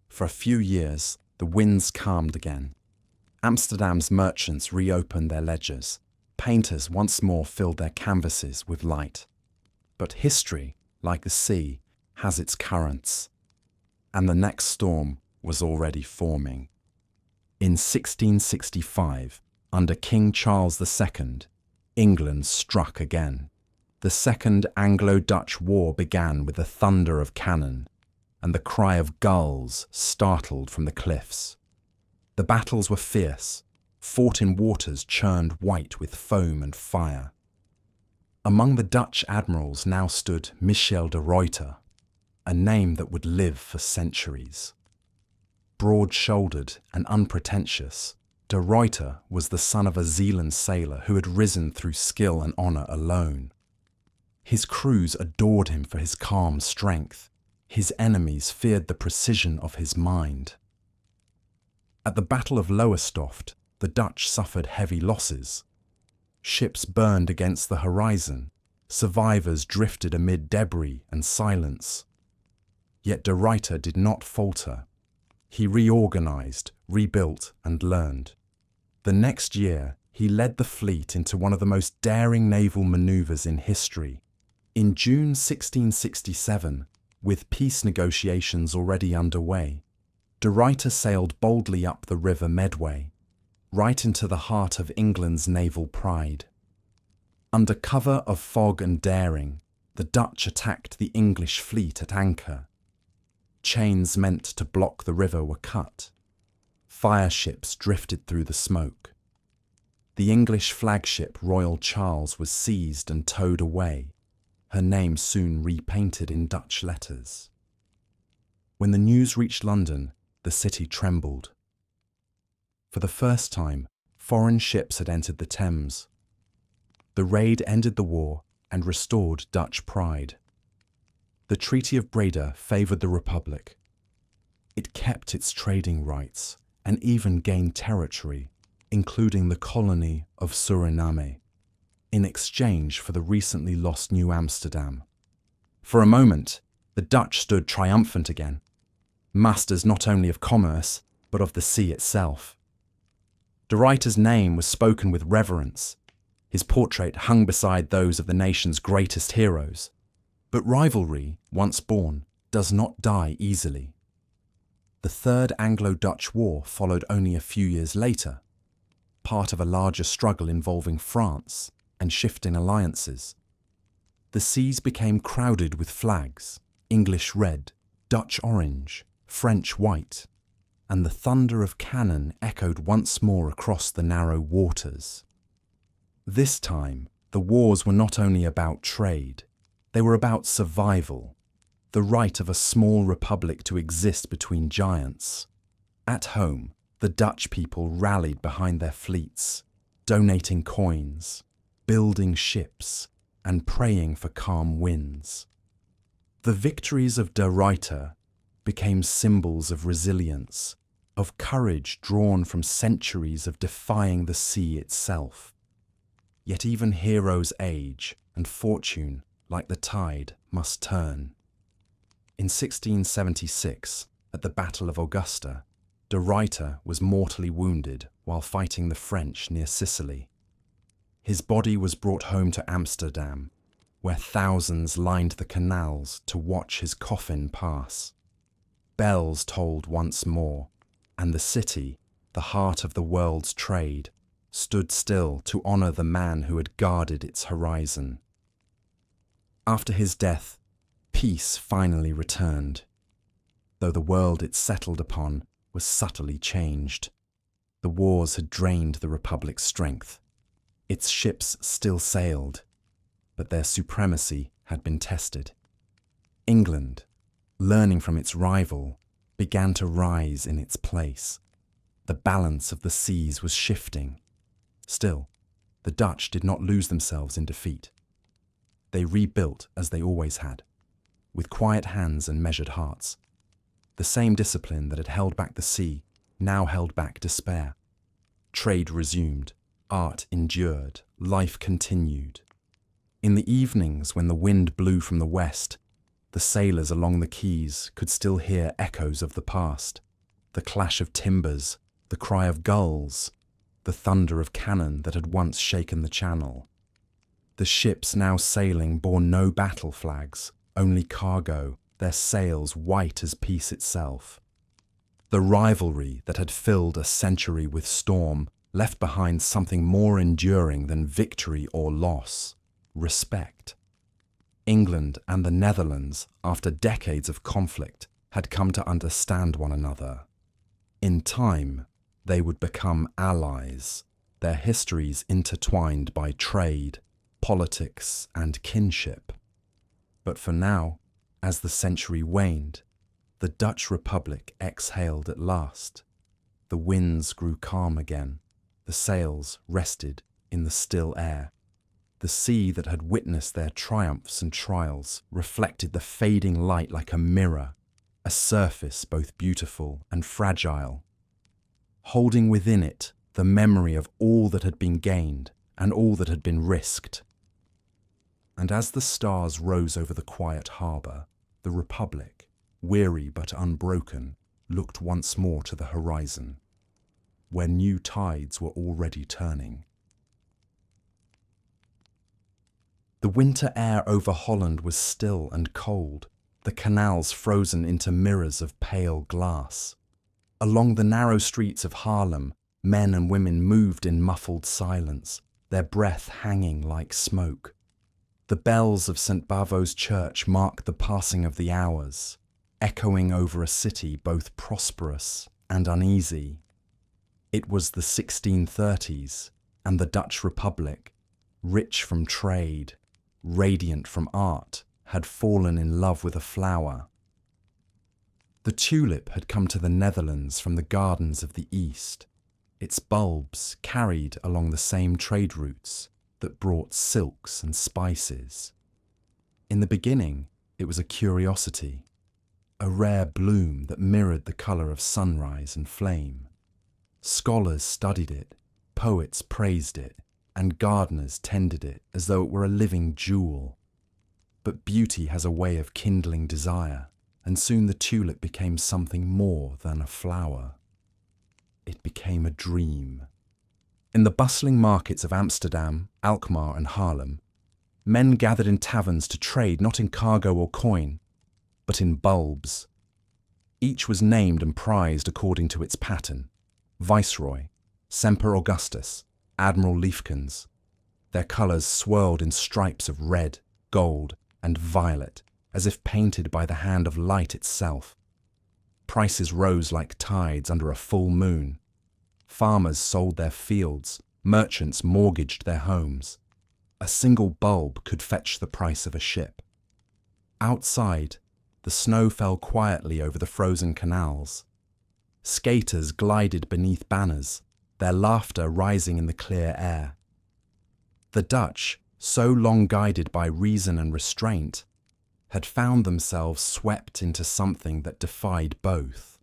For a few years, the winds calmed again. Amsterdam's merchants reopened their ledgers. Painters once more filled their canvases with light. But history, like the sea, has its currents, and the next storm was already forming. In 1665, under King Charles II, England struck again. The Second Anglo-Dutch War began with the thunder of cannon and the cry of gulls startled from the cliffs. The battles were fierce, fought in waters churned white with foam and fire. Among the Dutch admirals now stood Michiel de Ruyter, a name that would live for centuries. Broad-shouldered and unpretentious, de Ruyter was the son of a Zeeland sailor who had risen through skill and honour alone. His crews adored him for his calm strength. His enemies feared the precision of his mind. At the Battle of Lowestoft, the Dutch suffered heavy losses. Ships burned against the horizon. Survivors drifted amid debris and silence. Yet de Ruyter did not falter. He reorganised, rebuilt, and learned. The next year, he led the fleet into one of the most daring naval manoeuvres in history. In June 1667, with peace negotiations already underway, de Ruyter sailed boldly up the River Medway, right into the heart of England's naval pride. Under cover of fog and daring, the Dutch attacked the English fleet at anchor. Chains meant to block the river were cut. Fireships drifted through the smoke. The English flagship Royal Charles was seized and towed away, her name soon repainted in Dutch letters. When the news reached London, the city trembled. For the first time, foreign ships had entered the Thames. The raid ended the war and restored Dutch pride. The Treaty of Breda favoured the Republic. It kept its trading rights and even gained territory, including the colony of Suriname, in exchange for the recently lost New Amsterdam. For a moment, the Dutch stood triumphant again, masters not only of commerce, but of the sea itself. De Ruyter's name was spoken with reverence. His portrait hung beside those of the nation's greatest heroes. But rivalry, once born, does not die easily. The Third Anglo-Dutch War followed only a few years later, part of a larger struggle involving France and shifting alliances. The seas became crowded with flags, English red, Dutch orange, French white, and the thunder of cannon echoed once more across the narrow waters. This time, the wars were not only about trade, they were about survival, the right of a small republic to exist between giants. At home, the Dutch people rallied behind their fleets, donating coins, building ships, and praying for calm winds. The victories of De Ruyter became symbols of resilience, of courage drawn from centuries of defying the sea itself. Yet even heroes age, and fortune, like the tide, must turn. In 1676, at the Battle of Augusta, De Ruyter was mortally wounded while fighting the French near Sicily. His body was brought home to Amsterdam, where thousands lined the canals to watch his coffin pass. Bells tolled once more, and the city, the heart of the world's trade, stood still to honour the man who had guarded its horizon. After his death, peace finally returned, though the world it settled upon was subtly changed. The wars had drained the Republic's strength. Its ships still sailed, but their supremacy had been tested. England, learning from its rival, began to rise in its place. The balance of the seas was shifting. Still, the Dutch did not lose themselves in defeat. They rebuilt as they always had, with quiet hands and measured hearts. The same discipline that had held back the sea now held back despair. Trade resumed, art endured, life continued. In the evenings when the wind blew from the west, the sailors along the quays could still hear echoes of the past, the clash of timbers, the cry of gulls, the thunder of cannon that had once shaken the channel. The ships now sailing bore no battle flags, only cargo, their sails white as peace itself. The rivalry that had filled a century with storm left behind something more enduring than victory or loss: respect. England and the Netherlands, after decades of conflict, had come to understand one another. In time, they would become allies, their histories intertwined by trade, politics, and kinship. But for now, as the century waned, the Dutch Republic exhaled at last. The winds grew calm again, the sails rested in the still air. The sea that had witnessed their triumphs and trials reflected the fading light like a mirror, a surface both beautiful and fragile, holding within it the memory of all that had been gained and all that had been risked. And as the stars rose over the quiet harbour, the Republic, weary but unbroken, looked once more to the horizon, where new tides were already turning. The winter air over Holland was still and cold, the canals frozen into mirrors of pale glass. Along the narrow streets of Haarlem, men and women moved in muffled silence, their breath hanging like smoke. The bells of St. Bavo's church marked the passing of the hours, echoing over a city both prosperous and uneasy. It was the 1630s, and the Dutch Republic, rich from trade, radiant from art, had fallen in love with a flower. The tulip had come to the Netherlands from the gardens of the East. Its bulbs carried along the same trade routes, that brought silks and spices. In the beginning, it was a curiosity, a rare bloom that mirrored the colour of sunrise and flame. Scholars studied it, poets praised it, and gardeners tended it as though it were a living jewel. But beauty has a way of kindling desire, and soon the tulip became something more than a flower. It became a dream. In the bustling markets of Amsterdam, Alkmaar and Haarlem, men gathered in taverns to trade not in cargo or coin, but in bulbs. Each was named and prized according to its pattern: Viceroy, Semper Augustus, Admiral Liefkens. Their colours swirled in stripes of red, gold, and violet, as if painted by the hand of light itself. Prices rose like tides under a full moon. Farmers sold their fields, merchants mortgaged their homes. A single bulb could fetch the price of a ship. Outside, the snow fell quietly over the frozen canals. Skaters glided beneath banners, their laughter rising in the clear air. The Dutch, so long guided by reason and restraint, had found themselves swept into something that defied both.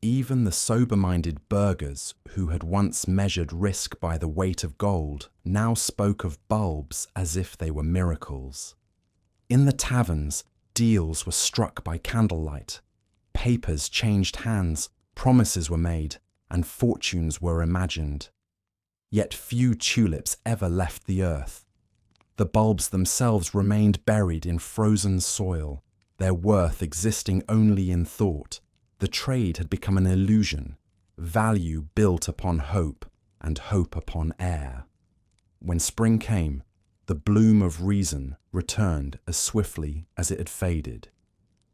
Even the sober-minded burghers who had once measured risk by the weight of gold now spoke of bulbs as if they were miracles. In the taverns, deals were struck by candlelight. Papers changed hands, promises were made, and fortunes were imagined. Yet few tulips ever left the earth. The bulbs themselves remained buried in frozen soil, their worth existing only in thought. The trade had become an illusion, value built upon hope and hope upon air. When spring came, the bloom of reason returned as swiftly as it had faded.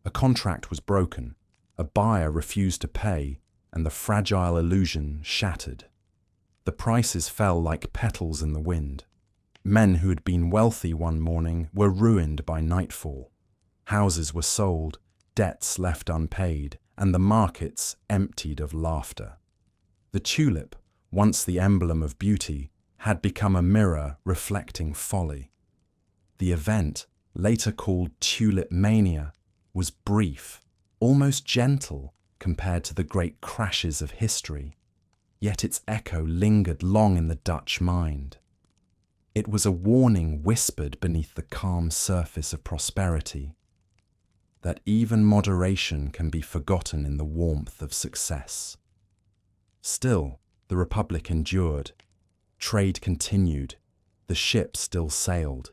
A contract was broken, a buyer refused to pay, and the fragile illusion shattered. The prices fell like petals in the wind. Men who had been wealthy one morning were ruined by nightfall. Houses were sold, debts left unpaid, and the markets emptied of laughter. The tulip, once the emblem of beauty, had become a mirror reflecting folly. The event, later called tulip mania, was brief, almost gentle compared to the great crashes of history, yet its echo lingered long in the Dutch mind. It was a warning whispered beneath the calm surface of prosperity, that even moderation can be forgotten in the warmth of success. Still, the Republic endured. Trade continued. The ships still sailed.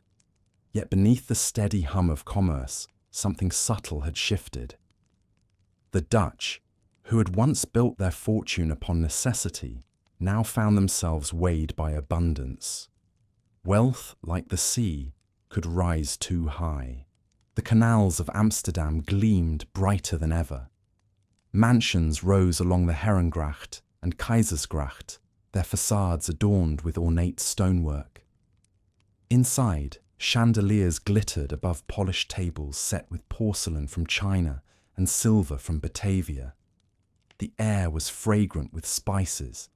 Yet beneath the steady hum of commerce, something subtle had shifted. The Dutch, who had once built their fortune upon necessity, now found themselves weighed by abundance. Wealth, like the sea, could rise too high. The canals of Amsterdam gleamed brighter than ever. Mansions rose along the Herengracht and Keizersgracht, their facades adorned with ornate stonework. Inside, chandeliers glittered above polished tables set with porcelain from China and silver from Batavia. The air was fragrant with spices,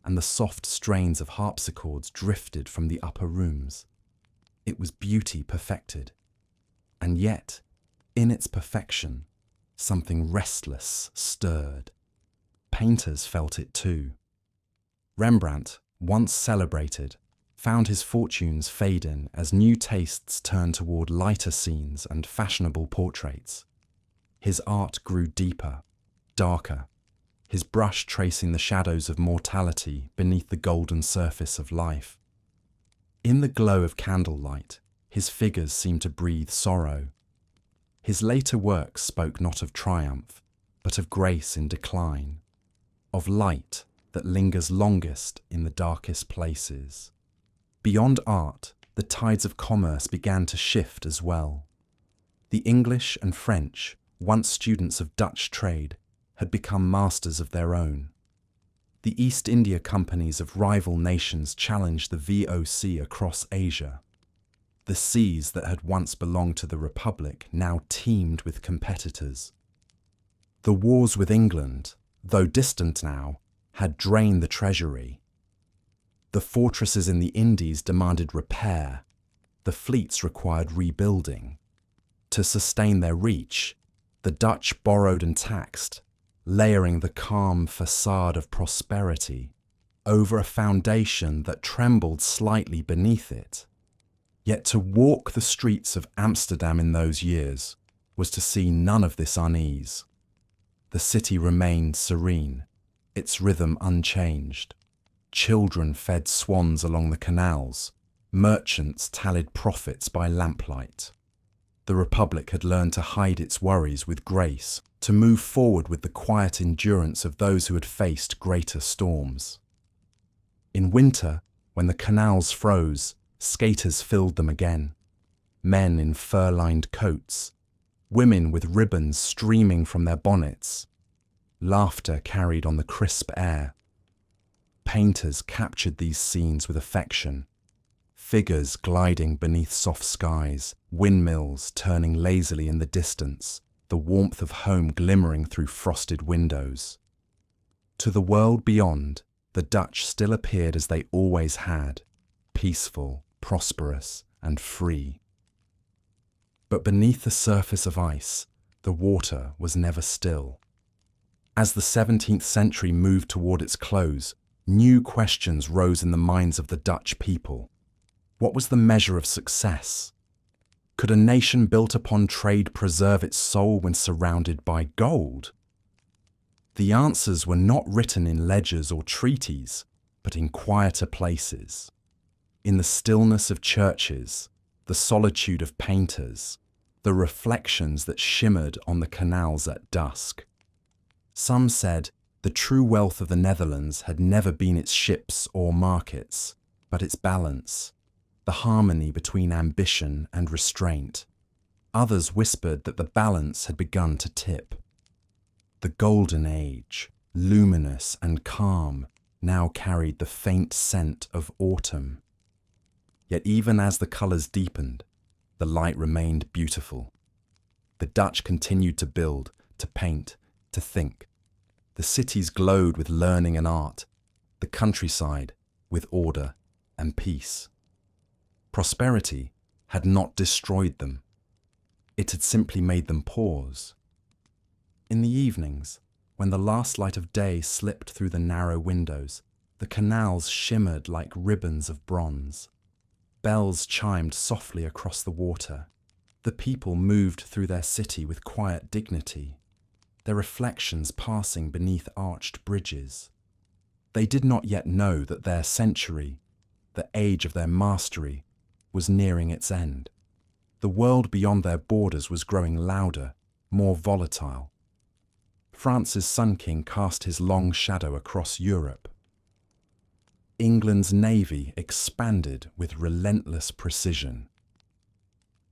and the soft strains of harpsichords drifted from the upper rooms. It was beauty perfected. And yet, in its perfection, something restless stirred. Painters felt it too. Rembrandt, once celebrated, found his fortunes fading as new tastes turned toward lighter scenes and fashionable portraits. His art grew deeper, darker, his brush tracing the shadows of mortality beneath the golden surface of life. In the glow of candlelight, his figures seemed to breathe sorrow. His later works spoke not of triumph, but of grace in decline, of light that lingers longest in the darkest places. Beyond art, the tides of commerce began to shift as well. The English and French, once students of Dutch trade, had become masters of their own. The East India companies of rival nations challenged the VOC across Asia. The seas that had once belonged to the Republic now teemed with competitors. The wars with England, though distant now, had drained the treasury. The fortresses in the Indies demanded repair. The fleets required rebuilding. To sustain their reach, the Dutch borrowed and taxed, layering the calm facade of prosperity over a foundation that trembled slightly beneath it. Yet to walk the streets of Amsterdam in those years was to see none of this unease. The city remained serene, its rhythm unchanged. Children fed swans along the canals. Merchants tallied profits by lamplight. The Republic had learned to hide its worries with grace, to move forward with the quiet endurance of those who had faced greater storms. In winter, when the canals froze, skaters filled them again. Men in fur-lined coats, women with ribbons streaming from their bonnets. Laughter carried on the crisp air. Painters captured these scenes with affection. Figures gliding beneath soft skies, windmills turning lazily in the distance, the warmth of home glimmering through frosted windows. To the world beyond, the Dutch still appeared as they always had, peaceful, prosperous, and free. But beneath the surface of ice, the water was never still. As the 17th century moved toward its close, new questions rose in the minds of the Dutch people. What was the measure of success? Could a nation built upon trade preserve its soul when surrounded by gold? The answers were not written in ledgers or treaties, but in quieter places. In the stillness of churches, the solitude of painters, the reflections that shimmered on the canals at dusk. Some said the true wealth of the Netherlands had never been its ships or markets, but its balance, the harmony between ambition and restraint. Others whispered that the balance had begun to tip. The golden age, luminous and calm, now carried the faint scent of autumn. Yet even as the colours deepened, the light remained beautiful. The Dutch continued to build, to paint, to think. The cities glowed with learning and art, the countryside with order and peace. Prosperity had not destroyed them. It had simply made them pause. In the evenings, when the last light of day slipped through the narrow windows, the canals shimmered like ribbons of bronze. Bells chimed softly across the water. The people moved through their city with quiet dignity, their reflections passing beneath arched bridges. They did not yet know that their century, the age of their mastery, was nearing its end. The world beyond their borders was growing louder, more volatile. France's Sun King cast his long shadow across Europe. England's navy expanded with relentless precision.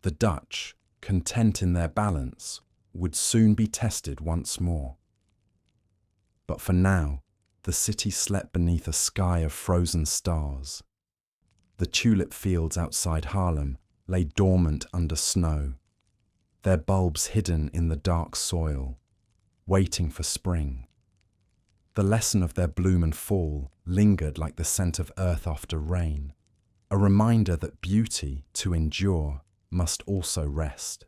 The Dutch, content in their balance, would soon be tested once more. But for now, the city slept beneath a sky of frozen stars. The tulip fields outside Haarlem lay dormant under snow, their bulbs hidden in the dark soil, waiting for spring. The lesson of their bloom and fall lingered like the scent of earth after rain, a reminder that beauty, to endure, must also rest.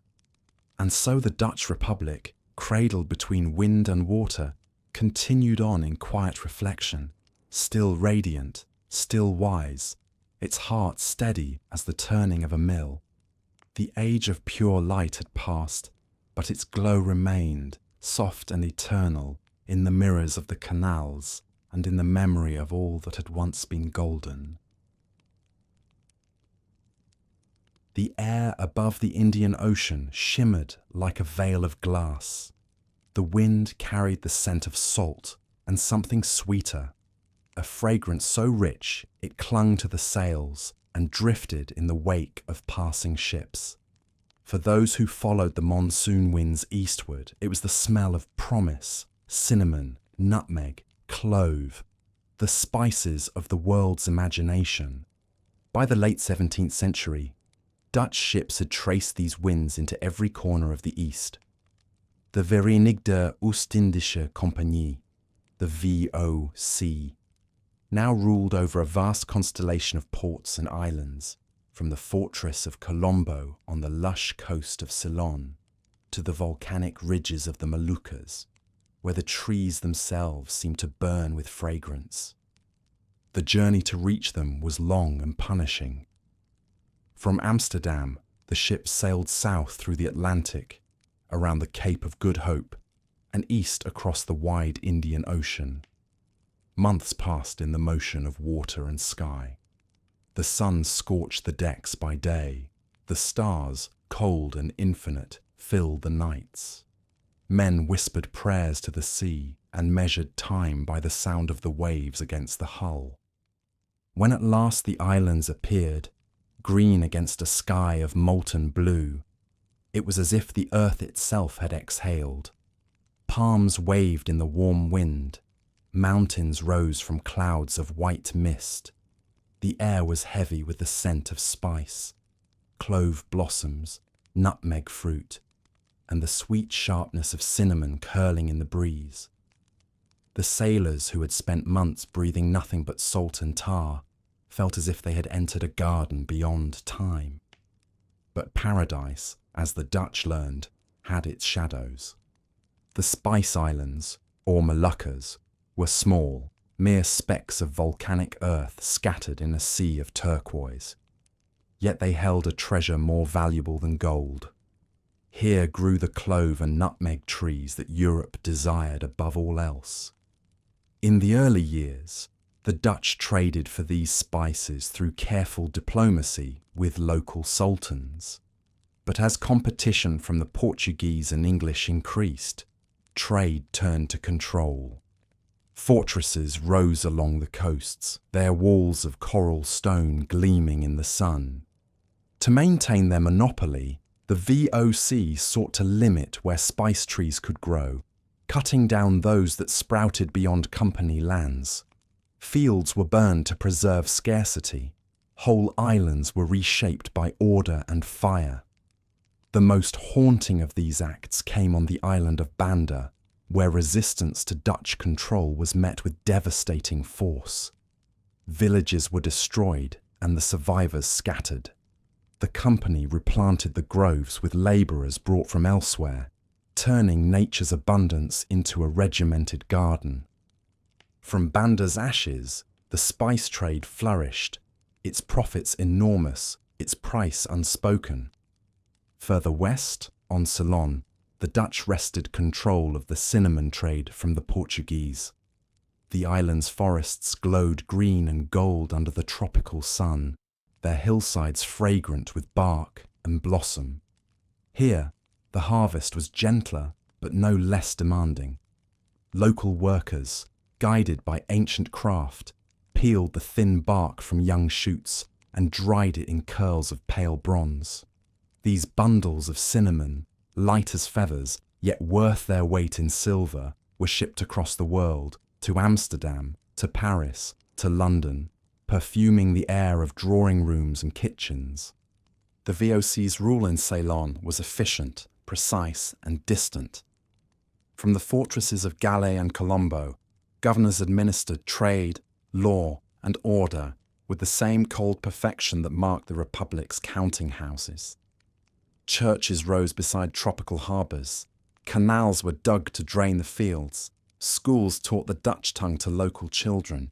And so the Dutch Republic, cradled between wind and water, continued on in quiet reflection, still radiant, still wise, its heart steady as the turning of a mill. The age of pure light had passed, but its glow remained, soft and eternal, in the mirrors of the canals and in the memory of all that had once been golden. The air above the Indian Ocean shimmered like a veil of glass. The wind carried the scent of salt and something sweeter, a fragrance so rich it clung to the sails and drifted in the wake of passing ships. For those who followed the monsoon winds eastward, it was the smell of promise, cinnamon, nutmeg, clove, the spices of the world's imagination. By the late 17th century, Dutch ships had traced these winds into every corner of the East. The Verenigde Oostindische Compagnie, the VOC, now ruled over a vast constellation of ports and islands, from the fortress of Colombo on the lush coast of Ceylon to the volcanic ridges of the Moluccas, where the trees themselves seemed to burn with fragrance. The journey to reach them was long and punishing. From Amsterdam, the ship sailed south through the Atlantic, around the Cape of Good Hope, and east across the wide Indian Ocean. Months passed in the motion of water and sky. The sun scorched the decks by day. The stars, cold and infinite, filled the nights. Men whispered prayers to the sea and measured time by the sound of the waves against the hull. When at last the islands appeared, green against a sky of molten blue, it was as if the earth itself had exhaled. Palms waved in the warm wind. Mountains rose from clouds of white mist. The air was heavy with the scent of spice, clove blossoms, nutmeg fruit, and the sweet sharpness of cinnamon curling in the breeze. The sailors who had spent months breathing nothing but salt and tar felt as if they had entered a garden beyond time. But paradise, as the Dutch learned, had its shadows. The Spice Islands, or Moluccas, were small, mere specks of volcanic earth scattered in a sea of turquoise. Yet they held a treasure more valuable than gold. Here grew the clove and nutmeg trees that Europe desired above all else. In the early years, the Dutch traded for these spices through careful diplomacy with local sultans. But as competition from the Portuguese and English increased, trade turned to control. Fortresses rose along the coasts, their walls of coral stone gleaming in the sun. To maintain their monopoly, the VOC sought to limit where spice trees could grow, cutting down those that sprouted beyond company lands. Fields were burned to preserve scarcity. Whole islands were reshaped by order and fire. The most haunting of these acts came on the island of Banda, where resistance to Dutch control was met with devastating force. Villages were destroyed and the survivors scattered. The company replanted the groves with labourers brought from elsewhere, turning nature's abundance into a regimented garden. From Banda's ashes, the spice trade flourished, its profits enormous, its price unspoken. Further west, on Ceylon, the Dutch wrested control of the cinnamon trade from the Portuguese. The island's forests glowed green and gold under the tropical sun, their hillsides fragrant with bark and blossom. Here, the harvest was gentler but no less demanding. Local workers, guided by ancient craft, peeled the thin bark from young shoots and dried it in curls of pale bronze. These bundles of cinnamon, light as feathers, yet worth their weight in silver, were shipped across the world, to Amsterdam, to Paris, to London, perfuming the air of drawing rooms and kitchens. The VOC's rule in Ceylon was efficient, precise, and distant. From the fortresses of Galles and Colombo, governors administered trade, law, and order with the same cold perfection that marked the Republic's counting houses. Churches rose beside tropical harbours. Canals were dug to drain the fields. Schools taught the Dutch tongue to local children.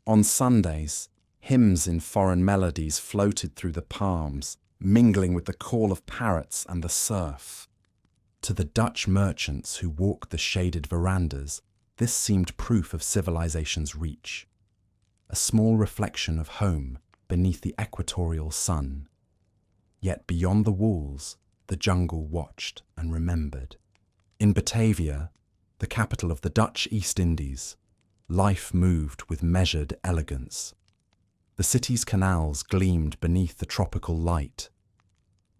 On Sundays, hymns in foreign melodies floated through the palms, mingling with the call of parrots and the surf. To the Dutch merchants who walked the shaded verandas, this seemed proof of civilization's reach. A small reflection of home beneath the equatorial sun. Yet beyond the walls, the jungle watched and remembered. In Batavia, the capital of the Dutch East Indies, life moved with measured elegance. The city's canals gleamed beneath the tropical light.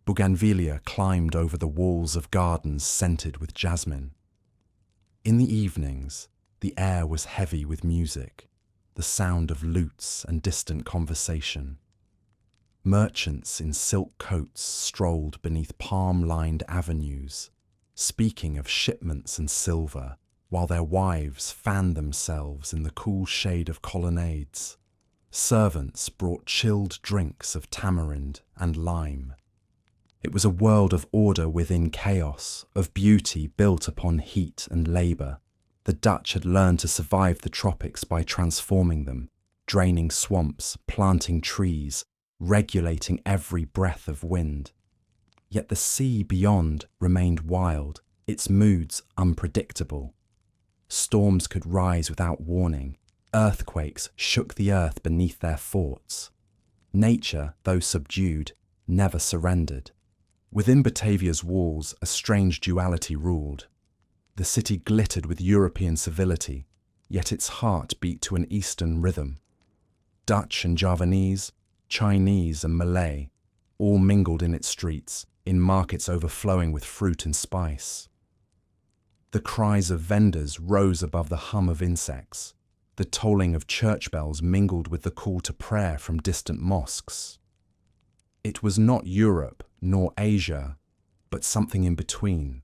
Bougainvillea climbed over the walls of gardens scented with jasmine. In the evenings, the air was heavy with music, the sound of lutes and distant conversation. Merchants in silk coats strolled beneath palm-lined avenues, speaking of shipments and silver, while their wives fanned themselves in the cool shade of colonnades. Servants brought chilled drinks of tamarind and lime. It was a world of order within chaos, of beauty built upon heat and labour. The Dutch had learned to survive the tropics by transforming them, draining swamps, planting trees, regulating every breath of wind. Yet the sea beyond remained wild, its moods unpredictable. Storms could rise without warning. Earthquakes shook the earth beneath their forts. Nature, though subdued, never surrendered. Within Batavia's walls, a strange duality ruled. The city glittered with European civility, yet its heart beat to an Eastern rhythm. Dutch and Javanese, Chinese and Malay, all mingled in its streets, in markets overflowing with fruit and spice. The cries of vendors rose above the hum of insects. The tolling of church bells mingled with the call to prayer from distant mosques. It was not Europe nor Asia, but something in between,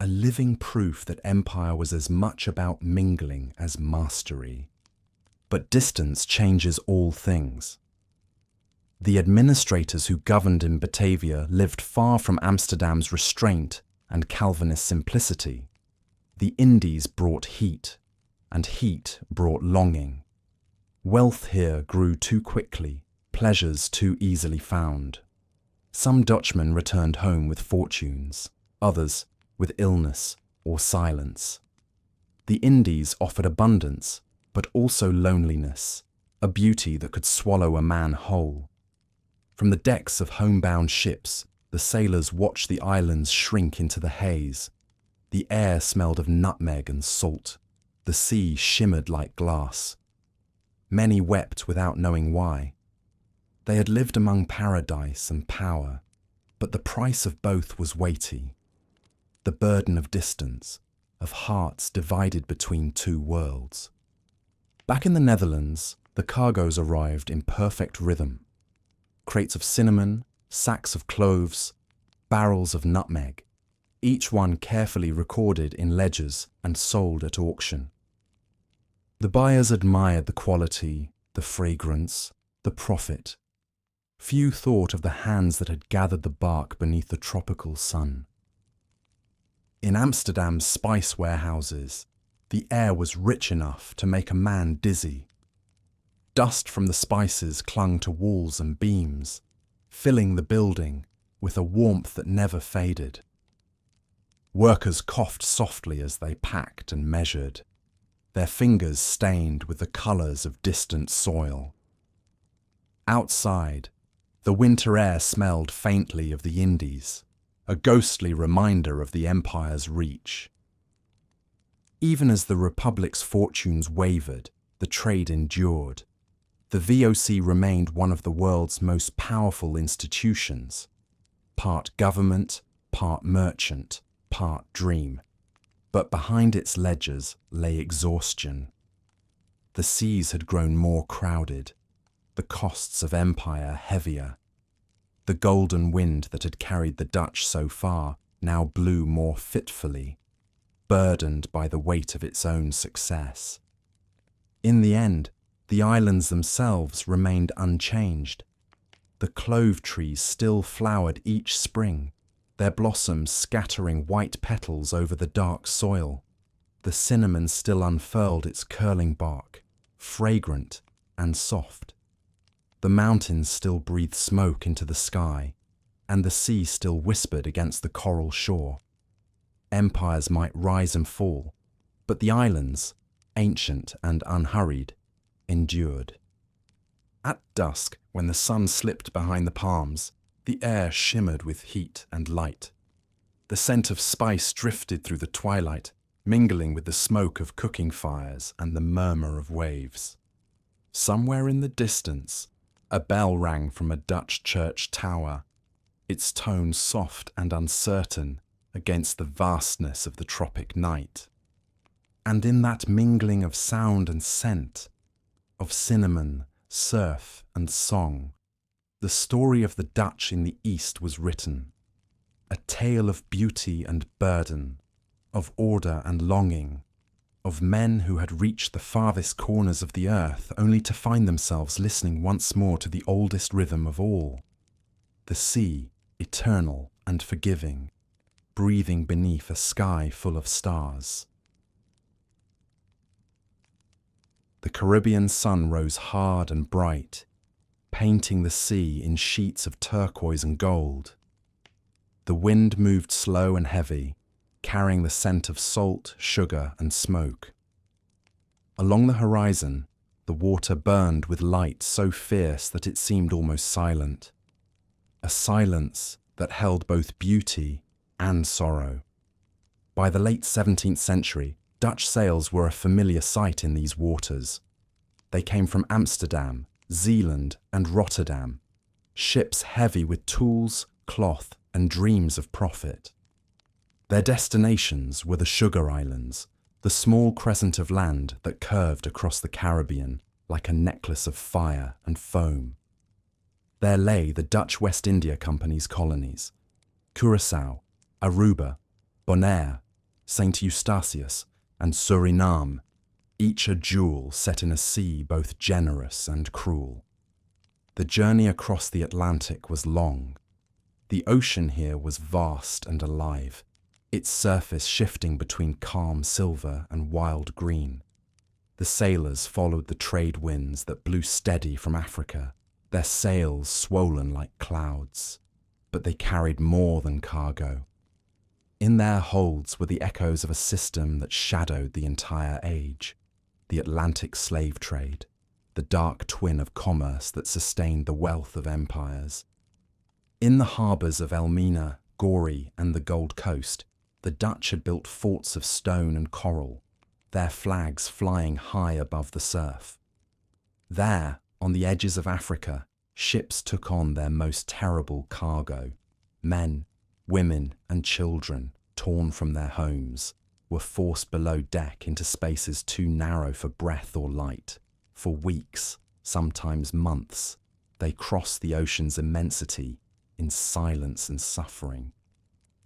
a living proof that empire was as much about mingling as mastery. But distance changes all things. The administrators who governed in Batavia lived far from Amsterdam's restraint and Calvinist simplicity. The Indies brought heat, and heat brought longing. Wealth here grew too quickly, pleasures too easily found. Some Dutchmen returned home with fortunes, others with illness or silence. The Indies offered abundance, but also loneliness, a beauty that could swallow a man whole. From the decks of homebound ships, the sailors watched the islands shrink into the haze. The air smelled of nutmeg and salt. The sea shimmered like glass. Many wept without knowing why. They had lived among paradise and power, but the price of both was weighty. The burden of distance, of hearts divided between two worlds. Back in the Netherlands, the cargoes arrived in perfect rhythm. Crates of cinnamon, sacks of cloves, barrels of nutmeg, each one carefully recorded in ledgers and sold at auction. The buyers admired the quality, the fragrance, the profit. Few thought of the hands that had gathered the bark beneath the tropical sun. In Amsterdam's spice warehouses, the air was rich enough to make a man dizzy. Dust from the spices clung to walls and beams, filling the building with a warmth that never faded. Workers coughed softly as they packed and measured, their fingers stained with the colours of distant soil. Outside, the winter air smelled faintly of the Indies, a ghostly reminder of the empire's reach. Even as the Republic's fortunes wavered, the trade endured. The VOC remained one of the world's most powerful institutions, part government, part merchant, part dream. But behind its ledgers lay exhaustion. The seas had grown more crowded, the costs of empire heavier. The golden wind that had carried the Dutch so far now blew more fitfully, burdened by the weight of its own success. In the end, the islands themselves remained unchanged. The clove trees still flowered each spring, their blossoms scattering white petals over the dark soil. The cinnamon still unfurled its curling bark, fragrant and soft. The mountains still breathed smoke into the sky, and the sea still whispered against the coral shore. Empires might rise and fall, but the islands, ancient and unhurried, endured. At dusk, when the sun slipped behind the palms, the air shimmered with heat and light. The scent of spice drifted through the twilight, mingling with the smoke of cooking fires and the murmur of waves. Somewhere in the distance, a bell rang from a Dutch church tower, its tone soft and uncertain against the vastness of the tropic night. And in that mingling of sound and scent, of cinnamon, surf and song, the story of the Dutch in the East was written, a tale of beauty and burden, of order and longing, of men who had reached the farthest corners of the earth only to find themselves listening once more to the oldest rhythm of all, the sea, eternal and forgiving, breathing beneath a sky full of stars. The Caribbean sun rose hard and bright, painting the sea in sheets of turquoise and gold. The wind moved slow and heavy, carrying the scent of salt, sugar, and smoke. Along the horizon, the water burned with light so fierce that it seemed almost silent, a silence that held both beauty and sorrow. By the late 17th century, Dutch sails were a familiar sight in these waters. They came from Amsterdam, Zeeland, and Rotterdam, ships heavy with tools, cloth, and dreams of profit. Their destinations were the Sugar Islands, the small crescent of land that curved across the Caribbean like a necklace of fire and foam. There lay the Dutch West India Company's colonies, Curaçao, Aruba, Bonaire, St. Eustatius, and Suriname, each a jewel set in a sea both generous and cruel. The journey across the Atlantic was long. The ocean here was vast and alive, its surface shifting between calm silver and wild green. The sailors followed the trade winds that blew steady from Africa, their sails swollen like clouds. But they carried more than cargo. In their holds were the echoes of a system that shadowed the entire age, the Atlantic slave trade, the dark twin of commerce that sustained the wealth of empires. In the harbours of Elmina, Goree, and the Gold Coast, the Dutch had built forts of stone and coral, their flags flying high above the surf. There, on the edges of Africa, ships took on their most terrible cargo. Men, women, and children, torn from their homes, were forced below deck into spaces too narrow for breath or light. For weeks, sometimes months, they crossed the ocean's immensity in silence and suffering.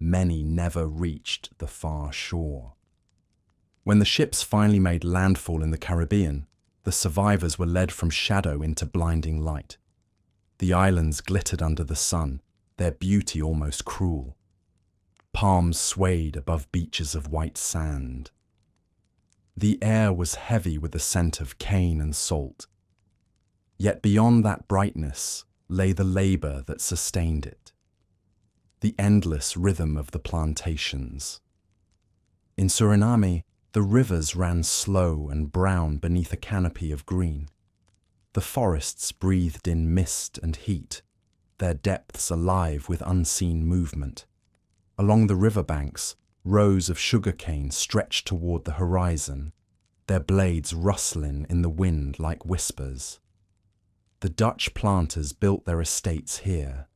Many never reached the far shore. When the ships finally made landfall in the Caribbean, the survivors were led from shadow into blinding light. The islands glittered under the sun, their beauty almost cruel. Palms swayed above beaches of white sand. The air was heavy with the scent of cane and salt. Yet beyond that brightness lay the labour that sustained it, the endless rhythm of the plantations. In Suriname, the rivers ran slow and brown beneath a canopy of green. The forests breathed in mist and heat, their depths alive with unseen movement. Along the riverbanks, rows of sugarcane stretched toward the horizon, their blades rustling in the wind like whispers. The Dutch planters built their estates here,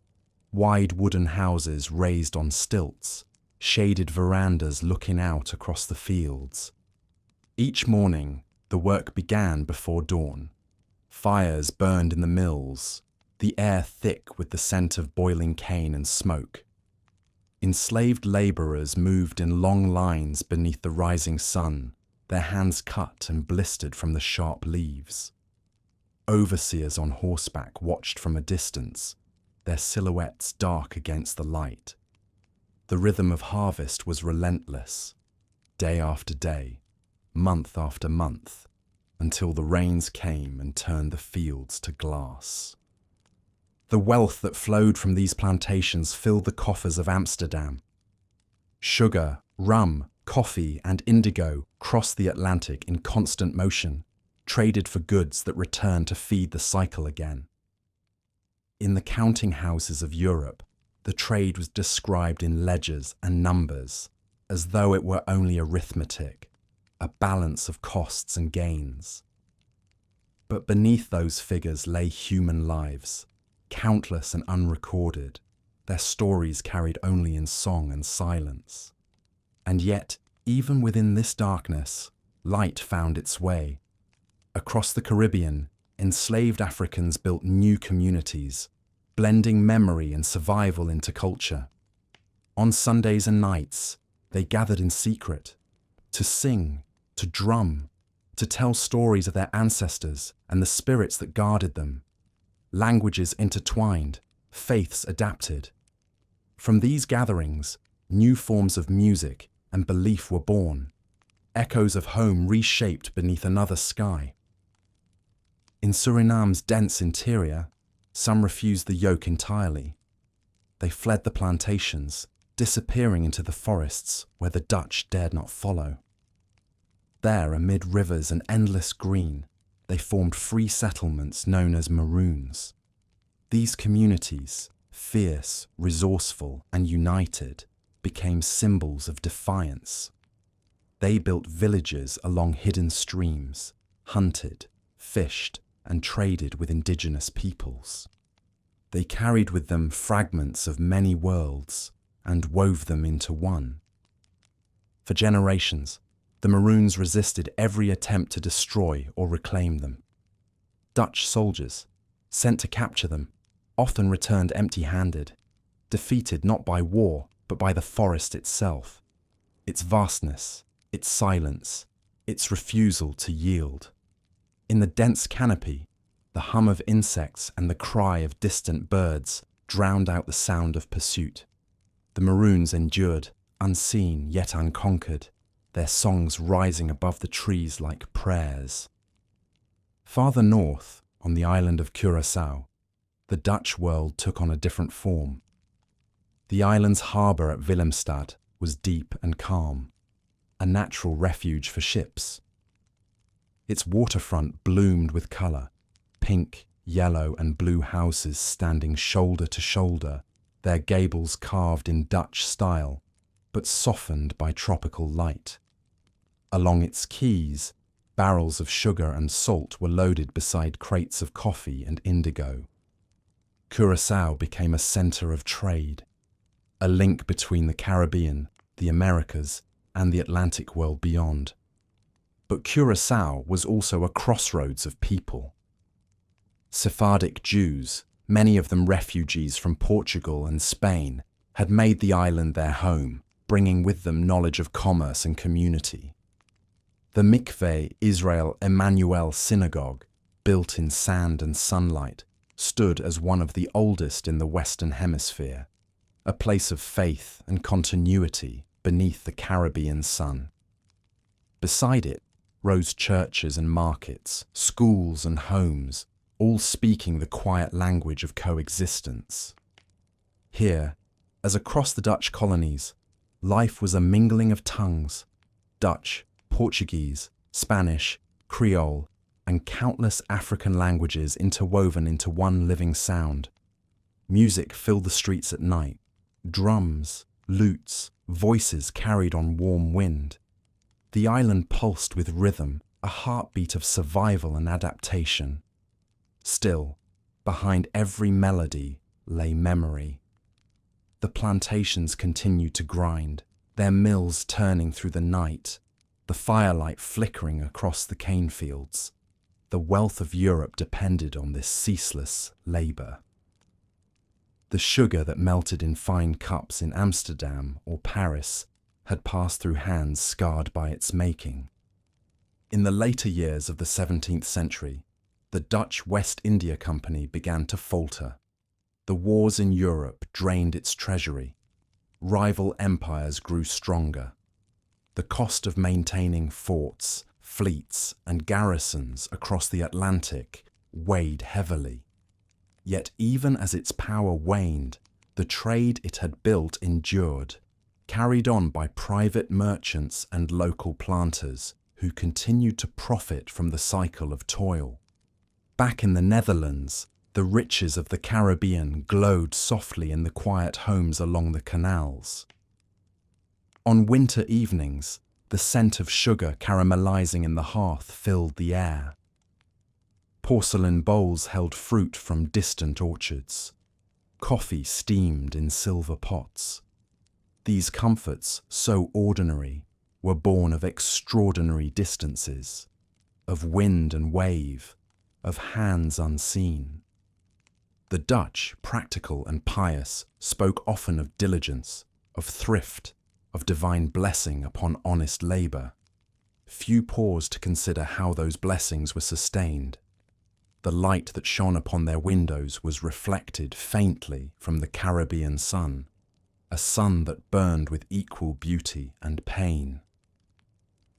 wide wooden houses raised on stilts, shaded verandas looking out across the fields. Each morning, the work began before dawn. Fires burned in the mills, the air thick with the scent of boiling cane and smoke. Enslaved labourers moved in long lines beneath the rising sun, their hands cut and blistered from the sharp leaves. Overseers on horseback watched from a distance, their silhouettes dark against the light. The rhythm of harvest was relentless, day after day, month after month, until the rains came and turned the fields to glass. The wealth that flowed from these plantations filled the coffers of Amsterdam. Sugar, rum, coffee, and indigo crossed the Atlantic in constant motion, traded for goods that returned to feed the cycle again. In the counting houses of Europe, the trade was described in ledgers and numbers, as though it were only arithmetic, a balance of costs and gains. But beneath those figures lay human lives, countless and unrecorded, their stories carried only in song and silence. And yet, even within this darkness, light found its way. Across the Caribbean, enslaved Africans built new communities, blending memory and survival into culture. On Sundays and nights, they gathered in secret, to sing, to drum, to tell stories of their ancestors and the spirits that guarded them. Languages intertwined, faiths adapted. From these gatherings, new forms of music and belief were born, echoes of home reshaped beneath another sky. In Suriname's dense interior, some refused the yoke entirely. They fled the plantations, disappearing into the forests where the Dutch dared not follow. There, amid rivers and endless green, they formed free settlements known as Maroons. These communities, fierce, resourceful, and united, became symbols of defiance. They built villages along hidden streams, hunted, fished, and traded with indigenous peoples. They carried with them fragments of many worlds and wove them into one. For generations, the Maroons resisted every attempt to destroy or reclaim them. Dutch soldiers, sent to capture them, often returned empty-handed, defeated not by war but by the forest itself, its vastness, its silence, its refusal to yield. In the dense canopy, the hum of insects and the cry of distant birds drowned out the sound of pursuit. The Maroons endured, unseen yet unconquered, their songs rising above the trees like prayers. Farther north, on the island of Curaçao, the Dutch world took on a different form. The island's harbour at Willemstad was deep and calm, a natural refuge for ships. Its waterfront bloomed with colour, pink, yellow and blue houses standing shoulder to shoulder, their gables carved in Dutch style, but softened by tropical light. Along its quays, barrels of sugar and salt were loaded beside crates of coffee and indigo. Curaçao became a centre of trade, a link between the Caribbean, the Americas, and the Atlantic world beyond. But Curaçao was also a crossroads of people. Sephardic Jews, many of them refugees from Portugal and Spain, had made the island their home, bringing with them knowledge of commerce and community. The Mikveh Israel Emmanuel Synagogue, built in sand and sunlight, stood as one of the oldest in the Western Hemisphere, a place of faith and continuity beneath the Caribbean sun. Beside it rose churches and markets, schools and homes, all speaking the quiet language of coexistence. Here, as across the Dutch colonies, life was a mingling of tongues, Dutch, Portuguese, Spanish, Creole, and countless African languages interwoven into one living sound. Music filled the streets at night, drums, lutes, voices carried on warm wind. The island pulsed with rhythm, a heartbeat of survival and adaptation. Still, behind every melody lay memory. The plantations continued to grind, their mills turning through the night, the firelight flickering across the cane fields. The wealth of Europe depended on this ceaseless labour. The sugar that melted in fine cups in Amsterdam or Paris had passed through hands scarred by its making. In the later years of the 17th century, the Dutch West India Company began to falter. The wars in Europe drained its treasury. Rival empires grew stronger. The cost of maintaining forts, fleets, and garrisons across the Atlantic weighed heavily. Yet even as its power waned, the trade it had built endured, carried on by private merchants and local planters who continued to profit from the cycle of toil. Back in the Netherlands, the riches of the Caribbean glowed softly in the quiet homes along the canals. On winter evenings, the scent of sugar caramelizing in the hearth filled the air. Porcelain bowls held fruit from distant orchards. Coffee steamed in silver pots. These comforts, so ordinary, were born of extraordinary distances, of wind and wave, of hands unseen. The Dutch, practical and pious, spoke often of diligence, of thrift, of divine blessing upon honest labour. few paused to consider how those blessings were sustained. The light that shone upon their windows was reflected faintly from the Caribbean sun, a sun that burned with equal beauty and pain.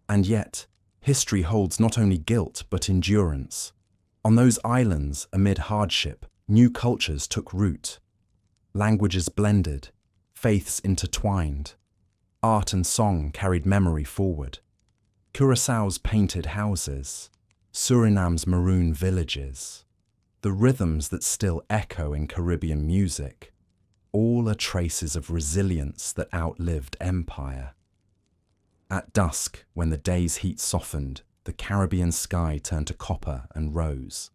And yet, history holds not only guilt but endurance. On those islands, amid hardship, new cultures took root. Languages blended, faiths intertwined. Art and song carried memory forward. Curaçao's painted houses, Suriname's maroon villages, the rhythms that still echo in Caribbean music, all are traces of resilience that outlived empire. At dusk, when the day's heat softened, the Caribbean sky turned to copper and rose.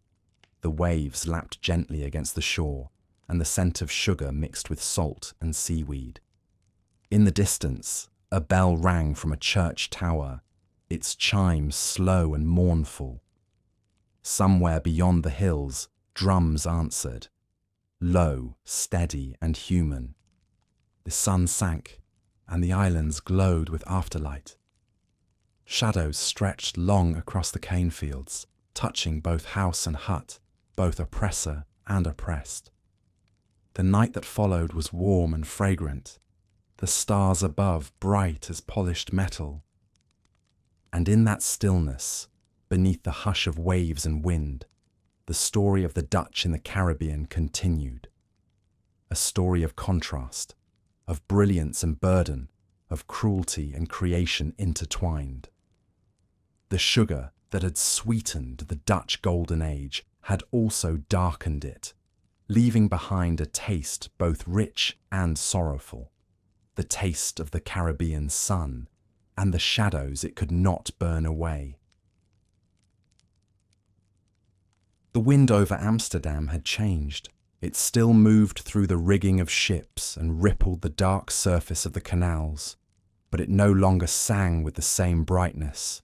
The waves lapped gently against the shore, and the scent of sugar mixed with salt and seaweed. In the distance, a bell rang from a church tower, its chimes slow and mournful. Somewhere beyond the hills, drums answered, low, steady, and human. The sun sank, and the islands glowed with afterlight. Shadows stretched long across the cane fields, touching both house and hut, both oppressor and oppressed. The night that followed was warm and fragrant, the stars above bright as polished metal. And in that stillness, beneath the hush of waves and wind, the story of the Dutch in the Caribbean continued. A story of contrast, of brilliance and burden, of cruelty and creation intertwined. The sugar that had sweetened the Dutch Golden Age had also darkened it, leaving behind a taste both rich and sorrowful, the taste of the Caribbean sun and the shadows it could not burn away. The wind over Amsterdam had changed. It still moved through the rigging of ships and rippled the dark surface of the canals, but it no longer sang with the same brightness.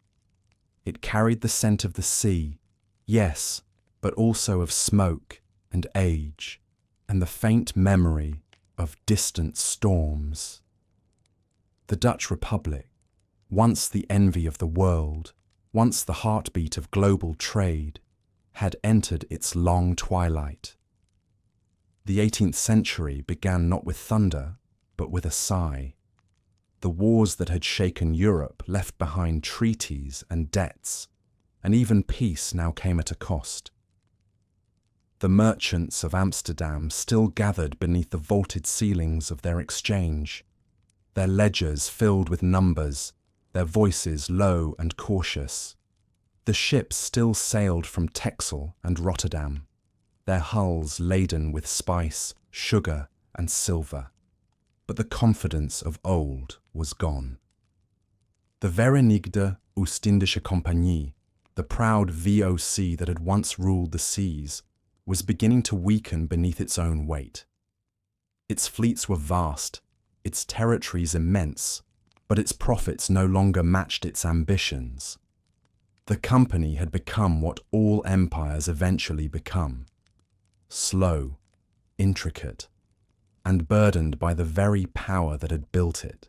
It carried the scent of the sea, yes, but also of smoke and age, and the faint memory of distant storms. The Dutch Republic, once the envy of the world, once the heartbeat of global trade, had entered its long twilight. The 18th century began not with thunder, but with a sigh. The wars that had shaken Europe left behind treaties and debts, and even peace now came at a cost. The merchants of Amsterdam still gathered beneath the vaulted ceilings of their exchange, their ledgers filled with numbers, their voices low and cautious. The ships still sailed from Texel and Rotterdam, their hulls laden with spice, sugar, and silver. But the confidence of old was gone. The Verenigde Oostindische Compagnie, the proud VOC that had once ruled the seas, was beginning to weaken beneath its own weight. Its fleets were vast, its territories immense, but its profits no longer matched its ambitions. The company had become what all empires eventually become: slow, intricate, and burdened by the very power that had built it.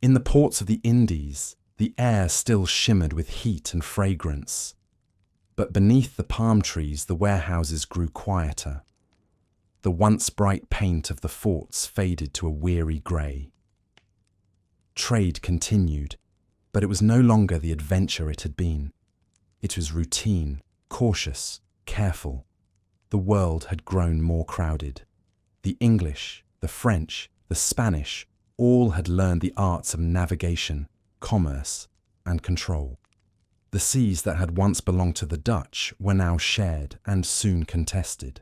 In the ports of the Indies, the air still shimmered with heat and fragrance, but beneath the palm trees the warehouses grew quieter. The once bright paint of the forts faded to a weary grey. Trade continued, but it was no longer the adventure it had been. It was routine, cautious, careful. The world had grown more crowded. The English, the French, the Spanish, all had learned the arts of navigation, commerce, and control. The seas that had once belonged to the Dutch were now shared and soon contested.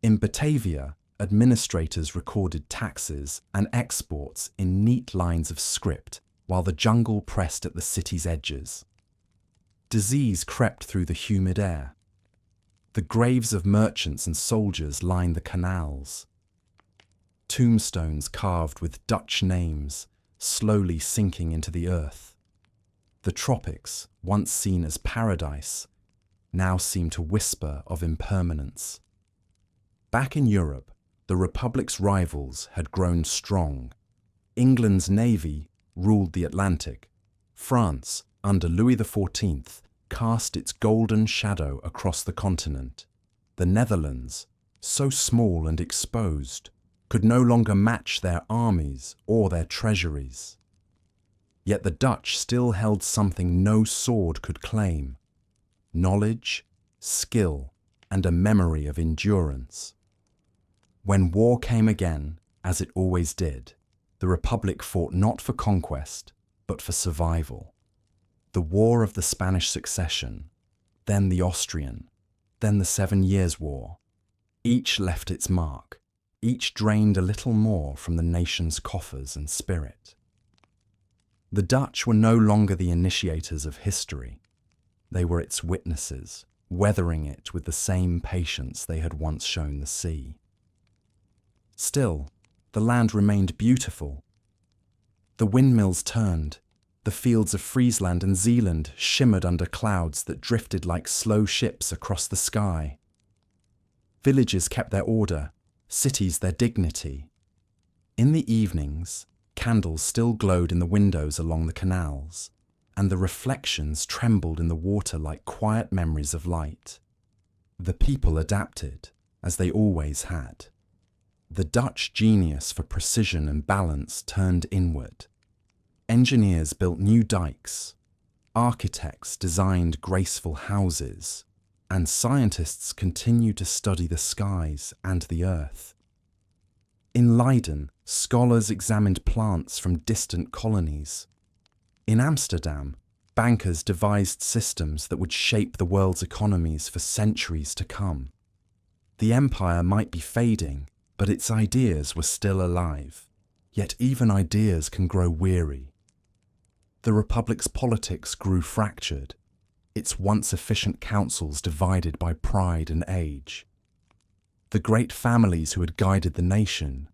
In Batavia, administrators recorded taxes and exports in neat lines of script, while the jungle pressed at the city's edges. Disease crept through the humid air. The graves of merchants and soldiers lined the canals. Tombstones carved with Dutch names, slowly sinking into the earth. The tropics, once seen as paradise, now seemed to whisper of impermanence. Back in Europe, the Republic's rivals had grown strong. England's navy ruled the Atlantic, France, under Louis XIV, cast its golden shadow across the continent. The Netherlands, so small and exposed, could no longer match their armies or their treasuries. Yet the Dutch still held something no sword could claim: knowledge, skill, and a memory of endurance. When war came again, as it always did, the Republic fought not for conquest, but for survival. The War of the Spanish Succession, then the Austrian, then the 7 Years' War. Each left its mark, each drained a little more from the nation's coffers and spirit. The Dutch were no longer the initiators of history. They were its witnesses, weathering it with the same patience they had once shown the sea. Still, the land remained beautiful. The windmills turned, the fields of Friesland and Zeeland shimmered under clouds that drifted like slow ships across the sky. Villages kept their order, cities their dignity. In the evenings, candles still glowed in the windows along the canals, and the reflections trembled in the water like quiet memories of light. The people adapted, as they always had. The Dutch genius for precision and balance turned inward. Engineers built new dikes, architects designed graceful houses, and scientists continued to study the skies and the earth. In Leiden, scholars examined plants from distant colonies. In Amsterdam, bankers devised systems that would shape the world's economies for centuries to come. The empire might be fading, but its ideas were still alive. Yet even ideas can grow weary. The Republic's politics grew fractured, its once efficient councils divided by pride and age. The great families who had guided the nation,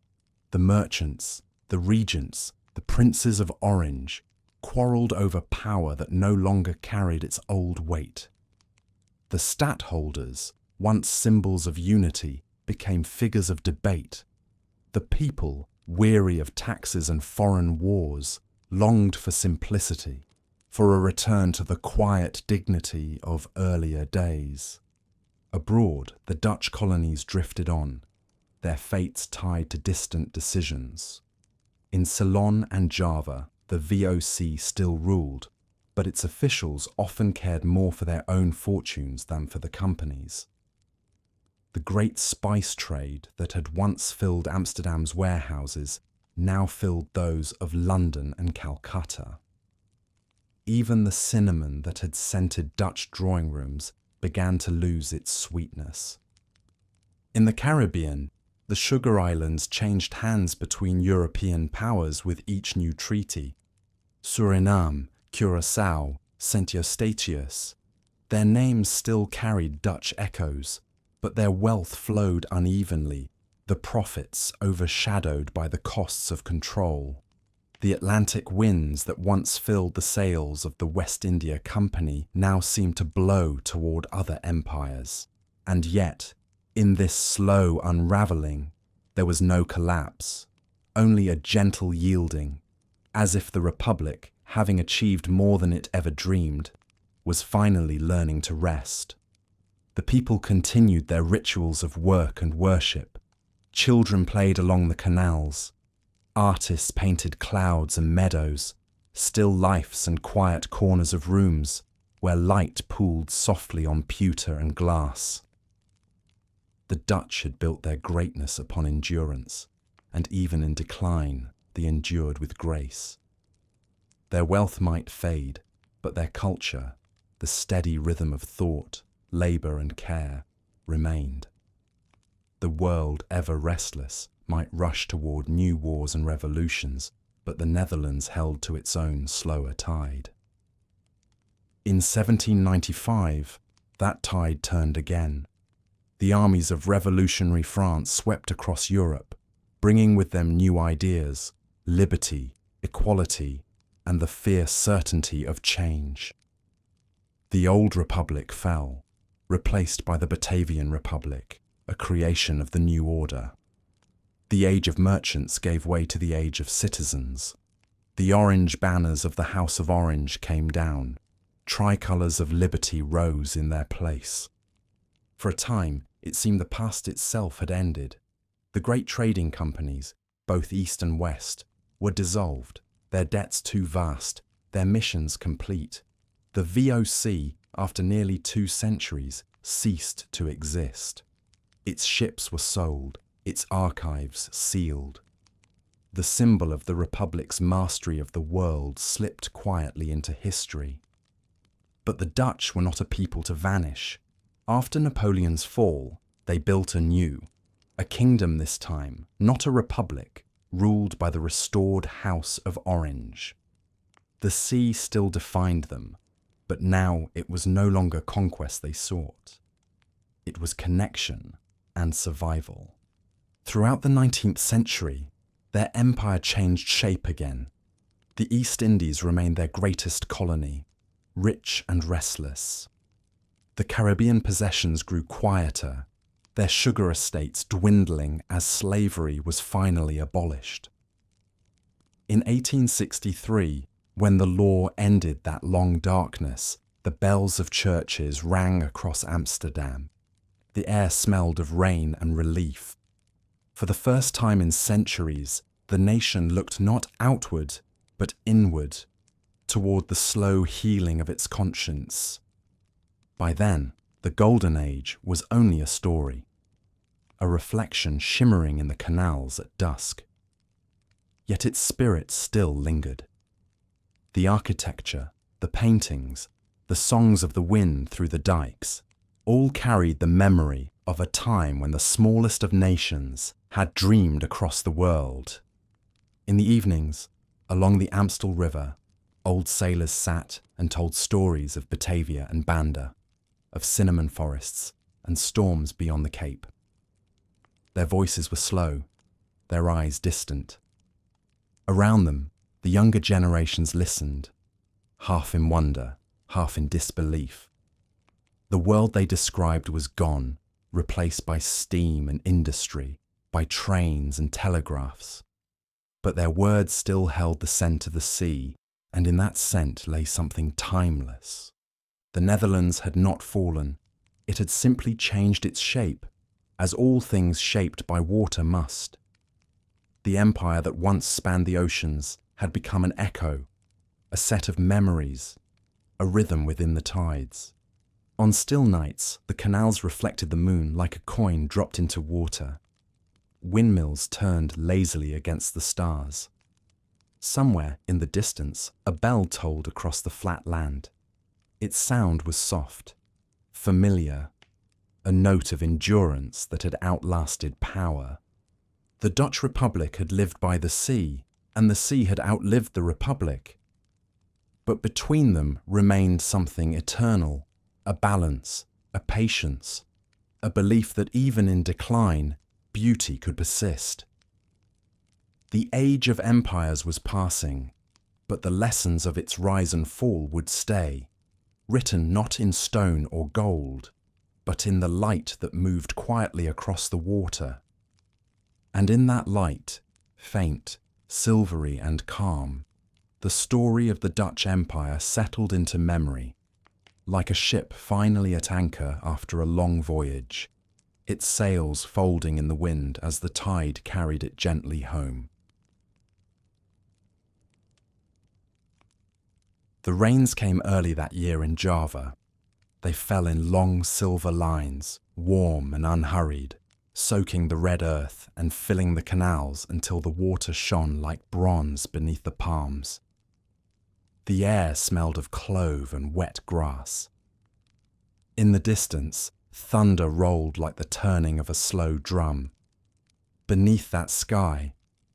the merchants, the regents, the princes of Orange, quarrelled over power that no longer carried its old weight. The stadtholders, once symbols of unity, became figures of debate. The people, weary of taxes and foreign wars, longed for simplicity, for a return to the quiet dignity of earlier days. Abroad, the Dutch colonies drifted on, their fates tied to distant decisions. In Ceylon and Java, the VOC still ruled, but its officials often cared more for their own fortunes than for the company's. The great spice trade that had once filled Amsterdam's warehouses now filled those of London and Calcutta. Even the cinnamon that had scented Dutch drawing rooms began to lose its sweetness. In the Caribbean, the sugar islands changed hands between European powers with each new treaty. Suriname, Curaçao, St. Eustatius. Their names still carried Dutch echoes, but their wealth flowed unevenly, the profits overshadowed by the costs of control. The Atlantic winds that once filled the sails of the West India Company now seemed to blow toward other empires. And yet, in this slow unravelling, there was no collapse, only a gentle yielding, as if the Republic, having achieved more than it ever dreamed, was finally learning to rest. The people continued their rituals of work and worship. Children played along the canals. Artists painted clouds and meadows, still lifes and quiet corners of rooms where light pooled softly on pewter and glass. The Dutch had built their greatness upon endurance, and even in decline, they endured with grace. Their wealth might fade, but their culture, the steady rhythm of thought, labour and care, remained. The world, ever restless, might rush toward new wars and revolutions, but the Netherlands held to its own slower tide. In 1795, that tide turned again. The armies of revolutionary France swept across Europe, bringing with them new ideas, liberty, equality, and the fierce certainty of change. The old republic fell, replaced by the Batavian Republic, a creation of the new order. The age of merchants gave way to the age of citizens. The orange banners of the House of Orange came down. Tricolours of liberty rose in their place. For a time, it seemed the past itself had ended. The great trading companies, both East and West, were dissolved, their debts too vast, their missions complete. The VOC, after nearly 2 centuries, ceased to exist. Its ships were sold, its archives sealed. The symbol of the Republic's mastery of the world slipped quietly into history. But the Dutch were not a people to vanish. After Napoleon's fall, they built anew, a kingdom this time, not a republic, ruled by the restored House of Orange. The sea still defined them, but now it was no longer conquest they sought. It was connection and survival. Throughout the 19th century, their empire changed shape again. The East Indies remained their greatest colony, rich and restless. The Caribbean possessions grew quieter, their sugar estates dwindling as slavery was finally abolished. In 1863, when the law ended that long darkness, the bells of churches rang across Amsterdam. The air smelled of rain and relief. For the first time in centuries, the nation looked not outward, but inward, toward the slow healing of its conscience. By then, the Golden Age was only a story, a reflection shimmering in the canals at dusk. Yet its spirit still lingered. The architecture, the paintings, the songs of the wind through the dikes, all carried the memory of a time when the smallest of nations had dreamed across the world. In the evenings, along the Amstel River, old sailors sat and told stories of Batavia and Banda, of cinnamon forests and storms beyond the Cape. Their voices were slow, their eyes distant. Around them, the younger generations listened, half in wonder, half in disbelief. The world they described was gone, replaced by steam and industry, by trains and telegraphs. But their words still held the scent of the sea, and in that scent lay something timeless. The Netherlands had not fallen, it had simply changed its shape, as all things shaped by water must. The empire that once spanned the oceans had become an echo, a set of memories, a rhythm within the tides. On still nights, the canals reflected the moon like a coin dropped into water. Windmills turned lazily against the stars. Somewhere in the distance, a bell tolled across the flat land. Its sound was soft, familiar, a note of endurance that had outlasted power. The Dutch Republic had lived by the sea, and the sea had outlived the Republic. But between them remained something eternal, a balance, a patience, a belief that even in decline, beauty could persist. The age of empires was passing, but the lessons of its rise and fall would stay, written not in stone or gold, but in the light that moved quietly across the water. And in that light, faint, silvery and calm, the story of the Dutch Empire settled into memory, like a ship finally at anchor after a long voyage, its sails folding in the wind as the tide carried it gently home. The rains came early that year in Java. They fell in long silver lines, warm and unhurried, soaking the red earth and filling the canals until the water shone like bronze beneath the palms. The air smelled of clove and wet grass. In the distance, thunder rolled like the turning of a slow drum. Beneath that sky,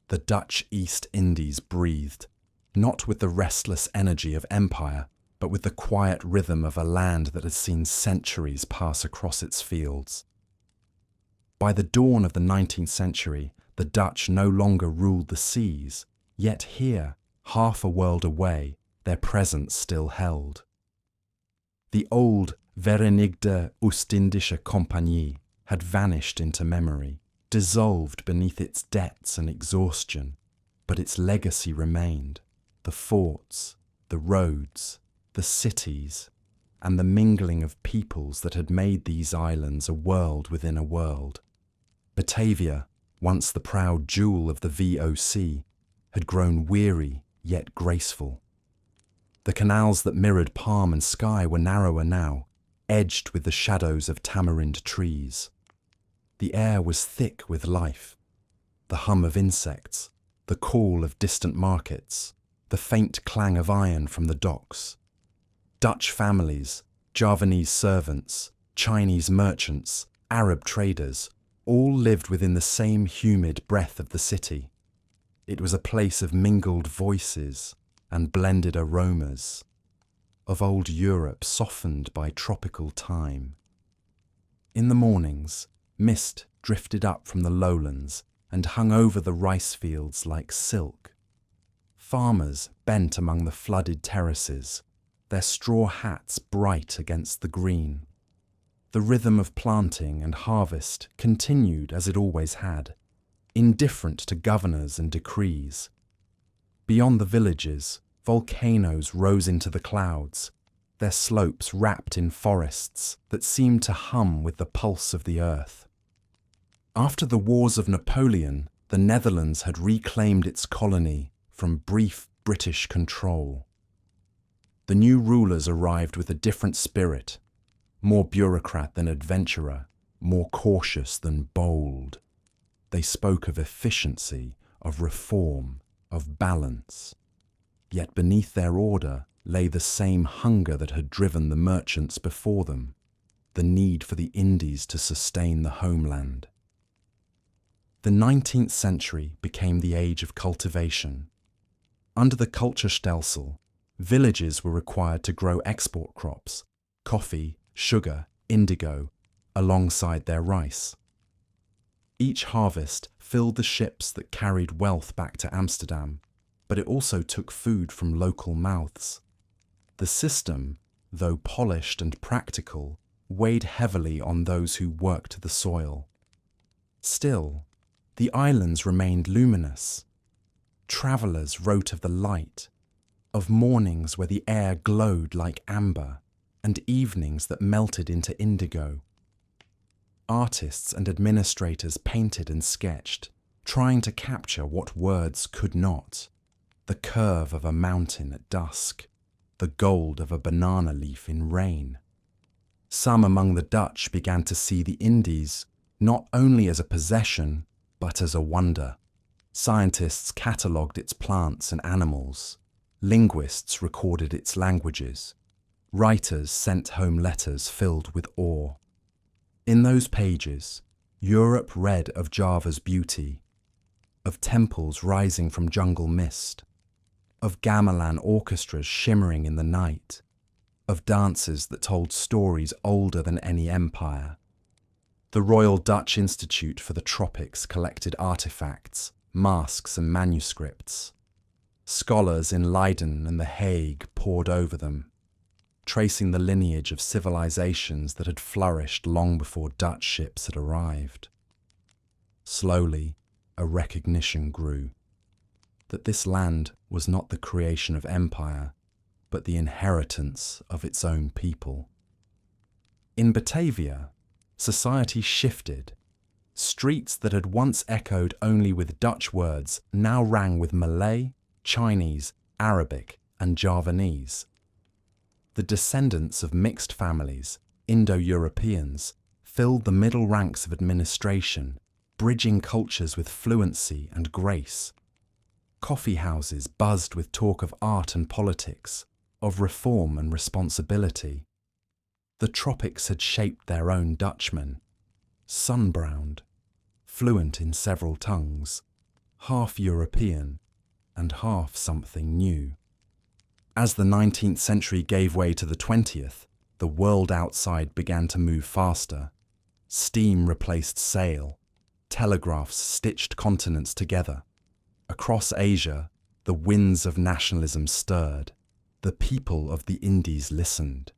the Dutch East Indies breathed, not with the restless energy of empire, but with the quiet rhythm of a land that had seen centuries pass across its fields. By the dawn of the 19th century, the Dutch no longer ruled the seas, yet here, half a world away, their presence still held. The old Verenigde Oostindische Compagnie had vanished into memory, dissolved beneath its debts and exhaustion, but its legacy remained. the forts, the roads, the cities, and the mingling of peoples that had made these islands a world within a world. Batavia, once the proud jewel of the VOC, had grown weary yet graceful. The canals that mirrored palm and sky were narrower now, edged with the shadows of tamarind trees. The air was thick with life, the hum of insects, the call of distant markets, the faint clang of iron from the docks. Dutch families, Javanese servants, Chinese merchants, Arab traders, all lived within the same humid breath of the city. It was a place of mingled voices and blended aromas, of old Europe softened by tropical time. In the mornings, mist drifted up from the lowlands and hung over the rice fields like silk. Farmers bent among the flooded terraces, their straw hats bright against the green. The rhythm of planting and harvest continued as it always had, indifferent to governors and decrees. Beyond the villages, volcanoes rose into the clouds, their slopes wrapped in forests that seemed to hum with the pulse of the earth. After the wars of Napoleon, the Netherlands had reclaimed its colony from brief British control. The new rulers arrived with a different spirit, more bureaucrat than adventurer, more cautious than bold. They spoke of efficiency, of reform, of balance. Yet beneath their order lay the same hunger that had driven the merchants before them, the need for the Indies to sustain the homeland. The 19th century became the age of cultivation. Under the Kulturstelsel, villages were required to grow export crops, coffee, sugar, indigo, alongside their rice. Each harvest filled the ships that carried wealth back to Amsterdam, but it also took food from local mouths. The system, though polished and practical, weighed heavily on those who worked the soil. Still, the islands remained luminous. Travellers wrote of the light, of mornings where the air glowed like amber, and evenings that melted into indigo. Artists and administrators painted and sketched, trying to capture what words could not: the curve of a mountain at dusk, the gold of a banana leaf in rain. Some among the Dutch began to see the Indies not only as a possession, but as a wonder. Scientists catalogued its plants and animals. Linguists recorded its languages. Writers sent home letters filled with awe. In those pages, Europe read of Java's beauty, of temples rising from jungle mist, of gamelan orchestras shimmering in the night, of dances that told stories older than any empire. The Royal Dutch Institute for the Tropics collected artifacts, masks and manuscripts. Scholars in Leiden and The Hague pored over them, tracing the lineage of civilizations that had flourished long before Dutch ships had arrived. Slowly, a recognition grew that this land was not the creation of empire, but the inheritance of its own people. In Batavia, society shifted. Streets that had once echoed only with Dutch words now rang with Malay, Chinese, Arabic, and Javanese. The descendants of mixed families, Indo-Europeans, filled the middle ranks of administration, bridging cultures with fluency and grace. Coffee houses buzzed with talk of art and politics, of reform and responsibility. The tropics had shaped their own Dutchmen, sun-browned, fluent in several tongues, half European and half something new. As the 19th century gave way to the 20th, the world outside began to move faster. Steam replaced sail. Telegraphs stitched continents together. Across Asia, the winds of nationalism stirred. The people of the Indies listened.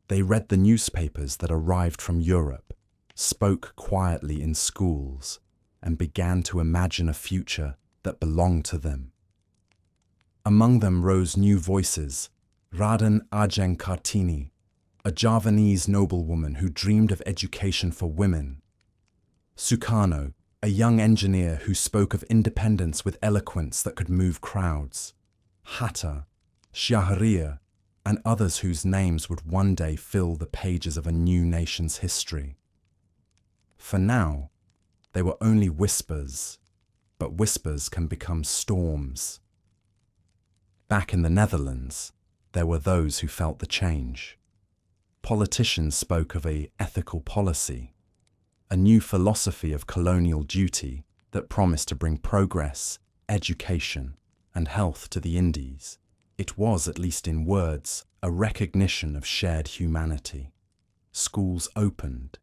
They read the newspapers that arrived from Europe, spoke quietly in schools, and began to imagine a future that belonged to them. Among them rose new voices: Raden Ajeng Kartini, a Javanese noblewoman who dreamed of education for women; Sukarno, a young engineer who spoke of independence with eloquence that could move crowds; Hatta, Shahriar, and others whose names would one day fill the pages of a new nation's history. For now, they were only whispers, but whispers can become storms. Back in the Netherlands, there were those who felt the change. Politicians spoke of an ethical policy, a new philosophy of colonial duty that promised to bring progress, education, and health to the Indies. It was, at least in words, a recognition of shared humanity. Schools opened.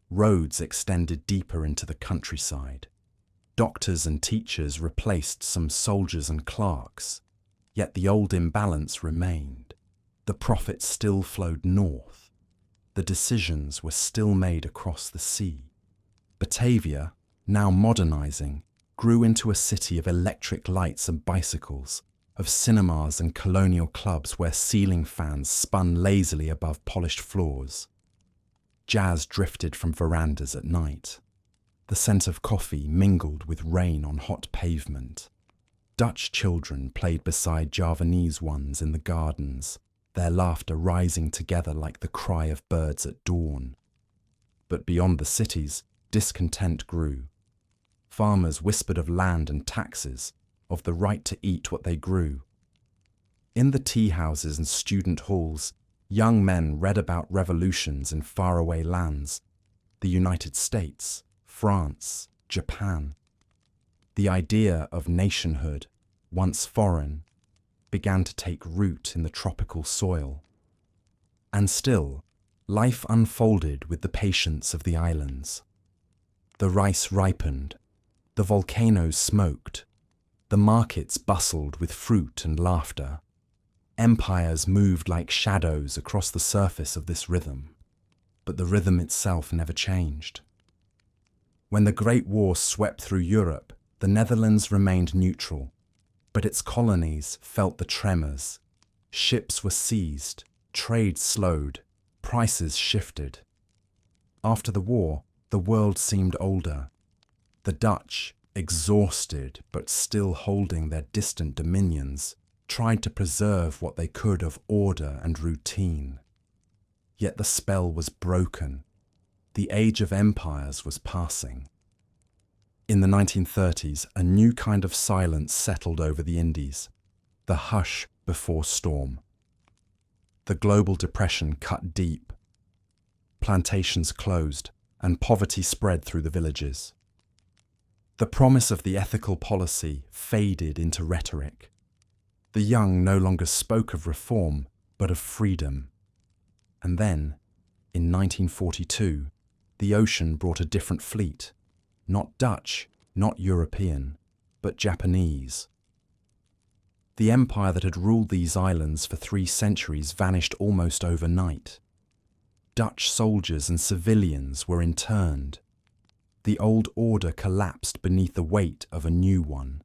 Roads extended deeper into the countryside. Doctors and teachers replaced some soldiers and clerks, yet the old imbalance remained. The profits still flowed north. The decisions were still made across the sea. Batavia, now modernizing, grew into a city of electric lights and bicycles, of cinemas and colonial clubs where ceiling fans spun lazily above polished floors. Jazz drifted from verandas at night. The scent of coffee mingled with rain on hot pavement. Dutch children played beside Javanese ones in the gardens, their laughter rising together like the cry of birds at dawn. But beyond the cities, discontent grew. Farmers whispered of land and taxes, of the right to eat what they grew. In the tea houses and student halls, young men read about revolutions in faraway lands, the United States, France, Japan. The idea of nationhood, once foreign, began to take root in the tropical soil. And still, life unfolded with the patience of the islands. The rice ripened, the volcanoes smoked, the markets bustled with fruit and laughter. Empires moved like shadows across the surface of this rhythm, but the rhythm itself never changed. When the Great War swept through Europe, the Netherlands remained neutral, but its colonies felt the tremors. Ships were seized, trade slowed, prices shifted. After the war, the world seemed older. The Dutch, exhausted but still holding their distant dominions, tried to preserve what they could of order and routine. Yet the spell was broken. The age of empires was passing. In the 1930s, a new kind of silence settled over the Indies, the hush before storm. The global depression cut deep. Plantations closed, and poverty spread through the villages. The promise of the ethical policy faded into rhetoric. The young no longer spoke of reform, but of freedom. And then, in 1942, the ocean brought a different fleet, not Dutch, not European, but Japanese. The empire that had ruled these islands for 3 centuries vanished almost overnight. Dutch soldiers and civilians were interned. The old order collapsed beneath the weight of a new one.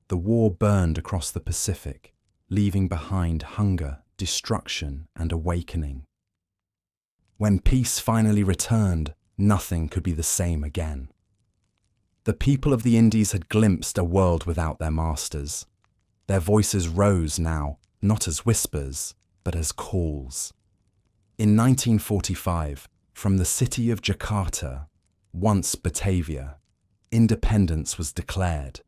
The war burned across the Pacific, leaving behind hunger, destruction, and awakening. When peace finally returned, nothing could be the same again. The people of the Indies had glimpsed a world without their masters. Their voices rose now, not as whispers, but as calls. In 1945, from the city of Jakarta, once Batavia, independence was declared.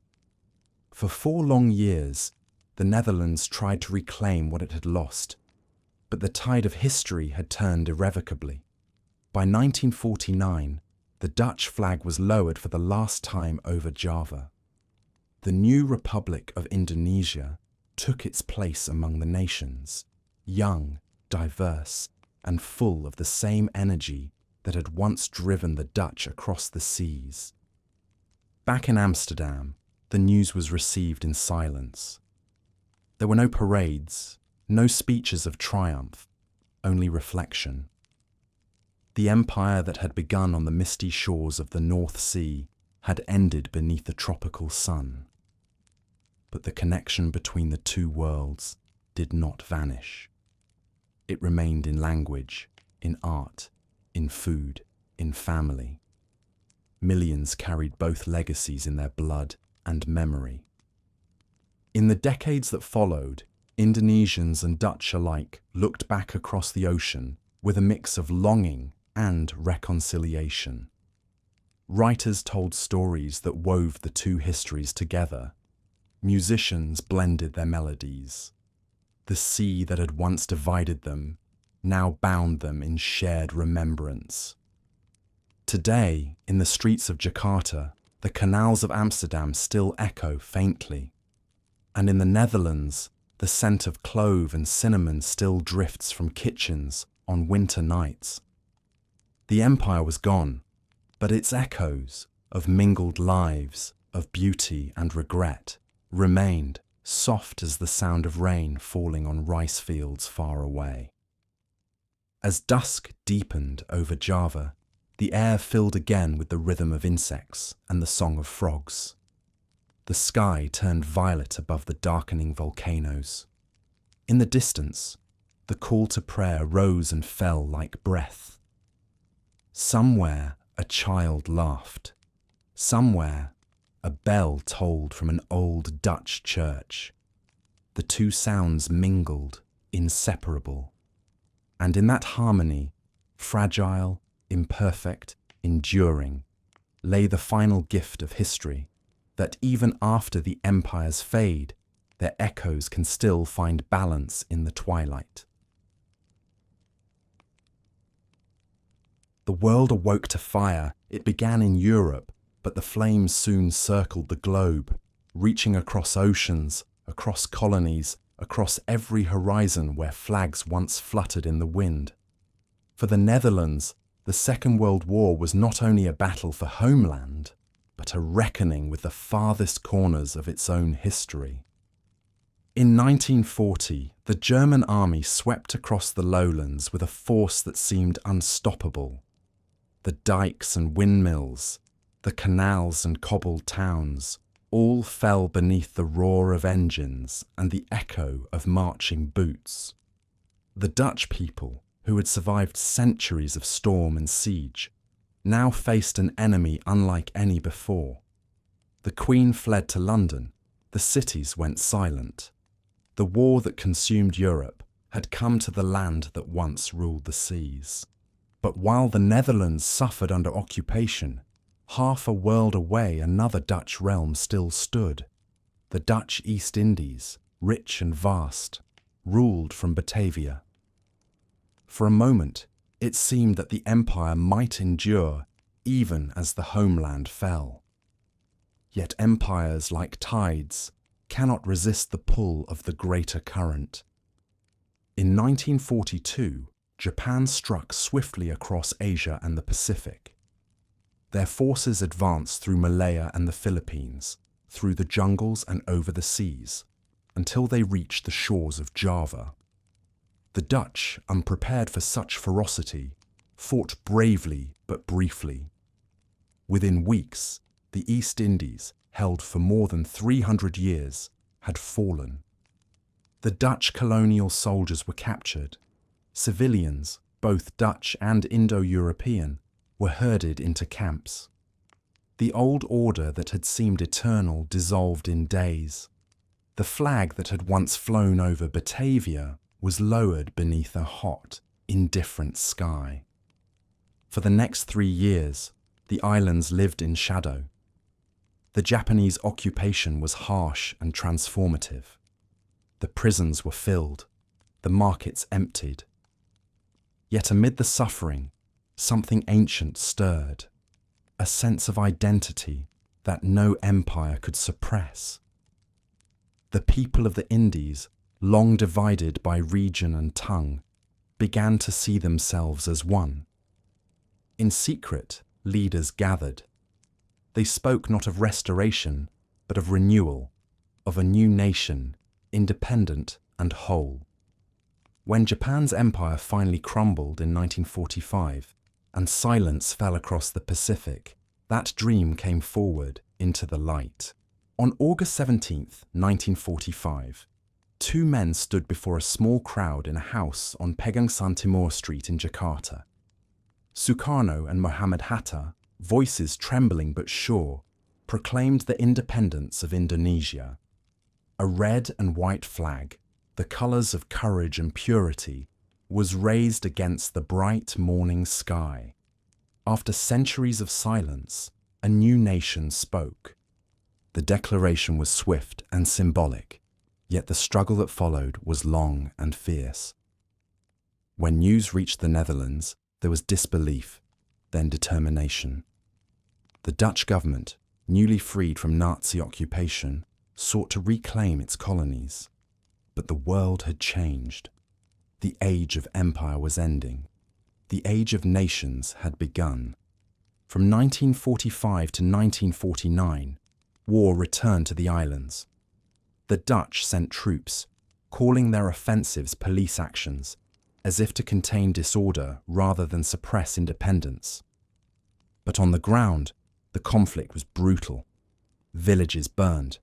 For 4 long years, the Netherlands tried to reclaim what it had lost, but the tide of history had turned irrevocably. By 1949, the Dutch flag was lowered for the last time over Java. The new Republic of Indonesia took its place among the nations, young, diverse, and full of the same energy that had once driven the Dutch across the seas. Back in Amsterdam, the news was received in silence. There were no parades, no speeches of triumph, only reflection. The empire that had begun on the misty shores of the North Sea had ended beneath the tropical sun. but the connection between the two worlds did not vanish. It remained in language, in art, in food, in family. Millions carried both legacies in their blood and memory. In the decades that followed, Indonesians and Dutch alike looked back across the ocean with a mix of longing and reconciliation. Writers told stories that wove the two histories together. Musicians blended their melodies. The sea that had once divided them now bound them in shared remembrance. Today, in the streets of Jakarta, the canals of Amsterdam still echo faintly. And in the Netherlands, the scent of clove and cinnamon still drifts from kitchens on winter nights. The empire was gone, but its echoes of mingled lives, of beauty and regret, remained, soft as the sound of rain falling on rice fields far away. As dusk deepened over Java, the air filled again with the rhythm of insects and the song of frogs. The sky turned violet above the darkening volcanoes. In the distance, the call to prayer rose and fell like breath. Somewhere a child laughed. Somewhere a bell tolled from an old Dutch church. The two sounds mingled, inseparable. And in that harmony, fragile, imperfect, enduring, lay the final gift of history, that even after the empires fade, their echoes can still find balance in the twilight. The world awoke to fire. It began in Europe, but the flames soon circled the globe, reaching across oceans, across colonies, across every horizon where flags once fluttered in the wind. For the Netherlands, the Second World War was not only a battle for homeland, but a reckoning with the farthest corners of its own history. In 1940, the German army swept across the lowlands with a force that seemed unstoppable. The dikes and windmills, the canals and cobbled towns, all fell beneath the roar of engines and the echo of marching boots. The Dutch people, who had survived centuries of storm and siege, now faced an enemy unlike any before. The Queen fled to London. The cities went silent. The war that consumed Europe had come to the land that once ruled the seas. But while the Netherlands suffered under occupation, half a world away another Dutch realm still stood. The Dutch East Indies, rich and vast, ruled from Batavia. For a moment, it seemed that the empire might endure even as the homeland fell. Yet empires, like tides, cannot resist the pull of the greater current. In 1942, Japan struck swiftly across Asia and the Pacific. Their forces advanced through Malaya and the Philippines, through the jungles and over the seas, until they reached the shores of Java. The Dutch, unprepared for such ferocity, fought bravely but briefly. Within weeks, the East Indies, held for more than 300 years, had fallen. The Dutch colonial soldiers were captured. Civilians, both Dutch and Indo-European, were herded into camps. The old order that had seemed eternal dissolved in days. The flag that had once flown over Batavia was lowered beneath a hot, indifferent sky. For the next 3 years, the islands lived in shadow. The Japanese occupation was harsh and transformative. The prisons were filled, the markets emptied. Yet amid the suffering, something ancient stirred, a sense of identity that no empire could suppress. The people of the Indies, long divided by region and tongue, began to see themselves as one. In secret, leaders gathered. They spoke not of restoration, but of renewal, of a new nation, independent and whole. When Japan's empire finally crumbled in 1945 and silence fell across the Pacific, that dream came forward into the light. On August 17th, 1945, two men stood before a small crowd in a house on Pegang San Timur Street in Jakarta. Sukarno and Muhammad Hatta, voices trembling but sure, proclaimed the independence of Indonesia. A red and white flag, the colours of courage and purity, was raised against the bright morning sky. After centuries of silence, a new nation spoke. The declaration was swift and symbolic, yet the struggle that followed was long and fierce. When news reached the Netherlands, there was disbelief, then determination. The Dutch government, newly freed from Nazi occupation, sought to reclaim its colonies. But the world had changed. The age of empire was ending. The age of nations had begun. From 1945 to 1949, war returned to the islands. The Dutch sent troops, calling their offensives police actions, as if to contain disorder rather than suppress independence. But on the ground, the conflict was brutal. Villages burned.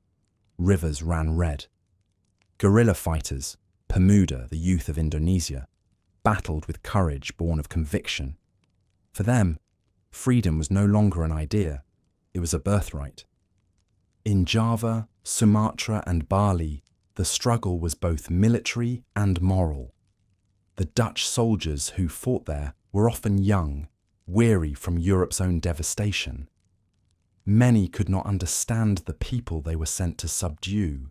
Rivers ran red. Guerrilla fighters, Pemuda, the youth of Indonesia, battled with courage born of conviction. For them, freedom was no longer an idea, it was a birthright. In Java, Sumatra and Bali, the struggle was both military and moral. The Dutch soldiers who fought there were often young, weary from Europe's own devastation. Many could not understand the people they were sent to subdue.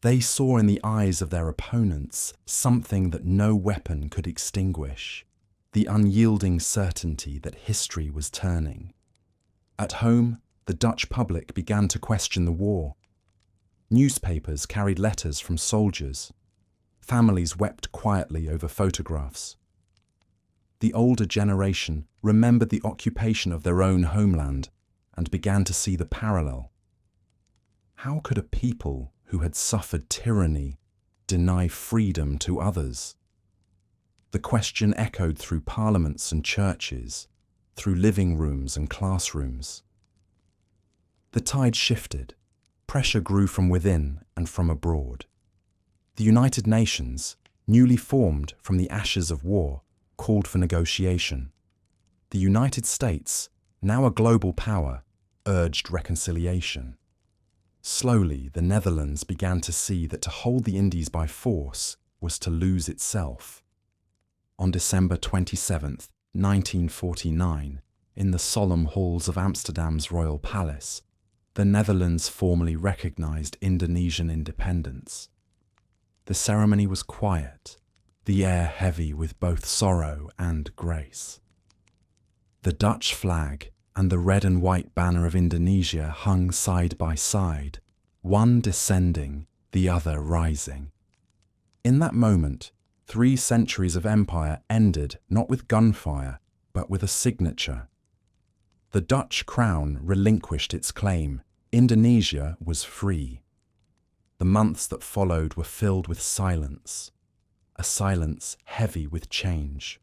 They saw in the eyes of their opponents something that no weapon could extinguish, the unyielding certainty that history was turning. At home, the Dutch public began to question the war. Newspapers carried letters from soldiers. Families wept quietly over photographs. The older generation remembered the occupation of their own homeland and began to see the parallel. How could a people who had suffered tyranny deny freedom to others? The question echoed through parliaments and churches, through living rooms and classrooms. The tide shifted. Pressure grew from within and from abroad. The United Nations, newly formed from the ashes of war, called for negotiation. The United States, now a global power, urged reconciliation. Slowly, the Netherlands began to see that to hold the Indies by force was to lose itself. On December 27, 1949, in the solemn halls of Amsterdam's royal palace, the Netherlands formally recognized Indonesian independence. The ceremony was quiet, the air heavy with both sorrow and grace. The Dutch flag and the red and white banner of Indonesia hung side by side, one descending, the other rising. In that moment, 3 centuries of empire ended not with gunfire, but with a signature. The Dutch crown relinquished its claim. Indonesia was free. The months that followed were filled with silence, a silence heavy with change.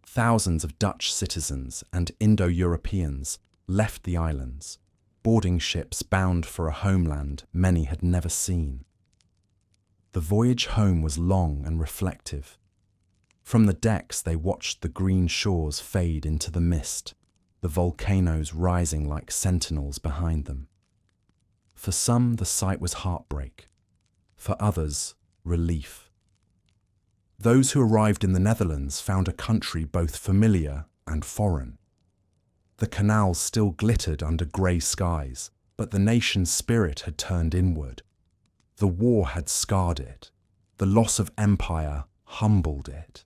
Thousands of Dutch citizens and Indo-Europeans left the islands, boarding ships bound for a homeland many had never seen. The voyage home was long and reflective. From the decks they watched the green shores fade into the mist, the volcanoes rising like sentinels behind them. For some, the sight was heartbreak. For others, relief. Those who arrived in the Netherlands found a country both familiar and foreign. The canals still glittered under grey skies, but the nation's spirit had turned inward. The war had scarred it. The loss of empire humbled it.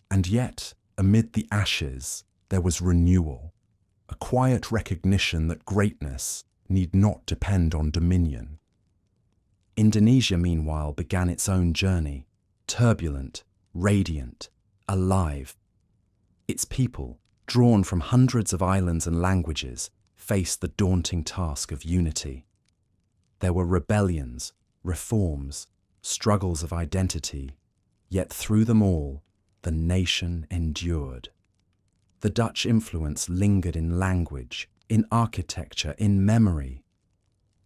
And yet, amid the ashes, there was renewal, a quiet recognition that greatness need not depend on dominion. Indonesia, meanwhile, began its own journey, turbulent, radiant, alive. Its people, drawn from hundreds of islands and languages, faced the daunting task of unity. There were rebellions, reforms, struggles of identity, yet through them all, the nation endured. The Dutch influence lingered in language, in architecture, in memory.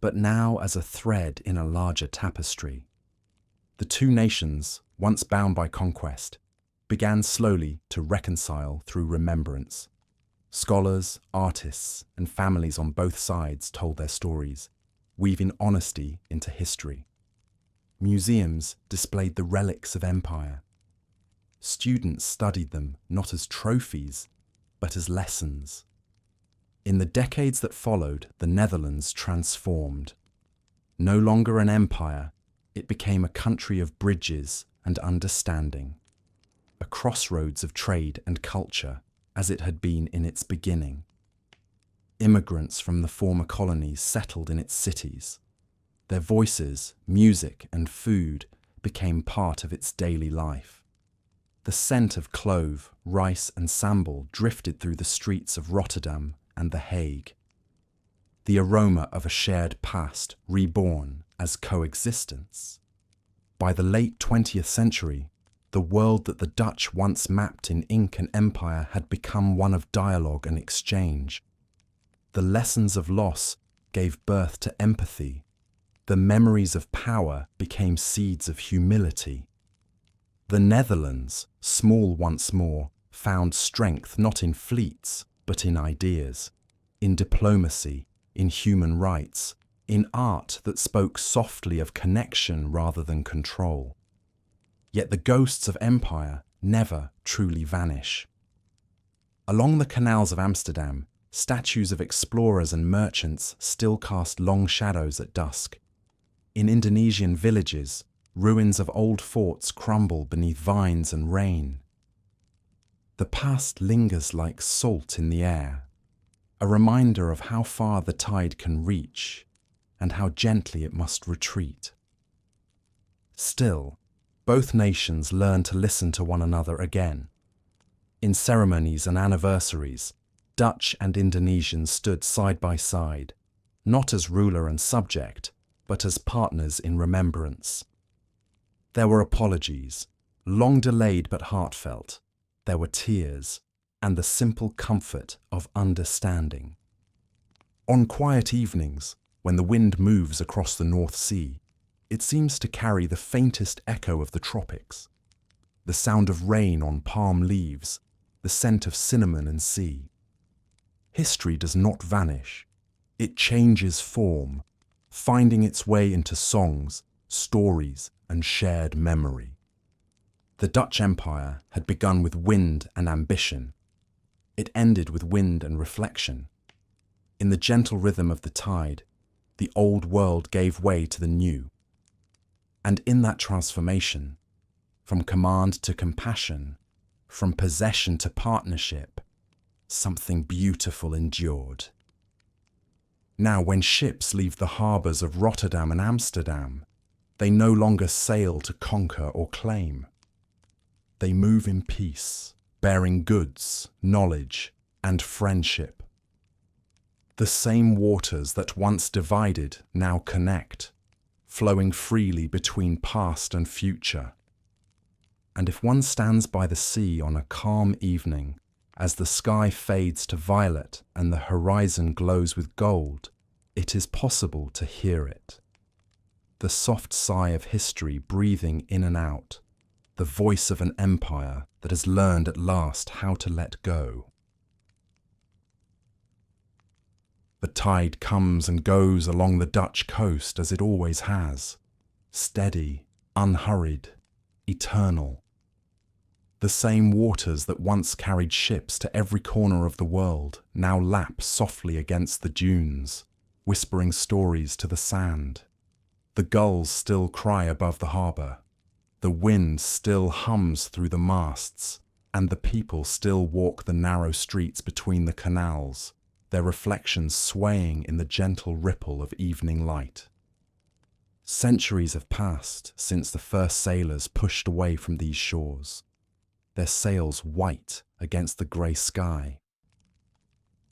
but now as a thread in a larger tapestry. The two nations, once bound by conquest, began slowly to reconcile through remembrance. Scholars, artists, and families on both sides told their stories, weaving honesty into history. Museums displayed the relics of empire. Students studied them not as trophies, but as lessons. In the decades that followed, the Netherlands transformed. No longer an empire, it became a country of bridges and understanding, a crossroads of trade and culture as it had been in its beginning. Immigrants from the former colonies settled in its cities. Their voices, music, and food became part of its daily life. The scent of clove, rice, and sambal drifted through the streets of Rotterdam and The Hague. The aroma of a shared past reborn as coexistence. By the late 20th century, the world that the Dutch once mapped in ink and empire had become one of dialogue and exchange. The lessons of loss gave birth to empathy. The memories of power became seeds of humility. The Netherlands, small once more, found strength not in fleets, but in ideas, in diplomacy, in human rights, in art that spoke softly of connection rather than control. Yet the ghosts of empire never truly vanish. Along the canals of Amsterdam, statues of explorers and merchants still cast long shadows at dusk. In Indonesian villages, ruins of old forts crumble beneath vines and rain. The past lingers like salt in the air, a reminder of how far the tide can reach and how gently it must retreat. Still, both nations learn to listen to one another again. In ceremonies and anniversaries, Dutch and Indonesian stood side by side, not as ruler and subject, but as partners in remembrance. There were apologies, long delayed but heartfelt. There were tears, and the simple comfort of understanding. On quiet evenings, when the wind moves across the North Sea, it seems to carry the faintest echo of the tropics. The sound of rain on palm leaves, the scent of cinnamon and sea. History does not vanish. It changes form, finding its way into songs, stories, and shared memory. The Dutch Empire had begun with wind and ambition. It ended with wind and reflection. In the gentle rhythm of the tide, the old world gave way to the new. And in that transformation, from command to compassion, from possession to partnership, something beautiful endured. Now, when ships leave the harbours of Rotterdam and Amsterdam, they no longer sail to conquer or claim. They move in peace, bearing goods, knowledge, and friendship. The same waters that once divided now connect, flowing freely between past and future. And if one stands by the sea on a calm evening, as the sky fades to violet and the horizon glows with gold, it is possible to hear it. The soft sigh of history breathing in and out, the voice of an empire that has learned at last how to let go. The tide comes and goes along the Dutch coast as it always has, steady, unhurried, eternal. The same waters that once carried ships to every corner of the world now lap softly against the dunes, whispering stories to the sand. The gulls still cry above the harbour, the wind still hums through the masts, and the people still walk the narrow streets between the canals, their reflections swaying in the gentle ripple of evening light. Centuries have passed since the first sailors pushed away from these shores, their sails white against the grey sky.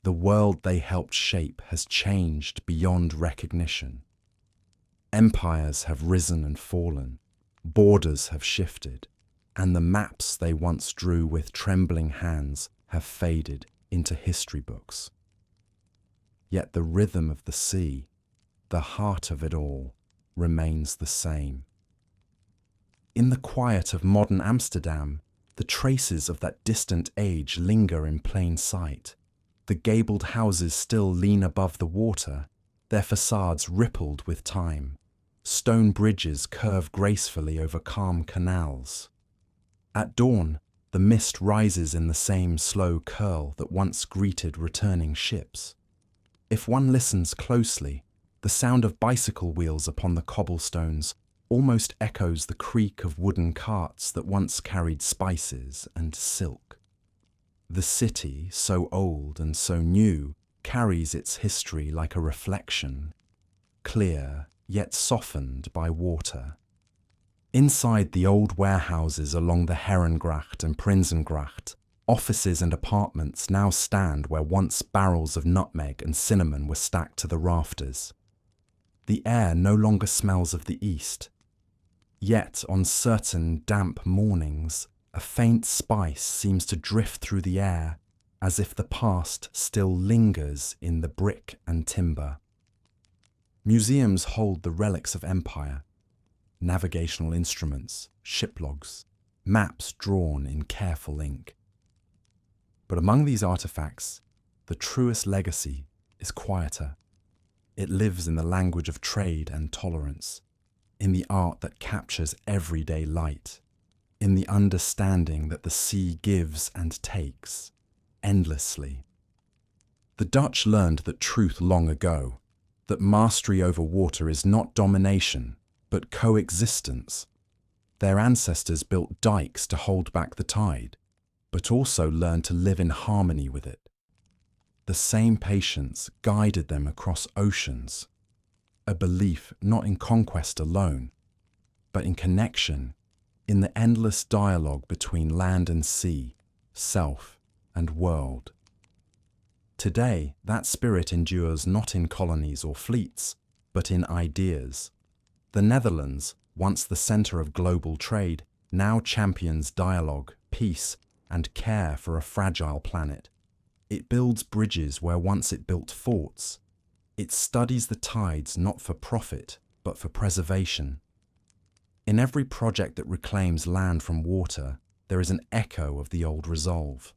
The world they helped shape has changed beyond recognition. Empires have risen and fallen, borders have shifted, and the maps they once drew with trembling hands have faded into history books. Yet the rhythm of the sea, the heart of it all remains the same. In the quiet of modern Amsterdam, the traces of that distant age linger in plain sight. The gabled houses still lean above the water, their facades rippled with time. Stone bridges curve gracefully over calm canals. At dawn, the mist rises in the same slow curl that once greeted returning ships. If one listens closely, the sound of bicycle wheels upon the cobblestones almost echoes the creak of wooden carts that once carried spices and silk. The city, so old and so new, carries its history like a reflection, clear yet softened by water. Inside the old warehouses along the Herengracht and Prinsengracht, offices and apartments now stand where once barrels of nutmeg and cinnamon were stacked to the rafters. The air no longer smells of the east. Yet on certain damp mornings, a faint spice seems to drift through the air, as if the past still lingers in the brick and timber. Museums hold the relics of empire, navigational instruments, ship logs, maps drawn in careful ink. But among these artifacts, the truest legacy is quieter. It lives in the language of trade and tolerance, in the art that captures everyday light, in the understanding that the sea gives and takes endlessly. The Dutch learned that truth long ago, that mastery over water is not domination, but coexistence. Their ancestors built dikes to hold back the tide, but also learned to live in harmony with it. The same patience guided them across oceans, a belief not in conquest alone, but in connection, in the endless dialogue between land and sea, self and world. Today, that spirit endures not in colonies or fleets, but in ideas. The Netherlands, once the centre of global trade, now champions dialogue, peace, and care for a fragile planet. It builds bridges where once it built forts. It studies the tides not for profit, but for preservation. In every project that reclaims land from water, there is an echo of the old resolve.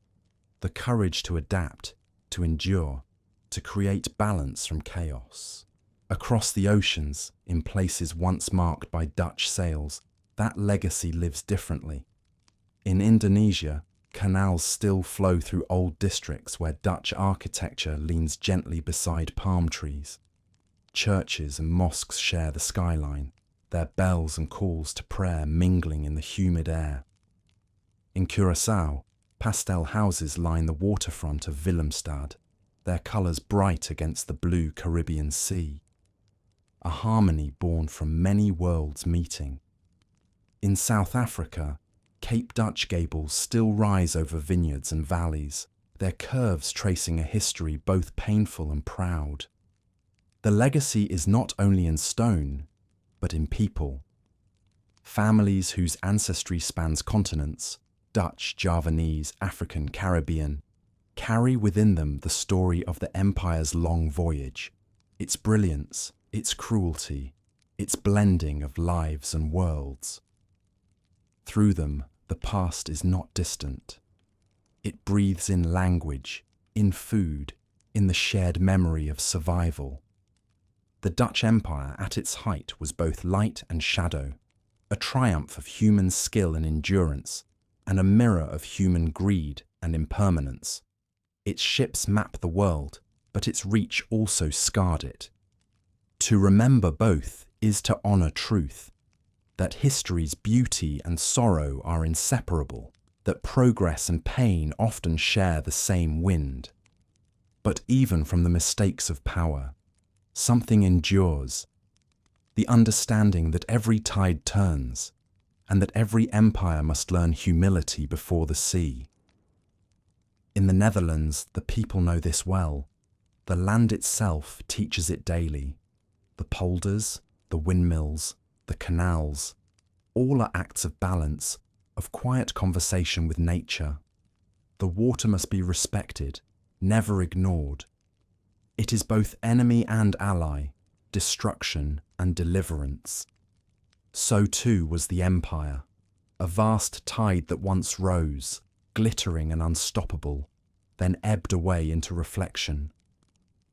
The courage to adapt, to endure, to create balance from chaos. Across the oceans, in places once marked by Dutch sails, that legacy lives differently. In Indonesia, canals still flow through old districts where Dutch architecture leans gently beside palm trees. Churches and mosques share the skyline, their bells and calls to prayer mingling in the humid air. In Curaçao, pastel houses line the waterfront of Willemstad, their colours bright against the blue Caribbean Sea. A harmony born from many worlds meeting. In South Africa, Cape Dutch gables still rise over vineyards and valleys, their curves tracing a history both painful and proud. The legacy is not only in stone, but in people. Families whose ancestry spans continents, Dutch, Javanese, African, Caribbean, carry within them the story of the empire's long voyage, its brilliance, its cruelty, its blending of lives and worlds. Through them, the past is not distant. It breathes in language, in food, in the shared memory of survival. The Dutch Empire at its height was both light and shadow, a triumph of human skill and endurance, and a mirror of human greed and impermanence. Its ships map the world, but its reach also scarred it. To remember both is to honour truth, that history's beauty and sorrow are inseparable, that progress and pain often share the same wind. But even from the mistakes of power, something endures, the understanding that every tide turns, and that every empire must learn humility before the sea. In the Netherlands, the people know this well. The land itself teaches it daily. The polders, the windmills, the canals, all are acts of balance, of quiet conversation with nature. The water must be respected, never ignored. It is both enemy and ally, destruction, and deliverance. So too was the empire, a vast tide that once rose, glittering and unstoppable, then ebbed away into reflection.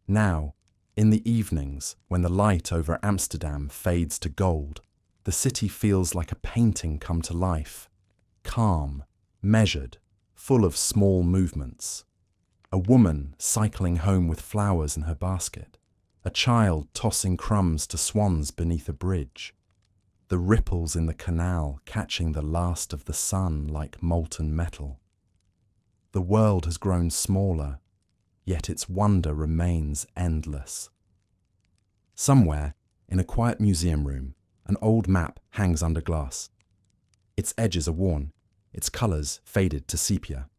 Now, in the evenings, when the light over Amsterdam fades to gold, the city feels like a painting come to life, calm, measured, full of small movements. A woman cycling home with flowers in her basket, a child tossing crumbs to swans beneath a bridge, the ripples in the canal catching the last of the sun like molten metal. The world has grown smaller, yet its wonder remains endless. Somewhere, in a quiet museum room, an old map hangs under glass. Its edges are worn, its colours faded to sepia.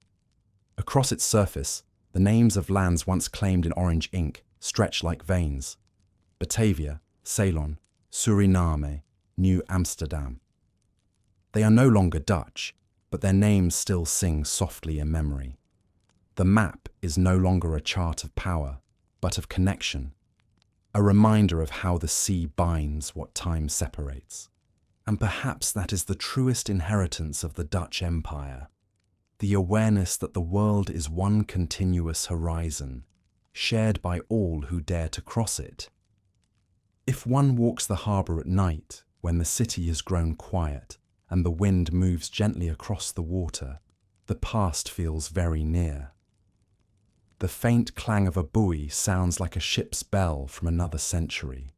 Across its surface, the names of lands once claimed in orange ink stretch like veins. Batavia, Ceylon, Suriname, New Amsterdam. They are no longer Dutch, but their names still sing softly in memory. The map is no longer a chart of power, but of connection, a reminder of how the sea binds what time separates. And perhaps that is the truest inheritance of the Dutch Empire, the awareness that the world is one continuous horizon, shared by all who dare to cross it. If one walks the harbour at night, when the city has grown quiet and the wind moves gently across the water, the past feels very near. The faint clang of a buoy sounds like a ship's bell from another century.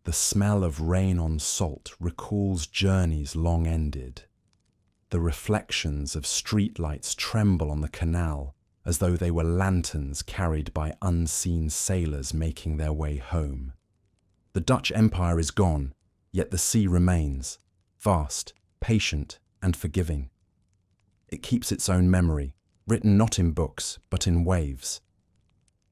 The smell of rain on salt recalls journeys long ended. The reflections of streetlights tremble on the canal as though they were lanterns carried by unseen sailors making their way home. The Dutch Empire is gone, yet the sea remains, vast, patient, and forgiving. It keeps its own memory, written not in books, but in waves.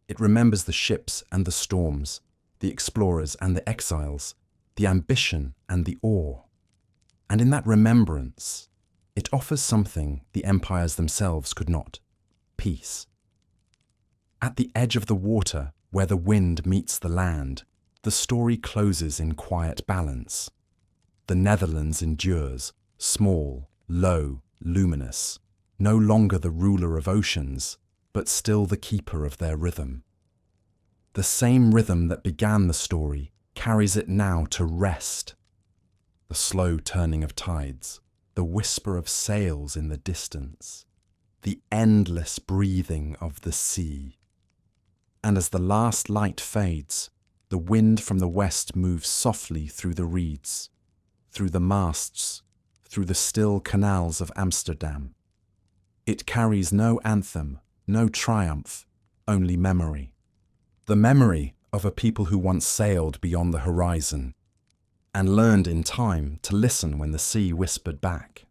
It remembers the ships and the storms, the explorers and the exiles, the ambition and the awe. And in that remembrance, it offers something the empires themselves could not: peace. At the edge of the water, where the wind meets the land, the story closes in quiet balance. The Netherlands endures, small, low, luminous, no longer the ruler of oceans, but still the keeper of their rhythm. The same rhythm that began the story carries it now to rest. The slow turning of tides, the whisper of sails in the distance, the endless breathing of the sea. And as the last light fades, the wind from the west moves softly through the reeds, through the masts, through the still canals of Amsterdam. It carries no anthem, no triumph, only memory. The memory of a people who once sailed beyond the horizon and learned in time to listen when the sea whispered back.